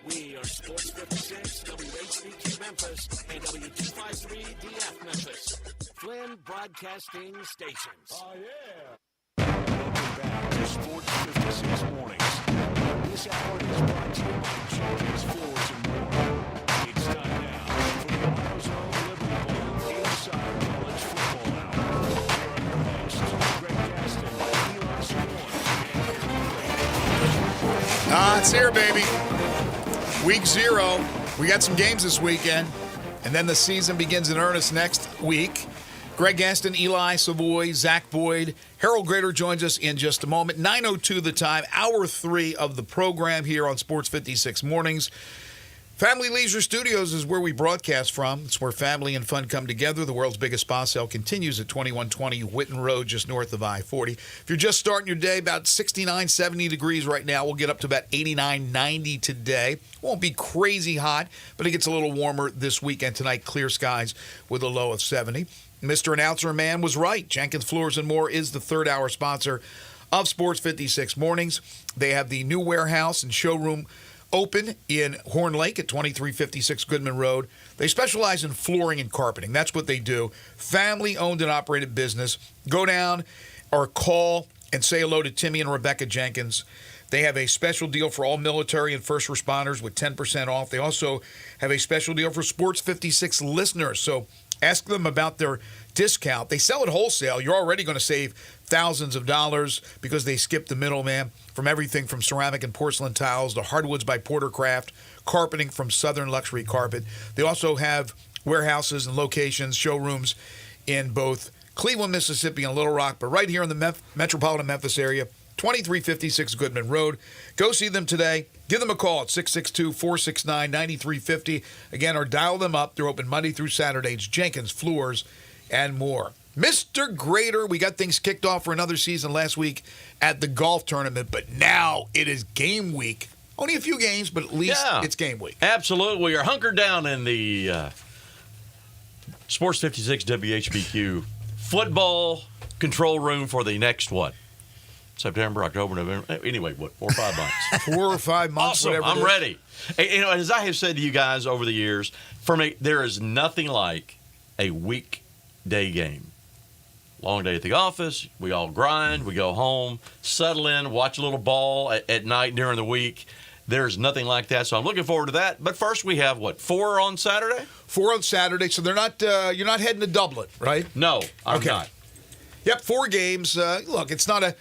We are Sports 56, WHBQ Memphis, and W253DF Memphis. Flynn Broadcasting Stations. Oh, yeah. Welcome back to Sports 56 Mornings. This hour is brought to you by Jenkins Floors and More. It's time now for the AutoZone Liberty Bowl Inside College Football Hour. Here are your hosts, Greg Gaston, Eli Savoy, It's here, baby. Week 0. We got some games this weekend, and then the season begins in earnest next week. Greg Gaston, Eli Savoy, Zach Boyd. Harold Grader joins us in just a moment. 9:02 the time, hour 3 of the program here on Sports 56 Mornings. Family Leisure Studios is where we broadcast from. It's where family and fun come together. The world's biggest spa sale continues at 2120 Whitten Road, just north of I-40. If you're just starting your day, about 69, 70 degrees right now. We'll get up to about 89, 90 today. Won't be crazy hot, but it gets a little warmer this weekend. Tonight, clear skies with a low of 70. Mr. Announcer Man was right. Jenkins Floors and More is the third hour sponsor of Sports 56 Mornings. They have the new warehouse and showroom open in Horn Lake at 2356 Goodman Road. They specialize in flooring and carpeting. That's what they do. Family-owned and operated business. Go down or call and say hello to Timmy and Rebecca Jenkins. They have a special deal for all military and first responders with 10% off. They also have a special deal for Sports 56 listeners. So ask them about their discount. They sell it wholesale. You're already going to save thousands of dollars because they skip the middleman. From everything from ceramic and porcelain tiles to hardwoods by Portercraft, carpeting from Southern Luxury Carpet. They also have warehouses and locations, showrooms in both Cleveland, Mississippi, and Little Rock, but right here in the metropolitan Memphis area, 2356 Goodman Road. Go see them today. Give them a call at 662-469-9350. Again, or dial them up. They're open Monday through Saturday. It's Jenkins Floors and More. Mr. Grader, we got things kicked off for another season last week at the golf tournament, but now it is game week. Only a few games, but at least it's game week. Absolutely. We are hunkered down in the Sports 56 WHBQ football control room for the next, September, October, November. Anyway, 4 or 5 months? 4 or 5 months, awesome. whatever. I'm ready. As I have said to you guys over the years, for me, there is nothing like a weekday game. Long day at the office, we all grind, we go home, settle in, watch a little ball at night during the week. There's nothing like that, so I'm looking forward to that. But first, we have, 4 on Saturday? 4 on Saturday, so they're not. You're not heading to Dublin, right? No, I'm not. Yep, 4 games. Look, it's not a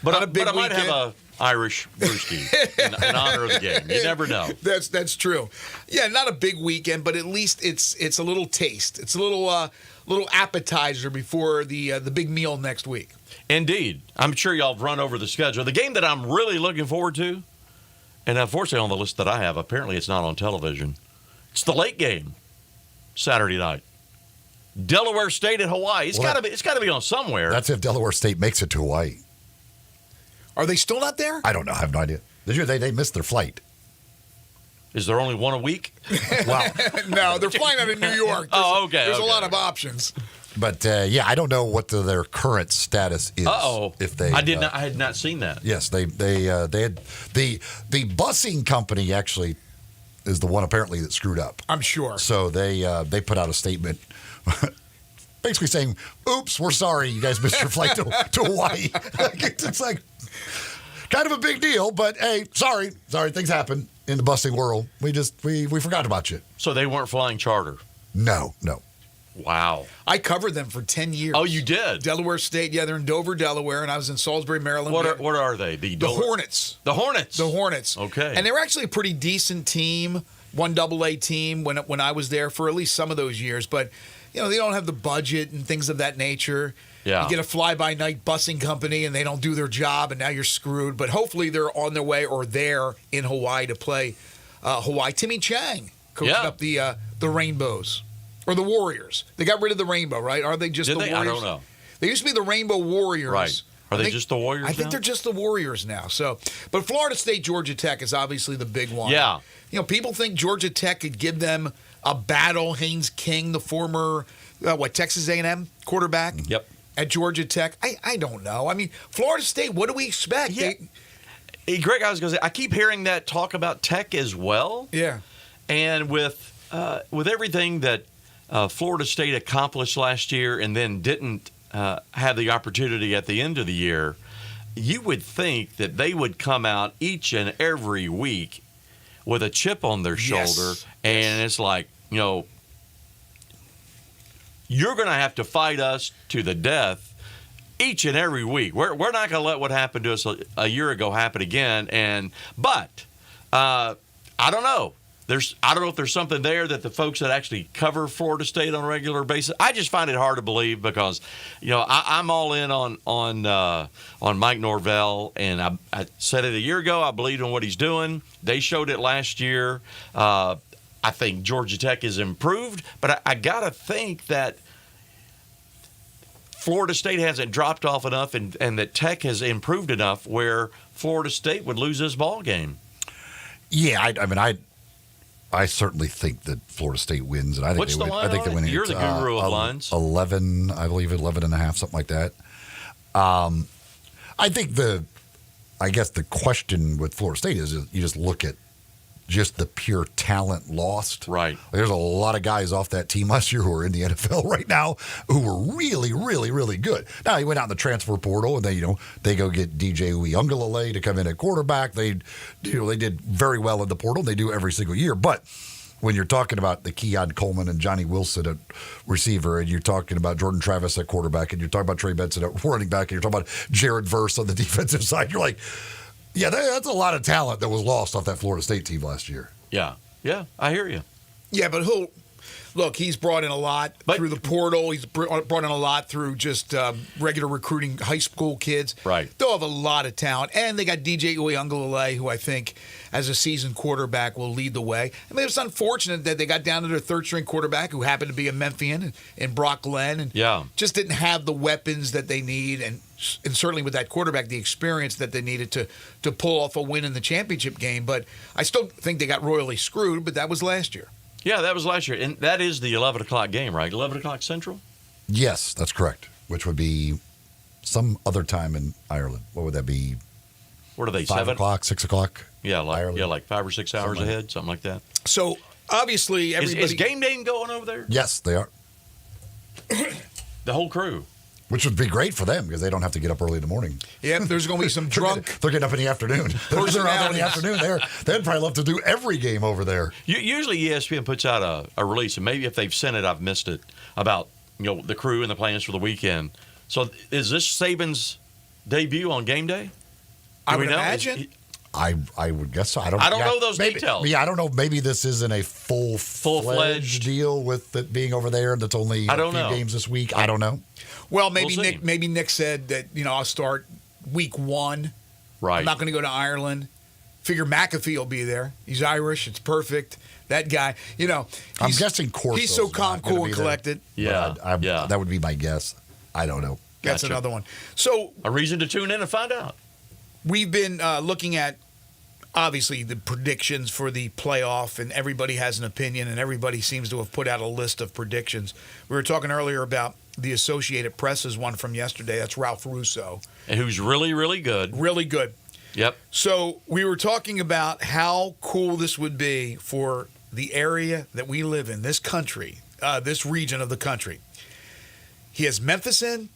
big I might weekend. have a Irish brewski in honor of the game. You never know. That's true. Yeah, not a big weekend, but at least it's a little taste. It's a little appetizer before the big meal next week. Indeed. I'm sure y'all have run over the schedule. The game that I'm really looking forward to, and unfortunately on the list that I have, apparently it's not on television. It's the late game, Saturday night. Delaware State at Hawaii. It's got to be on somewhere. That's if Delaware State makes it to Hawaii. Are they still not there? I don't know. I have no idea. This year they missed their flight. Is there only one a week? Wow. No, they're flying out of New York. Okay. There's a lot of options. But I don't know what their current status is. If they, I had not seen that. Yes, they had the busing company actually is the one apparently that screwed up. I'm sure. So they put out a statement, basically saying, "Oops, we're sorry, you guys missed your flight to Hawaii." It's like kind of a big deal, but hey, sorry, things happen in the busing world. We forgot about you. So they weren't flying charter? No. Wow. I covered them for 10 years. Oh, you did? Delaware State. Yeah, they're in Dover, Delaware, and I was in Salisbury, Maryland. What are they? The Hornets. The Hornets. The Hornets. Okay. And they were actually a pretty decent team, 1AA team when I was there for at least some of those years. But, they don't have the budget and things of that nature. Yeah. You get a fly-by-night busing company, and they don't do their job, and now you're screwed. But hopefully they're on their way or there in Hawaii to play Hawaii. Timmy Chang coaching up the Rainbows. Or the Warriors. They got rid of the rainbow, right? Are they just the Warriors? I don't know. They used to be the Rainbow Warriors. Right. Are they just the Warriors I think now? they're just the Warriors now. But Florida State, Georgia Tech is obviously the big one. Yeah. People think Georgia Tech could give them a battle. Haynes King, the former, Texas A&M quarterback? Yep. At Georgia Tech? I don't know. I mean, Florida State, what do we expect? Yeah. Greg, I was going to say, I keep hearing that talk about Tech as well. Yeah. And with everything that Florida State accomplished last year and then didn't have the opportunity at the end of the year, you would think that they would come out each and every week with a chip on their shoulder. And it's like, you're going to have to fight us to the death each and every week. We're not going to let what happened to us a year ago happen again. But I don't know. I don't know if there's something there that the folks that actually cover Florida State on a regular basis. I just find it hard to believe because, I'm all in on Mike Norvell, and I said it a year ago. I believed in what he's doing. They showed it last year. I think Georgia Tech is improved, but I gotta think that Florida State hasn't dropped off enough, and that Tech has improved enough where Florida State would lose this ball game. Yeah, I certainly think that Florida State wins, and I think What's they the win. line I think on they win. it? You're the guru of lines. 11, I believe 11.5, something like that. I think the question with Florida State is you just look at just the pure talent lost. Right. There's a lot of guys off that team last year who are in the NFL right now who were really, really, really good. Now, he went out in the transfer portal, and they go get DJ Uiagalelei to come in at quarterback. They did very well in the portal. They do every single year. But when you're talking about the Keon Coleman and Johnny Wilson at receiver, and you're talking about Jordan Travis at quarterback, and you're talking about Trey Benson at running back, and you're talking about Jared Verse on the defensive side, you're like, yeah, that's a lot of talent that was lost off that Florida State team last year. Yeah, I hear you. Yeah, but he's brought in a lot through the portal. He's brought in a lot through just regular recruiting high school kids. Right. They'll have a lot of talent. And they got DJ Uiagalelei, who I think, as a seasoned quarterback, will lead the way. I mean, it's unfortunate that they got down to their third-string quarterback, who happened to be a Memphian, and Brock Glenn, and just didn't have the weapons that they need, and certainly with that quarterback, the experience that they needed to pull off a win in the championship game. But I still think they got royally screwed, but that was last year. Yeah, that was last year. And that is the 11 o'clock game, right? 11 o'clock Central? Yes, that's correct, which would be some other time in Ireland. What would that be? What are they, 5 o'clock, 6 o'clock? Yeah, Ireland. like 5 or 6 hours ahead, something like that. So, obviously, everybody... Is game day going over there? Yes, they are. The whole crew. Which would be great for them because they don't have to get up early in the morning. Yep, there's going to be some drunk... They're getting up in the afternoon. They're around there in the afternoon. They'd probably love to do every game over there. Usually ESPN puts out a release, and maybe if they've sent it, I've missed it, about the crew and the plans for the weekend. So is this Saban's debut on game day? I would imagine. I would guess so. I don't know those details. Yeah, I don't know. Maybe this isn't a full-fledged deal with it being over there, and that's only a few games this week. I don't know. Well, maybe Nick said that, I'll start week 1. Right. I'm not going to go to Ireland. Figure McAfee will be there. He's Irish. It's perfect. That guy, I'm guessing Corso's he's so calm, cool, and collected. Yeah. That would be my guess. I don't know. That's another one. So a reason to tune in and find out. We've been looking at, obviously, the predictions for the playoff, and everybody has an opinion, and everybody seems to have put out a list of predictions. We were talking earlier about the Associated Press's one from yesterday. That's Ralph Russo. And who's really, really good. Really good. Yep. So we were talking about how cool this would be for the area that we live in, this country, this region of the country. He has Memphis in,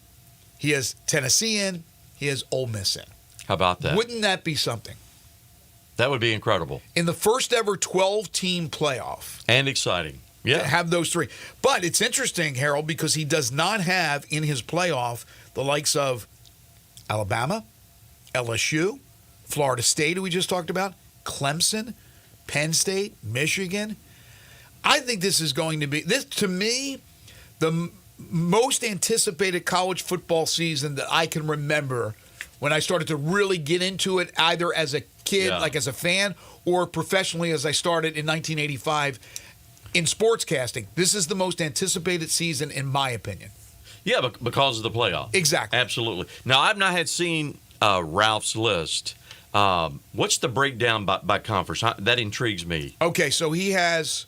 he has Tennessee in, he has Ole Miss in. How about that? Wouldn't that be something? That would be incredible. In the first ever 12-team playoff. And exciting. Yeah. To have those three. But it's interesting, Harold, because he does not have in his playoff the likes of Alabama, LSU, Florida State, who we just talked about, Clemson, Penn State, Michigan. I think this is going to be, to me, the most anticipated college football season that I can remember when I started to really get into it, either as a kid, like as a fan, or professionally as I started in 1985 in sportscasting. This is the most anticipated season, in my opinion. Yeah, because of the playoff. Exactly. Absolutely. Now, I've not seen Ralph's list. What's the breakdown by conference? That intrigues me. Okay, so he has,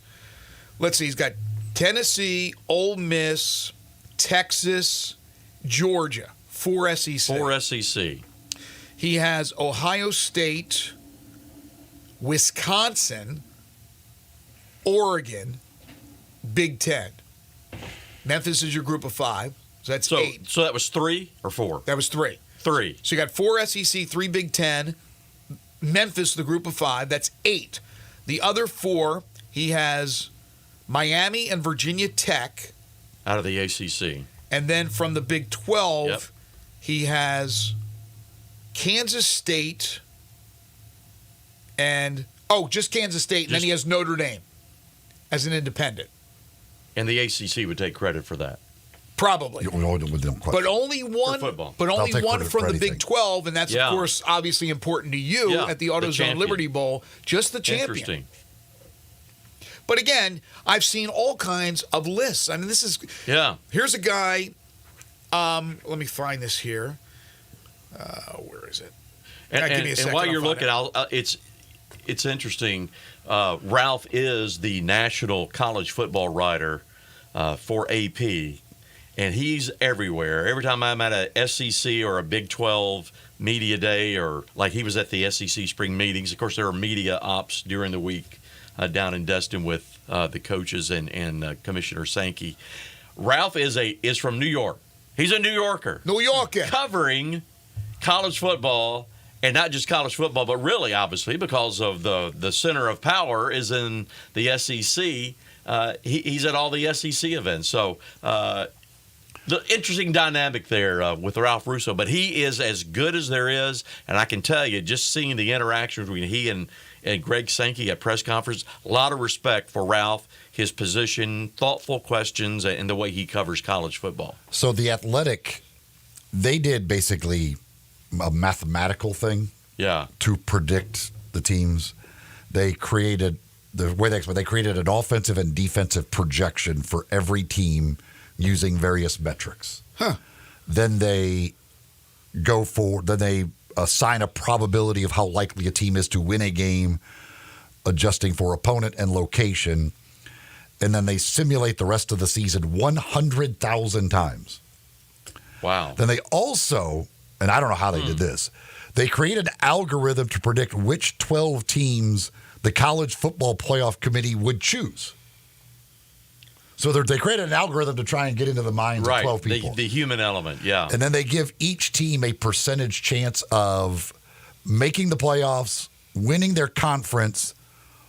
let's see, he's got Tennessee, Ole Miss, Texas, Georgia. 4 SEC. 4 SEC. He has Ohio State, Wisconsin, Oregon, Big Ten. Memphis is your group of 5. So that's 8. So that was 3 or 4? That was 3. 3. So you got 4 SEC, 3 Big Ten. Memphis, the group of 5. That's 8. The other 4, he has Miami and Virginia Tech. Out of the ACC. And then from the Big 12, he has Kansas State and Oh, just Kansas State, and then he has Notre Dame as an independent. And the ACC would take credit for that. Probably. But only one. For football. But only one from the anything. Big 12, and that's of course obviously important to you at the AutoZone champion. Liberty Bowl. Just the champion. Interesting. But again, I've seen all kinds of lists. I mean, this is Here's a guy. Let me find this here. Where is it? Give me a second, and while I'll you're find looking, it. it's interesting. Ralph is the national college football writer for AP, and he's everywhere. Every time I'm at a SEC or a Big 12 media day, or like he was at the SEC spring meetings. Of course, there are media ops during the week down in Destin with the coaches and Commissioner Sankey. Ralph is from New York. He's a New Yorker. New Yorker. Covering college football, and not just college football, but really, obviously, because of the center of power is in the SEC. He's at all the SEC events. So the interesting dynamic there with Ralph Russo. But he is as good as there is, and I can tell you, just seeing the interaction between he and Greg Sankey at press conference, a lot of respect for Ralph, his position, thoughtful questions, and the way he covers college football. So the Athletic, they did basically a mathematical thing to predict the teams. They created they created an offensive and defensive projection for every team using various metrics. Then they assign a probability of how likely a team is to win a game, adjusting for opponent and location, and then they simulate the rest of the season 100,000 times. Wow. Then they also, and I don't know how they did this, they created an algorithm to predict which 12 teams the College Football Playoff Committee would choose. So they created an algorithm to try and get into the minds of 12 people. The human element, yeah. And then they give each team a percentage chance of making the playoffs, winning their conference,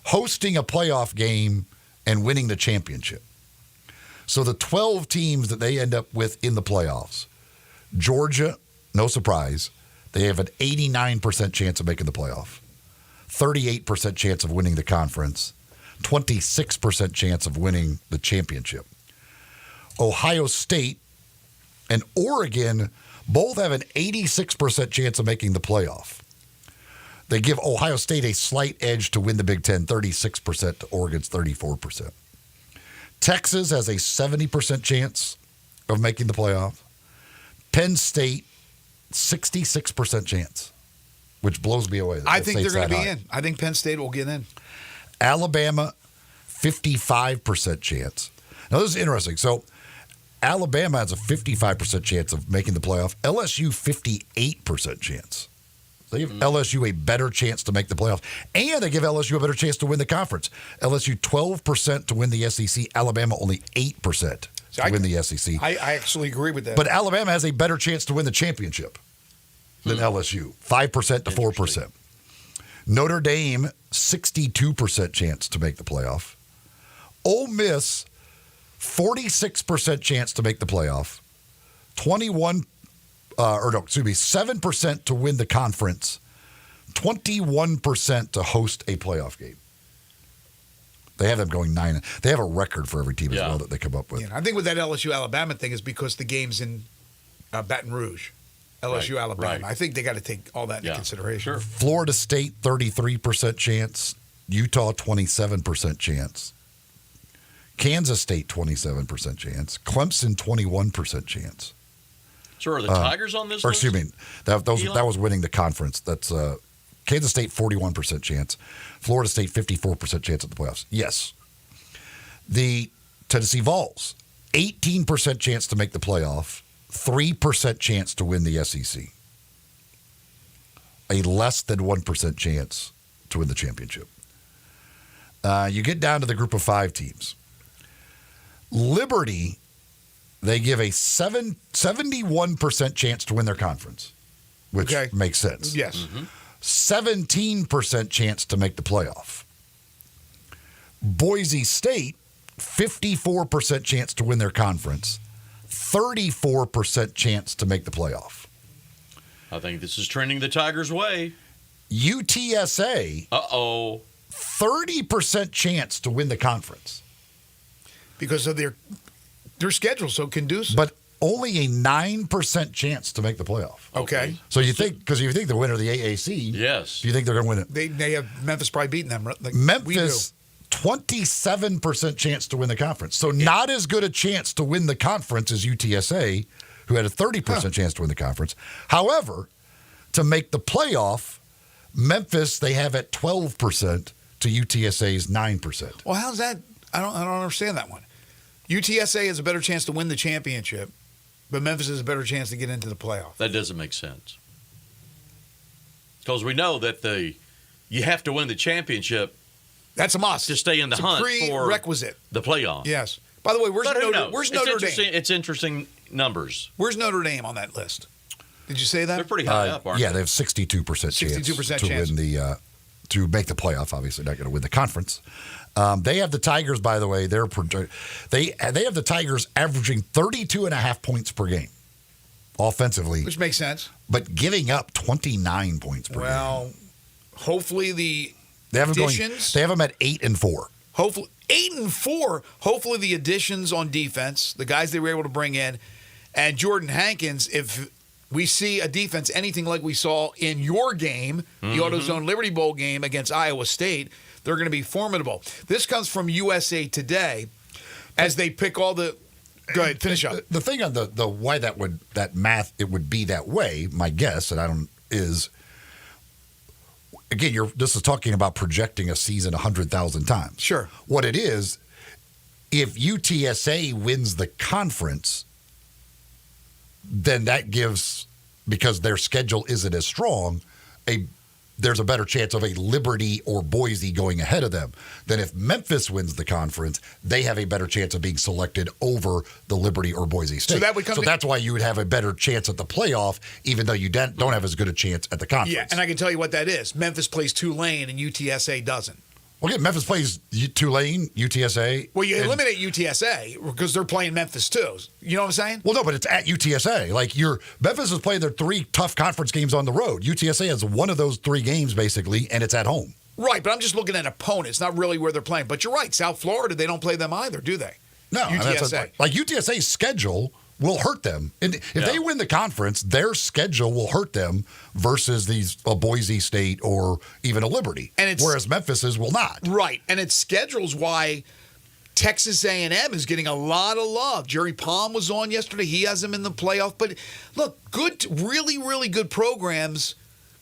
hosting a playoff game, and winning the championship. So the 12 teams that they end up with in the playoffs, Georgia, no surprise, they have an 89% chance of making the playoff, 38% chance of winning the conference, 26% chance of winning the championship. Ohio State and Oregon both have an 86% chance of making the playoff. They give Ohio State a slight edge to win the Big Ten, 36% to Oregon's 34%. Texas has a 70% chance of making the playoff. Penn State, 66% chance, which blows me away. I think they're going to be in. I think Penn State will get in. Alabama, 55% chance. Now, this is interesting. So, Alabama has a 55% chance of making the playoff. LSU, 58% chance. They give LSU a better chance to make the playoff. And they give LSU a better chance to win the conference. LSU, 12% to win the SEC. Alabama, only 8% to win the SEC. I actually agree with that. But Alabama has a better chance to win the championship than LSU, 5% to 4%. Notre Dame, 62% chance to make the playoff. Ole Miss, 46% chance to make the playoff. 7% to win the conference. 21% to host a playoff game. They have them going 9. They have a record for every team as well that they come up with. Yeah, I think with that LSU-Alabama thing is because the game's in Baton Rouge. LSU-Alabama. I think they got to take all that into consideration. Sure. Florida State, 33% chance. Utah, 27% chance. Kansas State, 27% chance. Clemson, 21% chance. So are the Tigers on this list? Excuse me. That was winning the conference. That's Kansas State, 41% chance. Florida State, 54% chance at the playoffs. Yes. The Tennessee Vols, 18% chance to make the playoff. 3% chance to win the SEC. A less than 1% chance to win the championship. You get down to the group of 5 teams. Liberty, they give a 71% chance to win their conference, which makes sense. Yes. 17% chance to make the playoff. Boise State, 54% chance to win their conference. 34% chance to make the playoff. I think this is trending the Tigers' way. UTSA, 30% chance to win the conference. Because of their schedule so conducive. But only a 9% chance to make the playoff. Okay. So you think, because you think the winner of the AAC, yes, do you think they're going to win it? They have Memphis probably beating them. Like Memphis, 27% chance to win the conference. So not as good a chance to win the conference as UTSA, who had a 30% chance to win the conference. However, to make the playoff, Memphis, they have at 12% to UTSA's 9%. Well, how's that? I don't understand that one. UTSA has a better chance to win the championship, but Memphis has a better chance to get into the playoff. That doesn't make sense. Because we know that you have to win the championship. That's a must to stay in the hunt for prerequisite the playoff. Yes. By the way, where's Notre Dame? It's interesting numbers. Where's Notre Dame on that list? Did you say that? They're pretty high up, aren't they? they? They have 62% chance 62% to chance. win the to make the playoff. Obviously, not going to win the conference. They have the Tigers, by the way. They have the Tigers averaging 32.5 points per game offensively, which makes sense. But giving up 29 points per game. Well, hopefully they have them at 8-4. Hopefully 8-4. Hopefully the additions on defense, the guys they were able to bring in, and Jordan Hankins. If we see a defense anything like we saw in your game, the AutoZone Liberty Bowl game against Iowa State, they're going to be formidable. This comes from USA Today as they pick all the. Go ahead, finish up. The thing on the why that math it would be that way. My guess, is again, this is talking about projecting a season 100,000 times. Sure. What it is, if UTSA wins the conference, then that gives, because their schedule isn't as strong, there's a better chance of a Liberty or Boise going ahead of them than if Memphis wins the conference. They have a better chance of being selected over the Liberty or Boise State. So that's why you would have a better chance at the playoff, even though you don't have as good a chance at the conference. Yeah, and I can tell you what that is. Memphis plays Tulane and UTSA doesn't. Well, yeah, Memphis plays Tulane, UTSA. Well, you eliminate UTSA because they're playing Memphis too. You know what I'm saying? Well, no, but it's at UTSA. Like Memphis has played their 3 tough conference games on the road. UTSA has one of those 3 games basically, and it's at home. Right, but I'm just looking at opponents, not really where they're playing. But you're right, South Florida, they don't play them either, do they? No, UTSA. Like UTSA's schedule will hurt them. And if they win the conference, their schedule will hurt them versus a Boise State or even a Liberty. Whereas Memphis's will not. Right, and its schedule's why Texas A&M is getting a lot of love. Jerry Palm was on yesterday. He has them in the playoff. But look, really, really good programs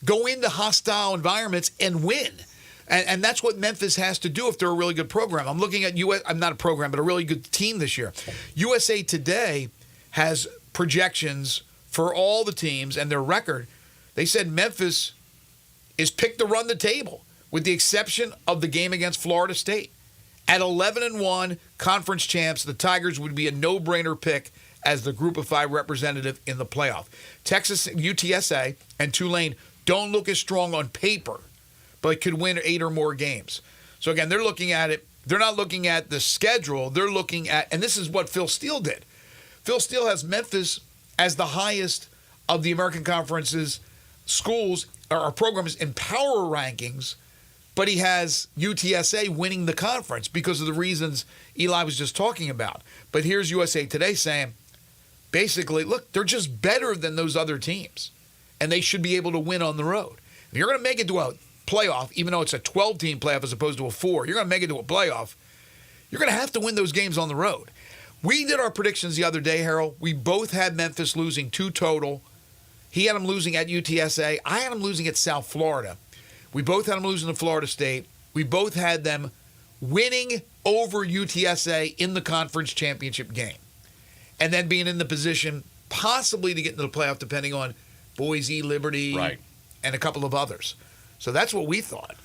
go into hostile environments and win. And that's what Memphis has to do if they're a really good program. I'm looking at I'm not a program, but a really good team this year. USA Today has projections for all the teams and their record. They said Memphis is picked to run the table, with the exception of the game against Florida State. At 11-1, conference champs, the Tigers would be a no-brainer pick as the Group of 5 representative in the playoff. Texas, UTSA, and Tulane don't look as strong on paper, but could win 8 or more games. So again, they're looking at it. They're not looking at the schedule. They're looking at, and this is what Phil Steele did. Phil Steele has Memphis as the highest of the American Conference's schools or programs in power rankings, but he has UTSA winning the conference because of the reasons Eli was just talking about. But here's USA Today saying, basically, look, they're just better than those other teams, and they should be able to win on the road. If you're going to make it to a playoff, even though it's a 12-team playoff as opposed to a 4, you're going to make it to a playoff, you're going to have to win those games on the road. We did our predictions the other day, Harold. We both had Memphis losing 2 total. He had them losing at UTSA. I had them losing at South Florida. We both had them losing to Florida State. We both had them winning over UTSA in the conference championship game. And then being in the position possibly to get into the playoff depending on Boise, Liberty, and a couple of others. So that's what we thought.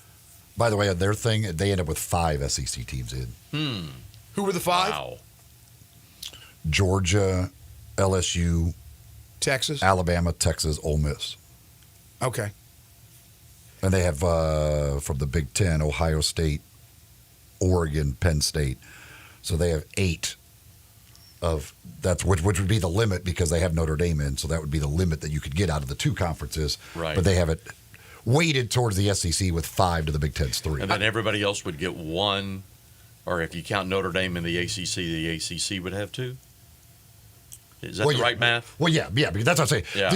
By the way, on their thing, they end up with 5 SEC teams in. Who were the 5? Wow. Georgia, LSU, Texas, Alabama, Texas, Ole Miss. Okay. And they have from the Big Ten, Ohio State, Oregon, Penn State. So they have 8 of that's which would be the limit because they have Notre Dame in. So that would be the limit that you could get out of the 2 conferences. Right. But they have it weighted towards the SEC with 5 to the Big Ten's 3. And then everybody else would get 1, or if you count Notre Dame in the ACC would have 2. Is that the right math? Well, yeah, because that's what I'm saying. Yeah.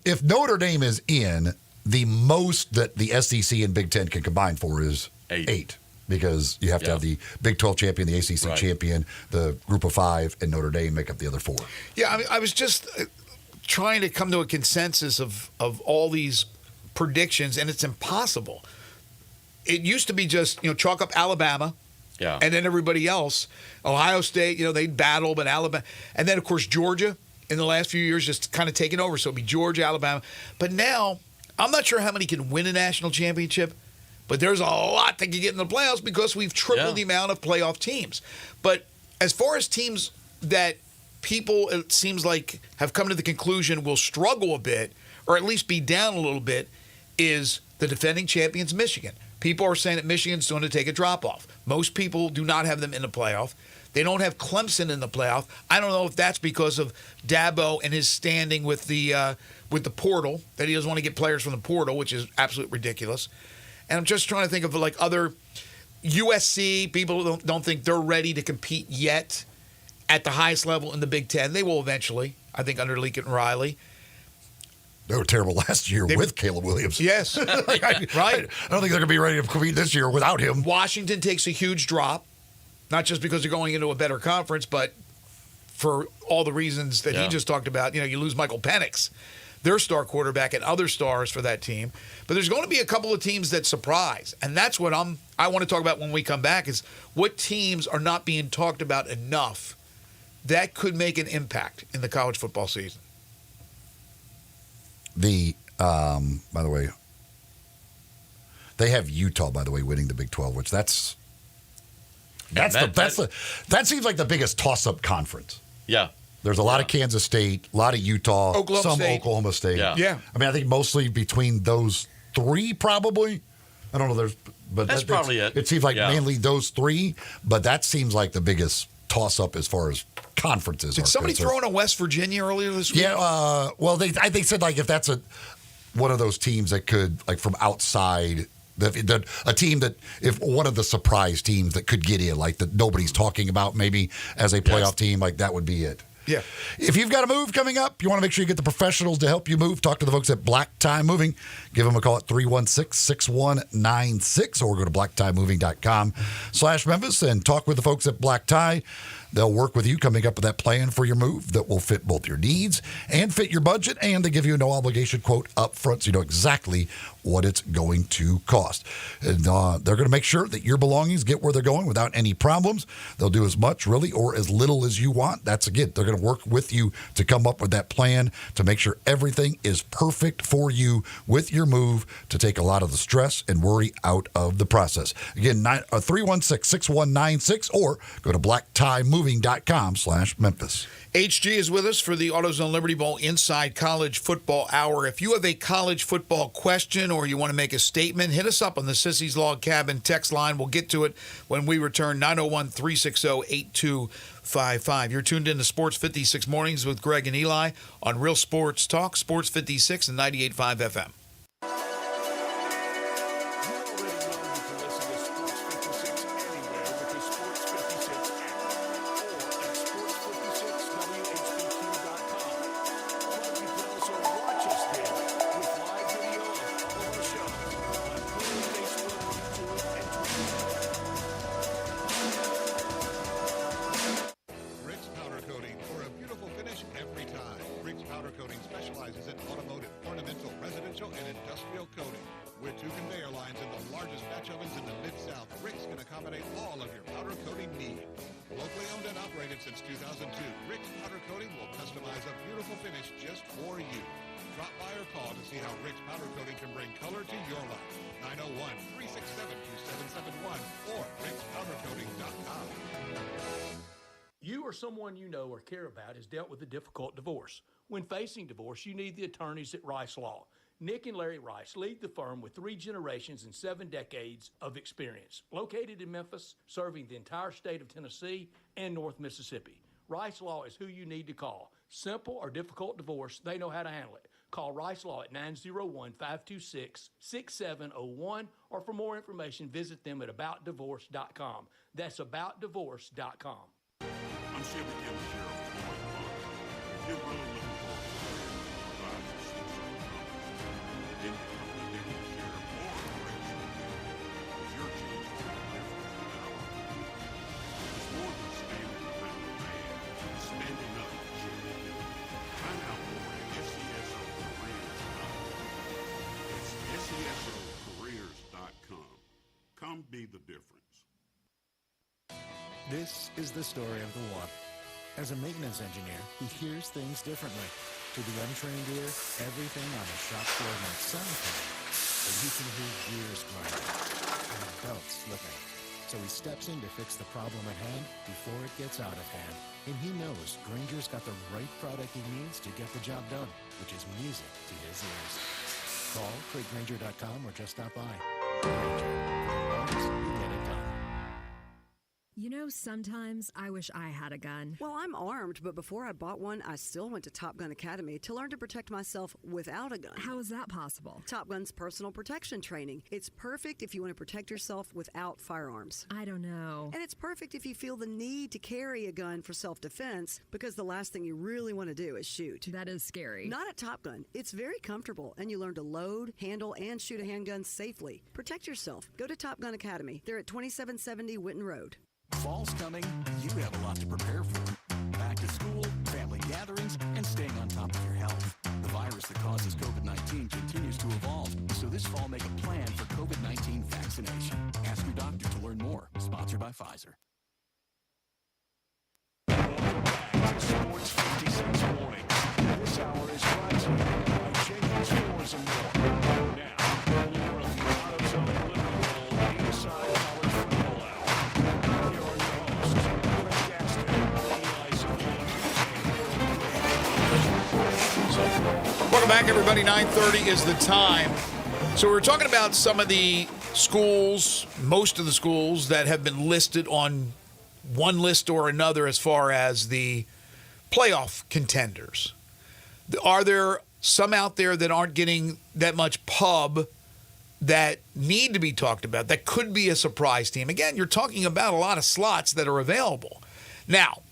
If Notre Dame is in, the most that the SEC and Big Ten can combine for is 8. Because you have to have the Big 12 champion, the ACC champion, the group of 5, and Notre Dame make up the other 4. Yeah, I mean, I was just trying to come to a consensus of all these predictions, and it's impossible. It used to be just, chalk up Alabama, and then everybody else. Ohio State, they'd battle, but Alabama. And then, of course, Georgia in the last few years just kind of taken over. So it'd be Georgia, Alabama. But now, I'm not sure how many can win a national championship. But there's a lot that can get in the playoffs because we've tripled the amount of playoff teams. But as far as teams that people, it seems like, have come to the conclusion will struggle a bit, or at least be down a little bit, is the defending champions, Michigan. People are saying that Michigan's going to take a drop-off. Most people do not have them in the playoff. They don't have Clemson in the playoff. I don't know if that's because of Dabo and his standing with the portal, that he doesn't want to get players from the portal, which is absolutely ridiculous. And I'm just trying to think of other USC. People don't think they're ready to compete yet at the highest level in the Big Ten. They will eventually, I think, under Lincoln Riley. They were terrible last year with Caleb Williams. Yes. Right. I don't think they're going to be ready to compete this year without him. Washington takes a huge drop, not just because they're going into a better conference, but for all the reasons that he just talked about. You lose Michael Penix, their star quarterback, and other stars for that team. But there's going to be a couple of teams that surprise, and that's what I want to talk about when we come back, is what teams are not being talked about enough that could make an impact in the college football season. By the way, they have Utah, by the way, winning the Big 12, which that seems like the biggest toss-up conference. Yeah. There's a lot of Kansas State, a lot of Utah, Oklahoma State. Yeah. I mean, I think mostly between those 3, probably. I don't know. But that's probably it. It seems like mainly those 3, but that seems like the biggest toss-up as far as conferences. Did somebody throw in a West Virginia earlier this week? Yeah. Well, they said if that's one of those teams that could from outside. A team that, if one of the surprise teams that could get in, that nobody's talking about maybe as a playoff team, that would be it. Yeah. If you've got a move coming up, you want to make sure you get the professionals to help you move. Talk to the folks at Black Tie Moving. Give them a call at 316-6196 or go to blacktiemoving.com/Memphis and talk with the folks at Black Tie. They'll work with you coming up with that plan for your move that will fit both your needs and fit your budget, and they give you a no-obligation quote up front so you know exactly what it's going to cost. And they're going to make sure that your belongings get where they're going without any problems. They'll do as much, really, or as little as you want. That's, again, they're going to work with you to come up with that plan to make sure everything is perfect for you with your move, to take a lot of the stress and worry out of the process. Again, 316-6196 or go to blacktiemoving.com/Memphis. HG is with us for the AutoZone Liberty Bowl Inside College Football Hour. If you have a college football question or you want to make a statement, hit us up on the Sissy's Log Cabin text line. We'll get to it when we return, 901-360-8255. You're tuned in to Sports 56 Mornings with Greg and Eli on Real Sports Talk, Sports 56 and 98.5 FM. Someone you know or care about has dealt with a difficult divorce. When facing divorce, you need the attorneys at Rice Law. Nick and Larry Rice lead the firm with 3 generations and 7 decades of experience. Located in Memphis, serving the entire state of Tennessee and North Mississippi. Rice Law is who you need to call. Simple or difficult divorce, they know how to handle it. Call Rice Law at 901-526-6701, or for more information, visit them at aboutdivorce.com. That's aboutdivorce.com. I'm Chevy County Sheriff Floyd Clark. If you're really looking for a career that provides a sense of accomplishment, then become a deputy sheriff or a correctional deputy, because your change will make a difference in our community. It's more than standing behind the man, it's standing up for you. Find out more at SESOcareers.com. That's SESOcareers.com. Come be the difference. This is the story of the one. As a maintenance engineer, he hears things differently. To the untrained ear, everything on the shop floor might sound fine, but he can hear gears grinding and a belt slipping. So he steps in to fix the problem at hand before it gets out of hand. And he knows Granger's got the right product he needs to get the job done, which is music to his ears. Call CraigGranger.com or just stop by. Granger, for the ones who get it done. You know, sometimes I wish I had a gun. Well, I'm armed, but before I bought one, I still went to Top Gun Academy to learn to protect myself without a gun. How is that possible? Top Gun's personal protection training. It's perfect if you want to protect yourself without firearms. I don't know. And it's perfect if you feel the need to carry a gun for self-defense, because the last thing you really want to do is shoot. That is scary. Not at Top Gun. It's very comfortable, and you learn to load, handle, and shoot a handgun safely. Protect yourself. Go to Top Gun Academy. They're at 2770 Winton Road. Fall's coming. You have a lot to prepare for. Back to school, family gatherings, and staying on top of your health. The virus that causes COVID-19 continues to evolve, so this fall make a plan for COVID-19 vaccination. Ask your doctor to learn more. Sponsored by Pfizer. Sports 56 morning. This hour is brought to you by Jenkins Floors and More. Now, the leader of the AutoZone Libertyville inside college football hour. Here are your hosts, Greg Gaston, Eli Savone. Welcome back, everybody. 9:30 is the time. So we're talking about some of the schools, most of the schools that have been listed on one list or another as far as the playoff contenders. Are there some out there that aren't getting that much pub that need to be talked about, that could be a surprise team? Again, you're talking about a lot of slots that are available. Now,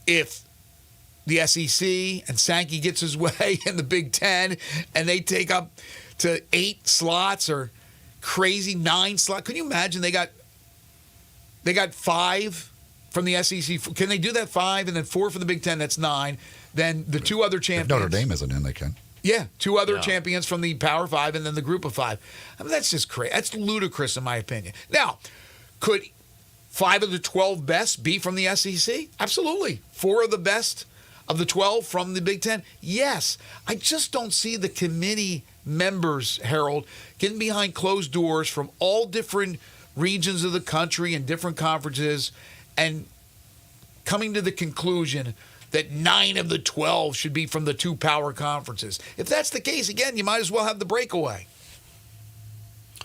if the SEC and Sankey gets his way in the Big Ten and they take up to 8 slots or crazy 9 slots, can you imagine they got 5 from the SEC? Can they do that 5 and then 4 for the Big Ten? That's 9. Then the 2 other champions. If Notre Dame isn't in, they can. Yeah, 2 other champions from the Power 5 and then the Group of 5. I mean, that's just crazy. That's ludicrous in my opinion. Now, could 5 of the 12 best be from the SEC? Absolutely. 4 of the best of the 12 from the Big Ten? Yes. I just don't see the committee members, Harold, getting behind closed doors from all different regions of the country and different conferences and coming to the conclusion that 9 of the 12 should be from the 2 power conferences. If that's the case, again, you might as well have the breakaway.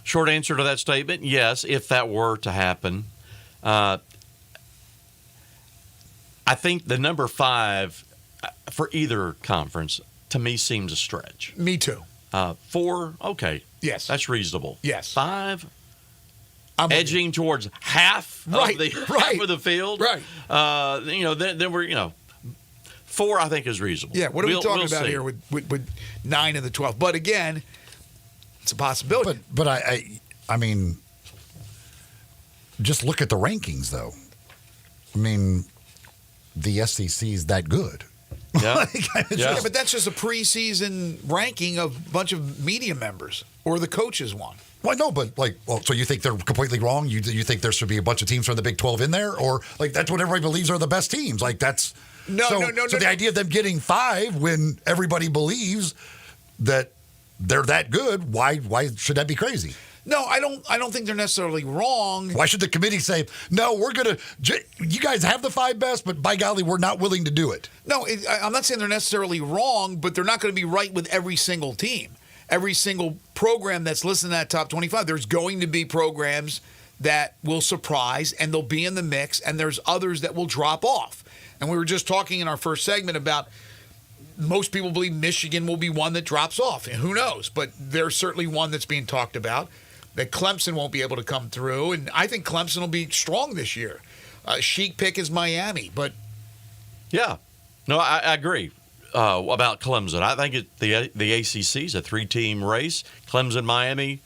Short answer to that statement, yes, if that were to happen. I think the number 5 for either conference, to me, seems a stretch. Me too. 4, okay. Yes. That's reasonable. Yes. 5, edging towards half of the field. Right. Then we're, 4, I think, is reasonable. Yeah, what are we talking about see here with 9 of the 12? But again, it's a possibility. But I mean, just look at the rankings, though. I mean, the SEC is that good. Yeah. Yeah, but that's just a preseason ranking of a bunch of media members or the coaches one. Well, no, but so you think they're completely wrong? You think there should be a bunch of teams from the Big 12 in there? Or, that's what everybody believes are the best teams? That's... No. So the idea of them getting 5 when everybody believes that they're that good, why should that be crazy? No, I don't think they're necessarily wrong. Why should the committee say, no, you guys have the 5 best, but by golly, we're not willing to do it? No, I'm not saying they're necessarily wrong, but they're not going to be right with every single team. Every single program that's listed in that top 25. There's going to be programs that will surprise, and they'll be in the mix, and there's others that will drop off. And we were just talking in our first segment about most people believe Michigan will be one that drops off. And who knows? But there's certainly one that's being talked about, that Clemson won't be able to come through. And I think Clemson will be strong this year. Chic pick is Miami, but... Yeah. No, I agree about Clemson. I think the ACC is a 3-team race. Clemson, Miami,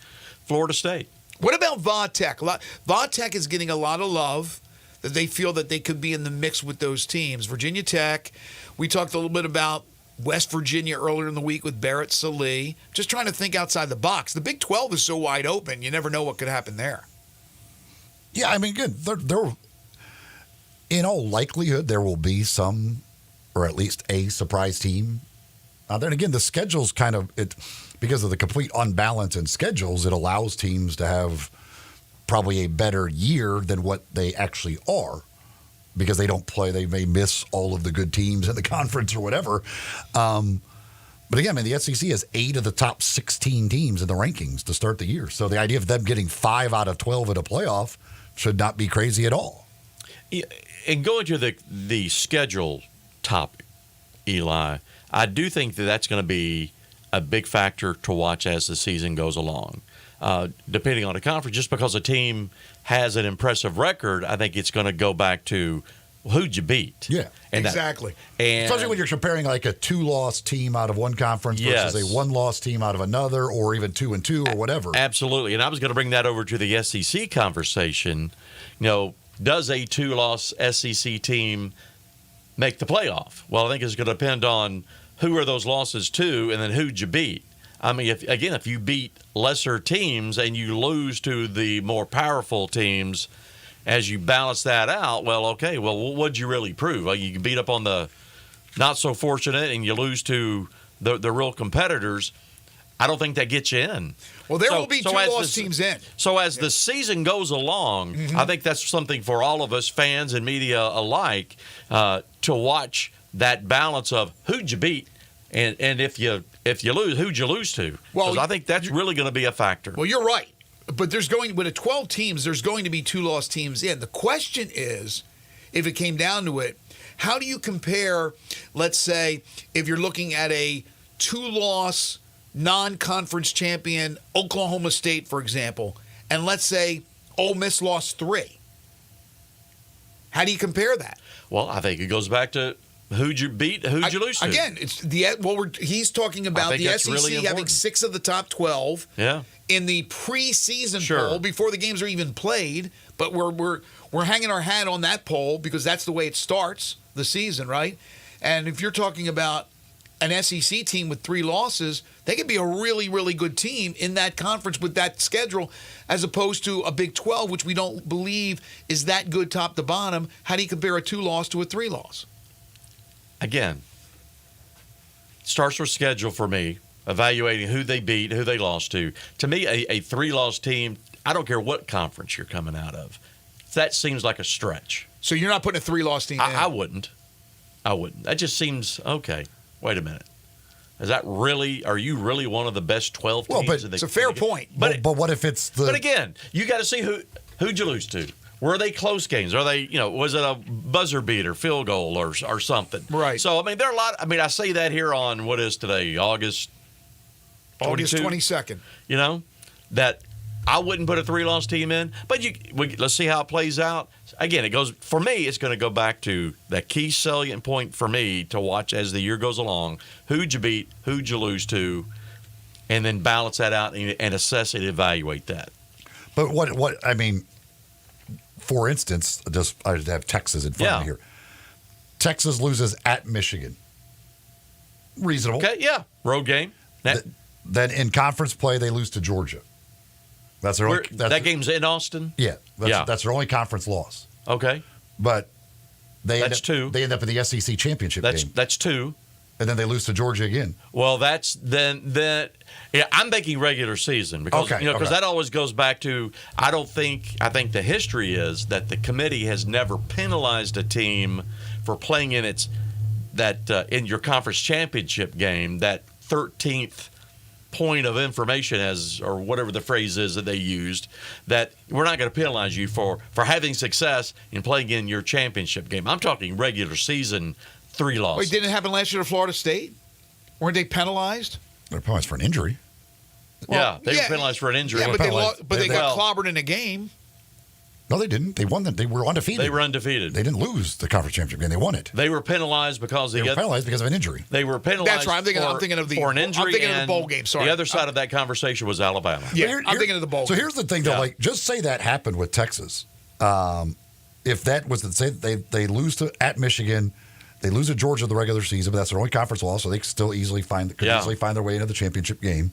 Florida State. What about Va-Tech? Va-Tech is getting a lot of love, that they feel that they could be in the mix with those teams. Virginia Tech, we talked a little bit about West Virginia earlier in the week with Barrett Sallee. Just trying to think outside the box. The Big 12 is so wide open, you never know what could happen there. Yeah, I mean, good. There, in all likelihood, there will be some, or at least a surprise team out there. And again, the schedule's kind of, because of the complete unbalance in schedules, it allows teams to have probably a better year than what they actually are, because they don't play. They may miss all of the good teams in the conference or whatever. But again, I mean, the SEC has 8 of the top 16 teams in the rankings to start the year. So the idea of them getting 5 out of 12 in a playoff should not be crazy at all. And going to the schedule topic, Eli, I do think that that's going to be a big factor to watch as the season goes along. Depending on the conference, just because a team has an impressive record, I think it's going to go back to who'd you beat. Yeah, and exactly. And especially when you're comparing like a 2-loss team out of one conference versus a 1-loss team out of another, or even 2-2 or whatever. Absolutely. And I was going to bring that over to the SEC conversation. Does a 2-loss SEC team make the playoff? Well, I think it's going to depend on who are those losses to, and then who'd you beat. I mean, if you beat lesser teams and you lose to the more powerful teams, as you balance that out, what'd you really prove? Well, you beat up on the not so fortunate and you lose to the real competitors. I don't think that gets you in. Well, there will be 2-loss teams in. So as the season goes along, I think that's something for all of us, fans and media alike, to watch that balance of who'd you beat, and if you lose, who'd you lose to? Well, I think that's really going to be a factor. Well, you're right. But with 12 teams, there's going to be 2-loss teams in. The question is, if it came down to it, how do you compare, let's say, if you're looking at a 2-loss non-conference champion, Oklahoma State, for example, and let's say Ole Miss lost 3. How do you compare that? Well, I think it goes back to who'd you beat, who'd you lose to? Again, he's talking about the SEC really having 6 of the top 12. Yeah. In the preseason poll before the games are even played, but we're hanging our hat on that poll because that's the way it starts the season, right? And if you're talking about an SEC team with 3 losses, they could be a really, really good team in that conference with that schedule, as opposed to a Big 12, which we don't believe is that good top to bottom. How do you compare a 2-loss to a 3-loss? Again, starts with schedule for me. Evaluating who they beat, who they lost to. To me, a 3-loss team, I don't care what conference you're coming out of, that seems like a stretch. So you're not putting a 3-loss team in? I wouldn't. That just seems, okay, wait a minute. Are you really one of the best 12 teams? Well, but it's a fair point. But what if it's the... But again, you got to see who'd you lose to. Were they close games? Are they, was it a buzzer beater, field goal, or something? Right. So, I mean, there are a lot. I say that here on, what is today, August 22nd. That I wouldn't put a 3-loss team in, but let's see how it plays out. Again, for me, it's going to go back to that key salient point for me to watch as the year goes along. Who'd you beat? Who'd you lose to? And then balance that out and assess it, evaluate that. But what I mean, for instance, I have Texas in front of me here. Texas loses at Michigan. Reasonable. Okay, yeah. Road game. Then in conference play, they lose to Georgia. That's their that game's in Austin? Yeah. That's their only conference loss. Okay. But they that's 2. They end up in the SEC championship game. That's 2. And then they lose to Georgia again. Well, that's then I'm thinking regular season because that always goes back to I think the history is that the committee has never penalized a team for playing in in your conference championship game, that 13th point of information, or whatever the phrase is that they used, that we're not going to penalize you for having success in playing in your championship game. I'm talking regular season 3 losses. Wait, didn't it happen last year to Florida State? Weren't they penalized? They're penalized for an injury. Yeah, they were penalized for an injury. Yeah, but they got clobbered in a game. No, they didn't. They won them. They were undefeated. They were undefeated. They didn't lose the conference championship game. They won it. They were penalized because they were penalized because of an injury. They were penalized. That's right. I'm thinking of for an injury. I'm thinking of the and bowl game. Sorry. The other side of that conversation was Alabama. Yeah, I'm thinking of the bowl. So game. here's the thing, though. Yeah. Like, just say that happened with Texas. If that was to say they lose at Michigan, they lose to Georgia in the regular season, but that's their only conference loss, so they could still easily find their way into the championship game.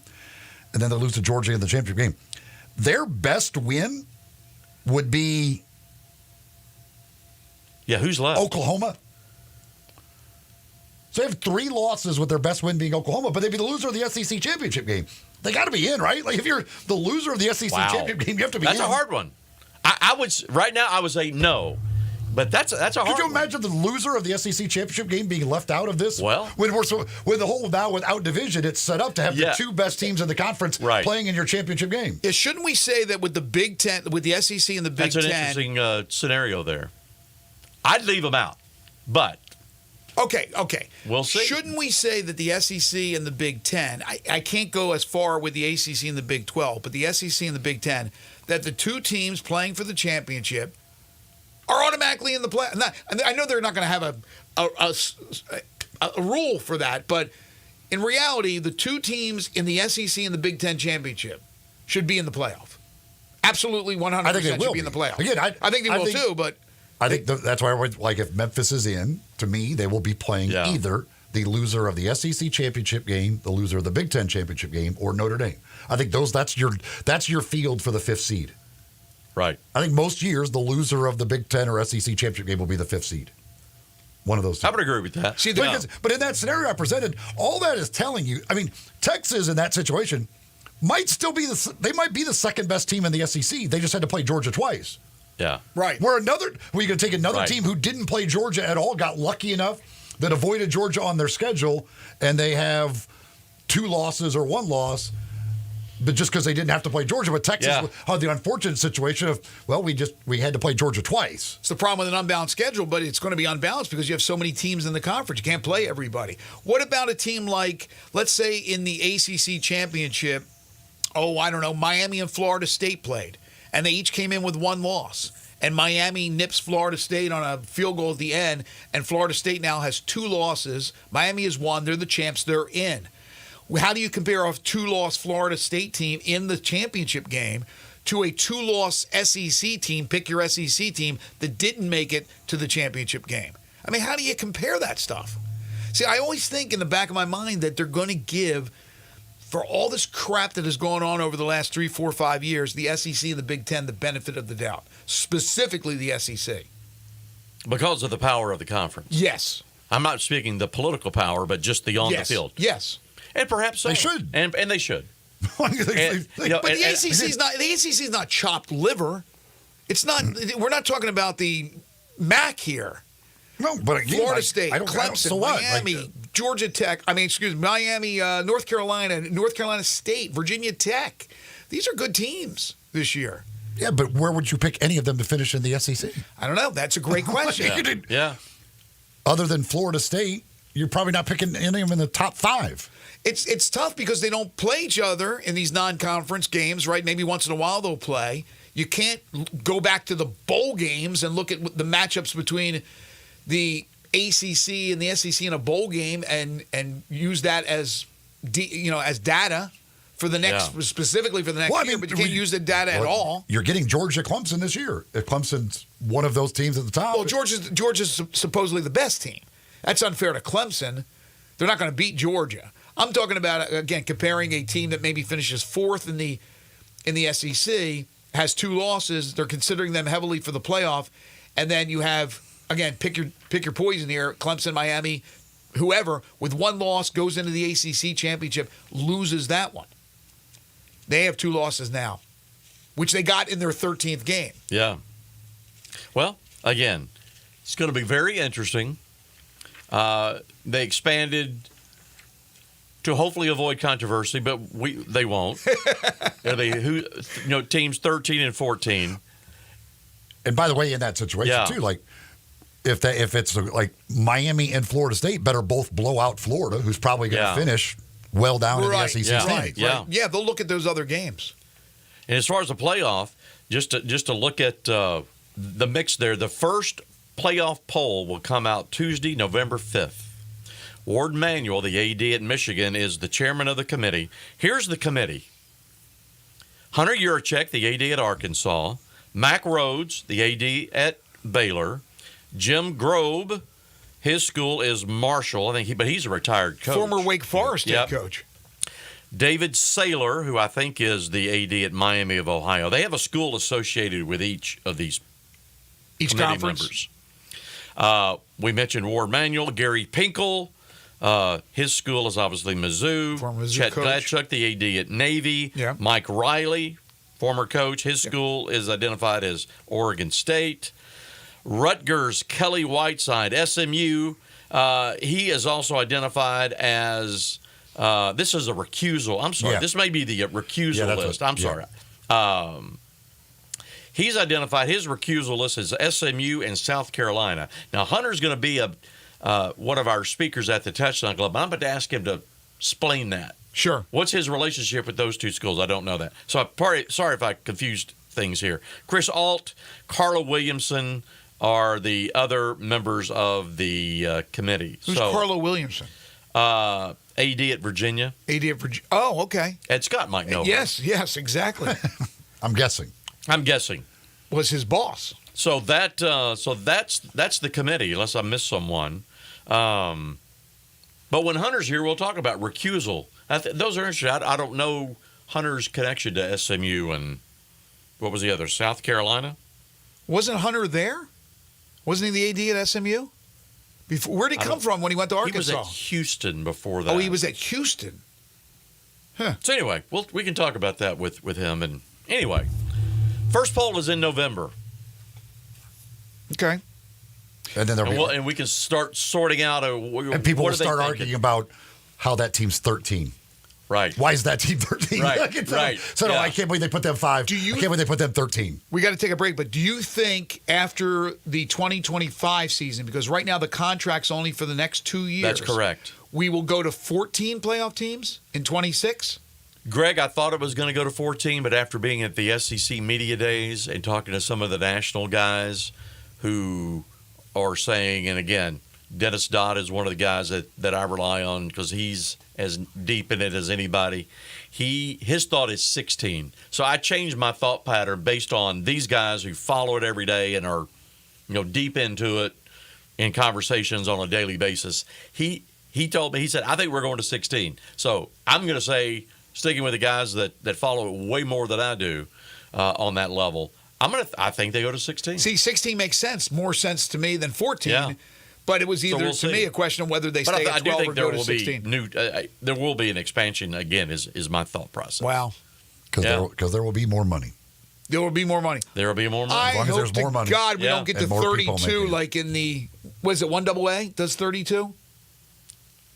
And then they lose to Georgia in the championship game. Their best win would be. Yeah, who's left? Oklahoma. So they have 3 losses with their best win being Oklahoma, but they'd be the loser of the SEC championship game. They got to be in, right? Like if you're the loser of the SEC championship game, you have to be in. That's a hard one. I would right now. I would say no, but that's a hard. Could you imagine the loser of the SEC championship game being left out of this? Well, when the whole now without division, it's set up to have the 2 best teams in the conference playing in your championship game. Yeah, shouldn't we say that with the Big Ten, with the SEC and the Big Ten? That's an interesting scenario there. I'd leave them out, but okay. We'll see. Shouldn't we say that the SEC and the Big Ten? I can't go as far with the ACC and the Big 12, but the SEC and the Big Ten, that the 2 teams playing for the championship are automatically in the play. I know they're not going to have a rule for that, but in reality, the 2 teams in the SEC and the Big Ten championship should be in the playoff. Absolutely, 100% should be in the playoff. Again, I think they will too, but I think that's why I would like if Memphis is in. To me, they will be playing either the loser of the SEC championship game, the loser of the Big Ten championship game, or Notre Dame. I think that's your field for the 5th seed. Right. I think most years the loser of the Big Ten or SEC championship game will be the 5th seed. One of those 2. I would agree with that. See, but in that scenario I presented, all that is telling you. I mean, Texas in that situation might still be they might be the 2nd best team in the SEC. They just had to play Georgia twice. Yeah. Right. Where you can take another team who didn't play Georgia at all, got lucky enough that avoided Georgia on their schedule, and they have 2 losses or 1 loss, but just because they didn't have to play Georgia. But Texas had the unfortunate situation of, well, we had to play Georgia twice. It's the problem with an unbalanced schedule, but it's going to be unbalanced because you have so many teams in the conference. You can't play everybody. What about a team like, let's say in the ACC championship, I don't know, Miami and Florida State played, and they each came in with 1 loss. And Miami nips Florida State on a field goal at the end, and Florida State now has 2 losses. Miami has won. They're the champs. They're in. How do you compare a 2-loss Florida State team in the championship game to a 2-loss SEC team, pick your SEC team, that didn't make it to the championship game? I mean, how do you compare that stuff? See, I always think in the back of my mind that they're going to give, for all this crap that has gone on over the last 3, 4, 5 years, the SEC and the Big Ten the benefit of the doubt, specifically the SEC. Because of the power of the conference. Yes. I'm not speaking the political power, but just the on the field. Yes. And perhaps so. They should. And they should. But the ACC is not chopped liver. It's not. We're not talking about the MAC here. No, but again, Florida State, Clemson, so what? Miami, Georgia Tech. Miami, North Carolina State, Virginia Tech. These are good teams this year. Yeah, but where would you pick any of them to finish in the SEC? I don't know. That's a great question. Yeah. Other than Florida State, you're probably not picking any of them in the top 5. It's tough because they don't play each other in these non-conference games, right? Maybe once in a while they'll play. You can't go back to the bowl games and look at the matchups between the ACC and the SEC in a bowl game and use that as data for the next specifically for the next year. But you can't use the data at all. You're getting Georgia Clemson this year. If Clemson's one of those teams at the top. Well, Georgia's supposedly the best team. That's unfair to Clemson. They're not going to beat Georgia. I'm talking about, again, comparing a team that maybe finishes 4th in the SEC, has 2 losses. They're considering them heavily for the playoff. And then you have, again, pick your poison here, Clemson, Miami, whoever, with 1 loss, goes into the ACC championship, loses that one. They have 2 losses now, which they got in their 13th game. Yeah. Well, again, it's going to be very interesting. They expanded to hopefully avoid controversy, but they won't. Teams 13 and 14. And by the way, in that situation too, like if it's like Miami and Florida State, better both blow out Florida, who's probably going to finish well down in the SEC standings. Yeah, they'll look at those other games. And as far as the playoff, just to look at the mix there, the first playoff poll will come out Tuesday, November 5th. Ward Manuel, the AD at Michigan, is the chairman of the committee. Here's the committee. Hunter Yurchek, the AD at Arkansas. Mack Rhodes, the AD at Baylor. Jim Grobe, his school is Marshall, I think, but he's a retired coach. Former Wake Forest head coach. David Saylor, who I think is the AD at Miami of Ohio. They have a school associated with each of these conference members. We mentioned Ward Manuel, Gary Pinkel. His school is obviously Mizzou. Former Mizzou Chet coach. Gladchuk, the AD at Navy. Yeah. Mike Riley, former coach. His school is identified as Oregon State. Rutgers, Kelly Whiteside, SMU. He is also identified as, this is a recusal. I'm sorry. Yeah. This may be the recusal list. I'm sorry. He's identified his recusal list as SMU and South Carolina. Now, Hunter's going to be one of our speakers at the Touchdown Club. I'm about to ask him to explain that. Sure. What's his relationship with those two schools? I don't know that. So, sorry if I confused things here. Chris Alt, Carla Williamson are the other members of the committee. Who's Carla Williamson? AD at Virginia. AD at Virginia. Oh, okay. Ed Scott might know. Yes, exactly. I'm guessing. Was his boss. So that's the committee, unless I missed someone. But when Hunter's here, we'll talk about recusal. Those are interesting. I don't know Hunter's connection to SMU and what was the other? South Carolina? Wasn't Hunter there? Wasn't he the AD at SMU? Where did he come from when he went to Arkansas? He was at Houston before that. Oh, he was at Houston. Huh. So anyway, we can talk about that with him. And anyway, first poll is in November. Okay. And then and we can start sorting out. And people will start arguing about how that team's 13. Right. Why is that team 13? Right. So no, I can't believe they put them 5. I can't believe they put them 13. We got to take a break, but do you think after the 2025 season, because right now the contract's only for the next 2 years. That's correct. We will go to 14 playoff teams in 26? Greg, I thought it was going to go to 14, but after being at the SEC Media Days and talking to some of the national guys who are saying, and again, Dennis Dodd is one of the guys that I rely on because he's as deep in it as anybody. His thought is 16. So I changed my thought pattern based on these guys who follow it every day and are, deep into it in conversations on a daily basis. He told me, he said, I think we're going to 16. So I'm going to say, sticking with the guys that follow it way more than I do on that level, I think they go to 16. See, 16 makes sense, more sense to me than 14. Yeah. But it was either, to me, a question of whether they stay at 12 or go to 16. There will be an expansion again. Is my thought process. Wow. Because there will be more money. There will be more money. There will be more money. As long as there's more money. God, we don't get to And more people 32 making it. like in the, was it 1AA does 32?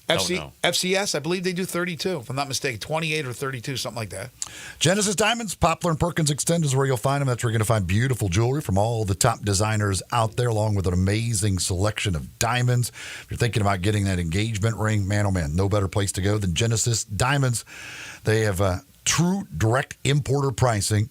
Don't know. FCS, I believe they do 32, if I'm not mistaken. 28 or 32, something like that. Genesis Diamonds, Poplar and Perkins Extend is where you'll find them. That's where you're going to find beautiful jewelry from all the top designers out there, along with an amazing selection of diamonds. If you're thinking about getting that engagement ring, man, oh man, no better place to go than Genesis Diamonds. They have true direct importer pricing.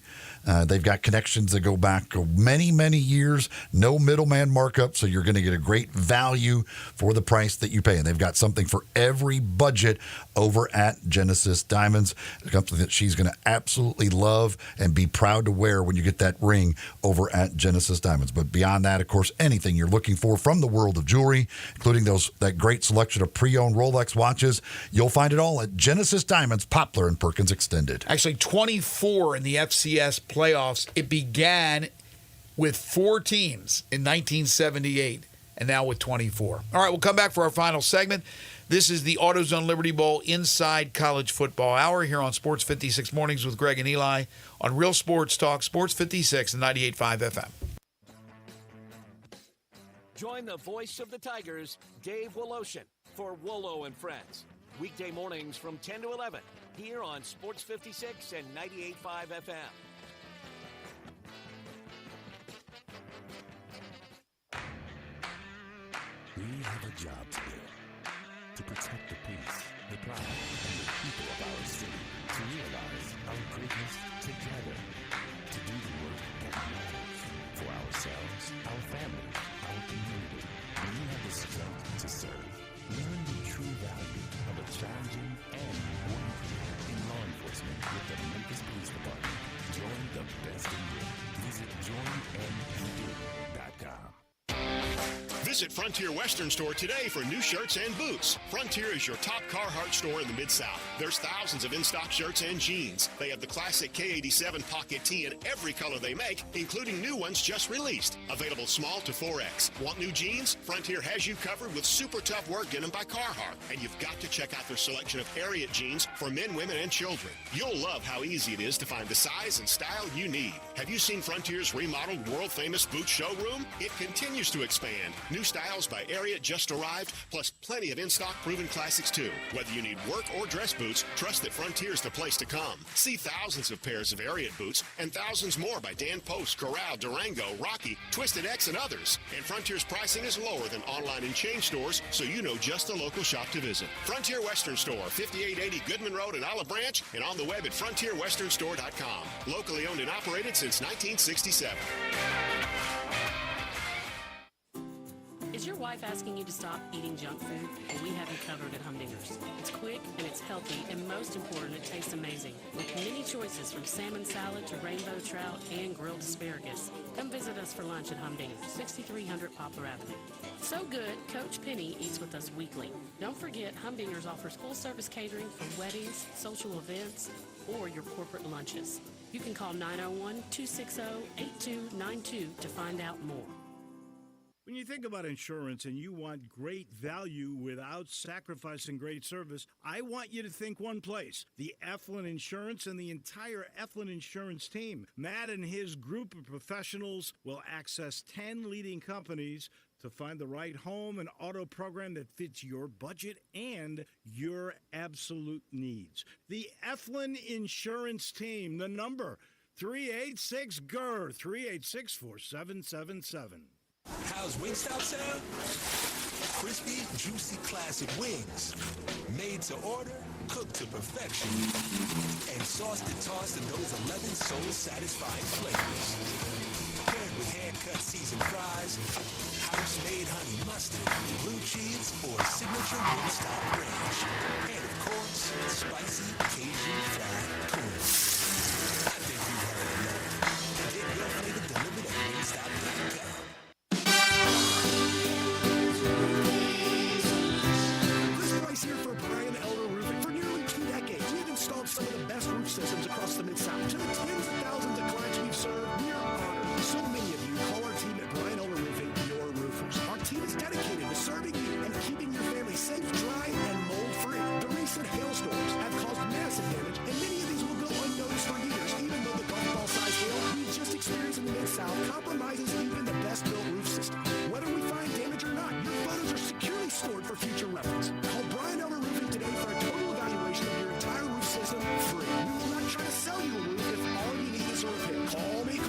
They've got connections that go back many, many years. No middleman markup, so you're going to get a great value for the price that you pay. And they've got something for every budget over at Genesis Diamonds. Something that she's going to absolutely love and be proud to wear when you get that ring over at Genesis Diamonds. But beyond that, of course, anything you're looking for from the world of jewelry, including that great selection of pre-owned Rolex watches, you'll find it all at Genesis Diamonds, Poplar and Perkins Extended. Actually, 24 in the FCS playoffs. It began with 4 teams in 1978, and now with 24. All right, we'll come back for our final segment. This is the AutoZone Liberty Bowl Inside College Football Hour here on Sports 56 Mornings with Greg and Eli on Real Sports Talk, Sports 56 and 98.5 FM. Join the voice of the Tigers, Dave Woloshin, for Wolo and Friends. Weekday mornings from 10 to 11 here on Sports 56 and 98.5 FM. have a job to do. To protect the peace, the pride, and the people of our city. To realize our greatness together. To do the work that matters for ourselves, our families, our community. When you have the strength to serve, learn the true value of a challenging and rewarding career in law enforcement with the Memphis Police Department. Join the best in you. Visit joinmpd.com. Visit Frontier Western Store today for new shirts and boots. Frontier is your top Carhartt store in the Mid-South. There's thousands of in-stock shirts and jeans. They have the classic K87 pocket tee in every color they make, including new ones just released. Available small to 4X. Want new jeans? Frontier has you covered with super tough work denim by Carhartt. And you've got to check out their selection of Ariat jeans for men, women, and children. You'll love how easy it is to find the size and style you need. Have you seen Frontier's remodeled world-famous boot showroom? It continues to expand. New styles by Ariat just arrived, plus plenty of in-stock proven classics too. Whether you need work or dress boots, trust that Frontier's the place to come. See thousands of pairs of Ariat boots and thousands more by Dan Post, Corral, Durango, Rocky, Twisted X, and others. And Frontier's pricing is lower than online and chain stores, so you know just the local shop to visit. Frontier Western Store, 5880 Goodman Road in Olive Branch, and on the web at frontierwesternstore.com. Locally owned and operated since 1967. Is your wife asking you to stop eating junk food? Well, we have you covered at Humdinger's. It's quick and it's healthy, and most important, it tastes amazing. With many choices from salmon salad to rainbow trout and grilled asparagus. Come visit us for lunch at Humdinger's, 6300 Poplar Avenue. So good, Coach Penny eats with us weekly. Don't forget, Humdinger's offers full-service catering for weddings, social events, or your corporate lunches. You can call 901-260-8292 to find out more. When you think about insurance and you want great value without sacrificing great service, I want you to think one place, the Eflin Insurance and the entire Eflin Insurance team. Matt and his group of professionals will access 10 leading companies to find the right home and auto program that fits your budget and your absolute needs. The Eflin Insurance team, the number 386-GER, 386-4777. How's Wingstop sound? Crispy, juicy, classic wings. Made to order, cooked to perfection. And sauced and tossed in those 11 soul-satisfying flavors. Paired with hand-cut seasoned fries, house-made honey mustard, blue cheese, or signature Wingstop ranch. And of course, spicy Cajun fried corn. I think you heard enough. Get your flavor delivered at Wingstop.com. Here for Brian Elder Roofing. For nearly 2 decades, we've installed some of the best roof systems across the Mid-South. To the tens of thousands of clients we've served, we are honored. So many of you call our team at Brian Elder Roofing your roofers. Our team is dedicated to serving you and keeping your family safe, dry, and mold-free. The recent hailstorms have caused massive damage, and many of these will go unnoticed for years, even though the golf ball-sized hail we just experienced in the Mid-South compromises even the best-built roof system. Whether we find damage or not, your photos are securely stored for future reference. Call Brian Elder Roofing today for a total evaluation of your entire roof system free. We will not try to sell you a roof if all you need is a repair. Call me at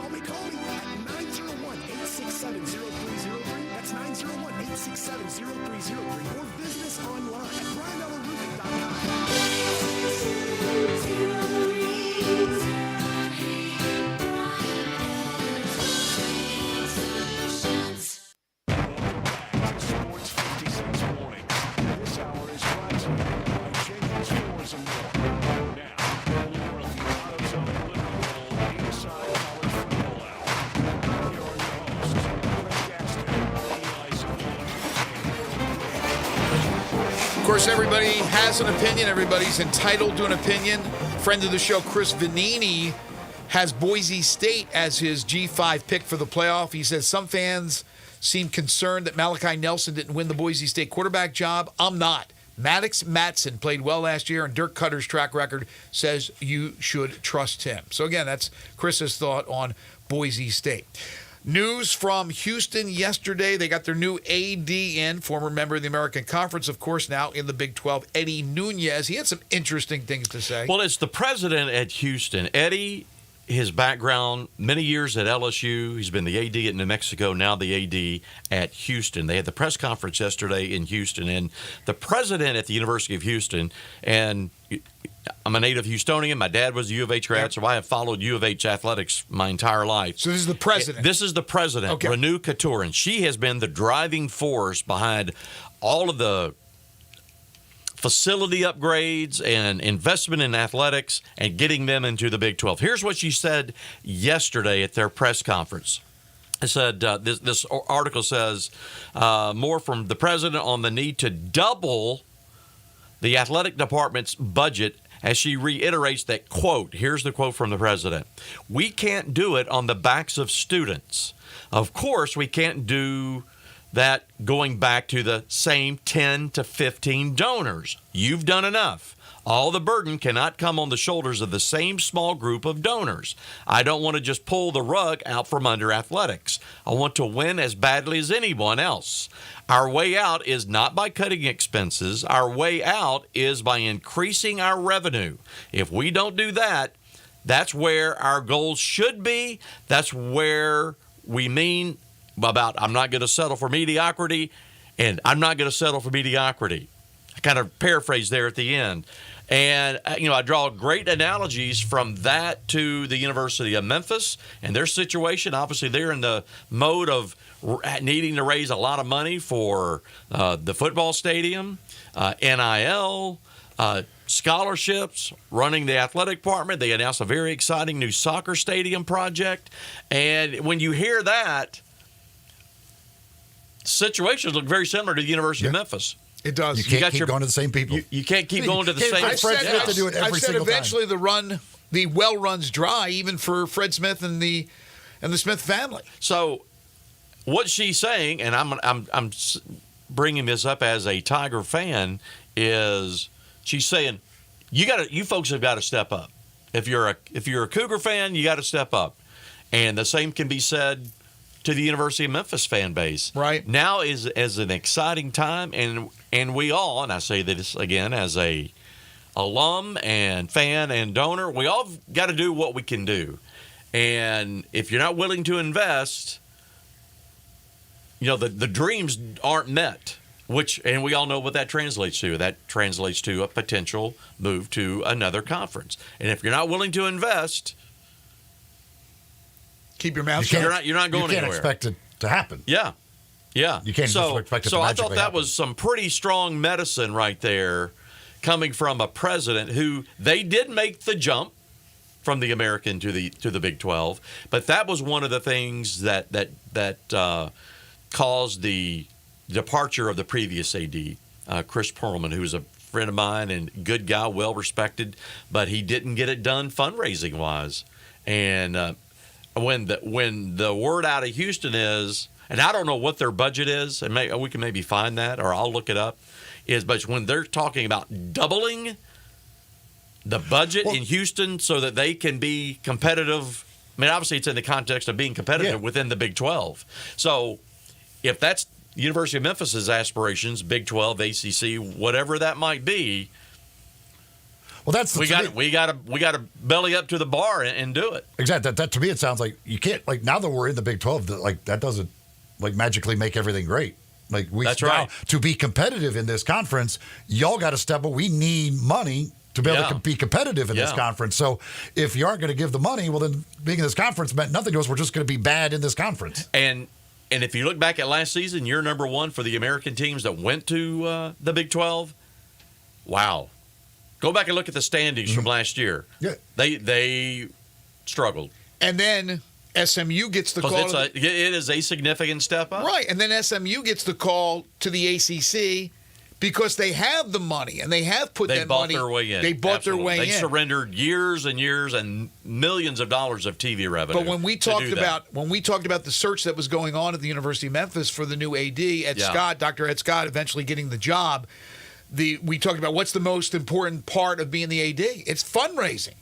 901-867-0303. That's 901-867-0303. Or visit us online at brianellerroofing.com. Of course, everybody has an opinion. Everybody's entitled to an opinion. Friend of the show, Chris Vanini, has Boise State as his G5 pick for the playoff. He says some fans seem concerned that Malachi Nelson didn't win the Boise State quarterback job. I'm not. Maddox Matson played well last year, and Dirk Cutter's track record says you should trust him. So, again, that's Chris's thought on Boise State. News from Houston yesterday. They got their new AD in, former member of the American Conference, of course, now in the Big 12, Eddie Nunez. He had some interesting things to say. Well, it's the president at Houston. Eddie his background, many years at LSU. He's been the AD at New Mexico, now the AD at Houston. They had the press conference yesterday in Houston, and the president at the University of Houston, and I'm a native Houstonian. My dad was a U of H grad, so I have followed U of H athletics my entire life. So this is the president. This is the president, Okay. Renu Couture, and she has been the driving force behind all of the facility upgrades and investment in athletics and getting them into the Big 12. Here's what she said yesterday at their press conference. It said, this article says, more from the president on the need to double the athletic department's budget as she reiterates that, quote, here's the quote from the president, "We can't do it on the backs of students. Of course, we can't do that going back to the same 10 to 15 donors. You've done enough. All the burden cannot come on the shoulders of the same small group of donors. I don't want to just pull the rug out from under athletics. I want to win as badly as anyone else. Our way out is not by cutting expenses. Our way out is by increasing our revenue. If we don't do that, that's where our goals should be. That's where we mean about I'm not going to settle for mediocrity, and I'm not going to settle for mediocrity." I kind of paraphrase there at the end. And, I draw great analogies from that to the University of Memphis and their situation. Obviously, they're in the mode of needing to raise a lot of money for the football stadium, NIL, scholarships, running the athletic department. They announced a very exciting new soccer stadium project. And when you hear that, situations look very similar to the University of Memphis. It does. You can't keep going to the same people. You can't keep going to the same. I said single eventually the well runs dry, even for Fred Smith and the Smith family. So, what she's saying, and I'm bringing this up as a Tiger fan, is she's saying you folks have got to step up. If you're a Cougar fan, you got to step up, and the same can be said to the University of Memphis fan base. Right. Now is an exciting time, and we all, and I say this again as a alum and fan and donor, we all got to do what we can do. And if you're not willing to invest, the dreams aren't met, and we all know what that translates to. That translates to a potential move to another conference. And if you're not willing to invest, keep your mouth shut. You're not going anywhere. You can't expect it to happen. Yeah. You can't just expect it to So I thought magically that happen. was some pretty strong medicine right there, coming from a president who they did make the jump from the American to the Big 12, but that was one of the things that caused the departure of the previous AD, Chris Perlman, who was a friend of mine and good guy, well respected, but he didn't get it done fundraising wise. And when the word out of Houston is, and I don't know what their budget is, and we can maybe find that, or I'll look it up, but when they're talking about doubling the budget in Houston so that they can be competitive, I mean, obviously it's in the context of being competitive within the Big 12. So if that's University of Memphis's aspirations, Big 12, ACC, whatever that might be, well, that's we got to belly up to the bar and do it. Exactly. That to me, it sounds like you can't, like, now that we're in the Big 12, that doesn't magically make everything great. That's right. To be competitive in this conference, y'all got to step up. We need money to be able to be competitive in this conference. So if you aren't going to give the money, well, then being in this conference meant nothing to us. We're just going to be bad in this conference. And if you look back at last season, you're number one for the American teams that went to the Big 12. Wow. Go back and look at the standings from last year. Yeah. They struggled. And then SMU gets the call. It is a significant step up. Right. And then SMU gets the call to the ACC because they have the money and they have put that money. They bought their way in. They bought their way in. They surrendered years and years and millions of dollars of TV revenue. But when we talked about the search that was going on at the University of Memphis for the new AD, Dr. Ed Scott eventually getting the job, we talked about what's the most important part of being the AD. It's fundraising.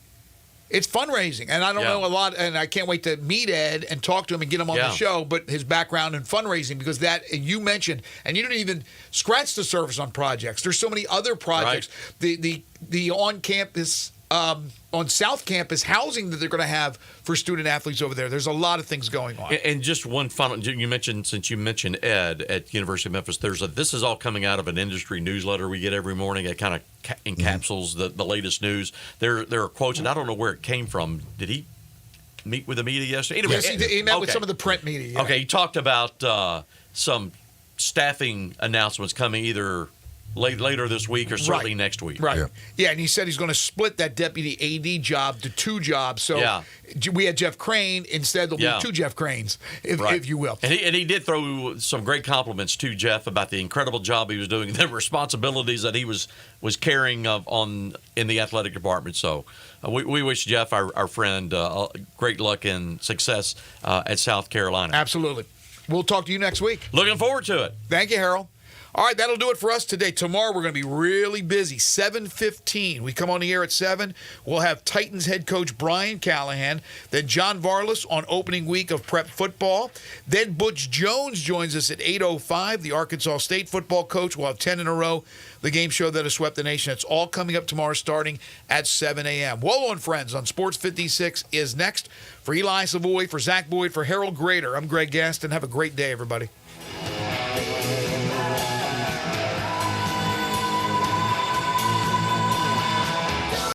And I don't know a lot, and I can't wait to meet Ed and talk to him and get him on the show, but his background in fundraising, because that you mentioned, and you didn't even scratch the surface on projects. There's so many other projects. Right. The on-campus on South Campus, housing that they're going to have for student athletes over there. There's a lot of things going on. And just one final, since you mentioned Ed at University of Memphis, this is all coming out of an industry newsletter we get every morning. It kind of encapsulates the latest news. There are quotes, and I don't know where it came from. Did he meet with the media yesterday? Anyway, yes, he met with some of the print media. Yeah. Okay, he talked about some staffing announcements coming either later this week or certainly next week. Right. Yeah, and he said he's going to split that deputy AD job to 2 jobs. So we had Jeff Crane. Instead, there'll be 2 Jeff Cranes, if you will. And he did throw some great compliments to Jeff about the incredible job he was doing, the responsibilities that he was carrying in the athletic department. So we wish Jeff, our friend, great luck and success at South Carolina. Absolutely. We'll talk to you next week. Looking forward to it. Thank you, Harold. All right, that'll do it for us today. Tomorrow we're going to be really busy. 7:15. We come on the air at 7. We'll have Titans head coach Brian Callahan. Then John Varlas on opening week of prep football. Then Butch Jones joins us at 8:05. The Arkansas State football coach. We'll have 10 in a row. The game show that has swept the nation. It's all coming up tomorrow starting at 7 a.m. Wolo and Friends on Sports 56 is next. For Eli Savoy, for Zach Boyd, for Harold Grader, I'm Greg Gaston. Have a great day, everybody.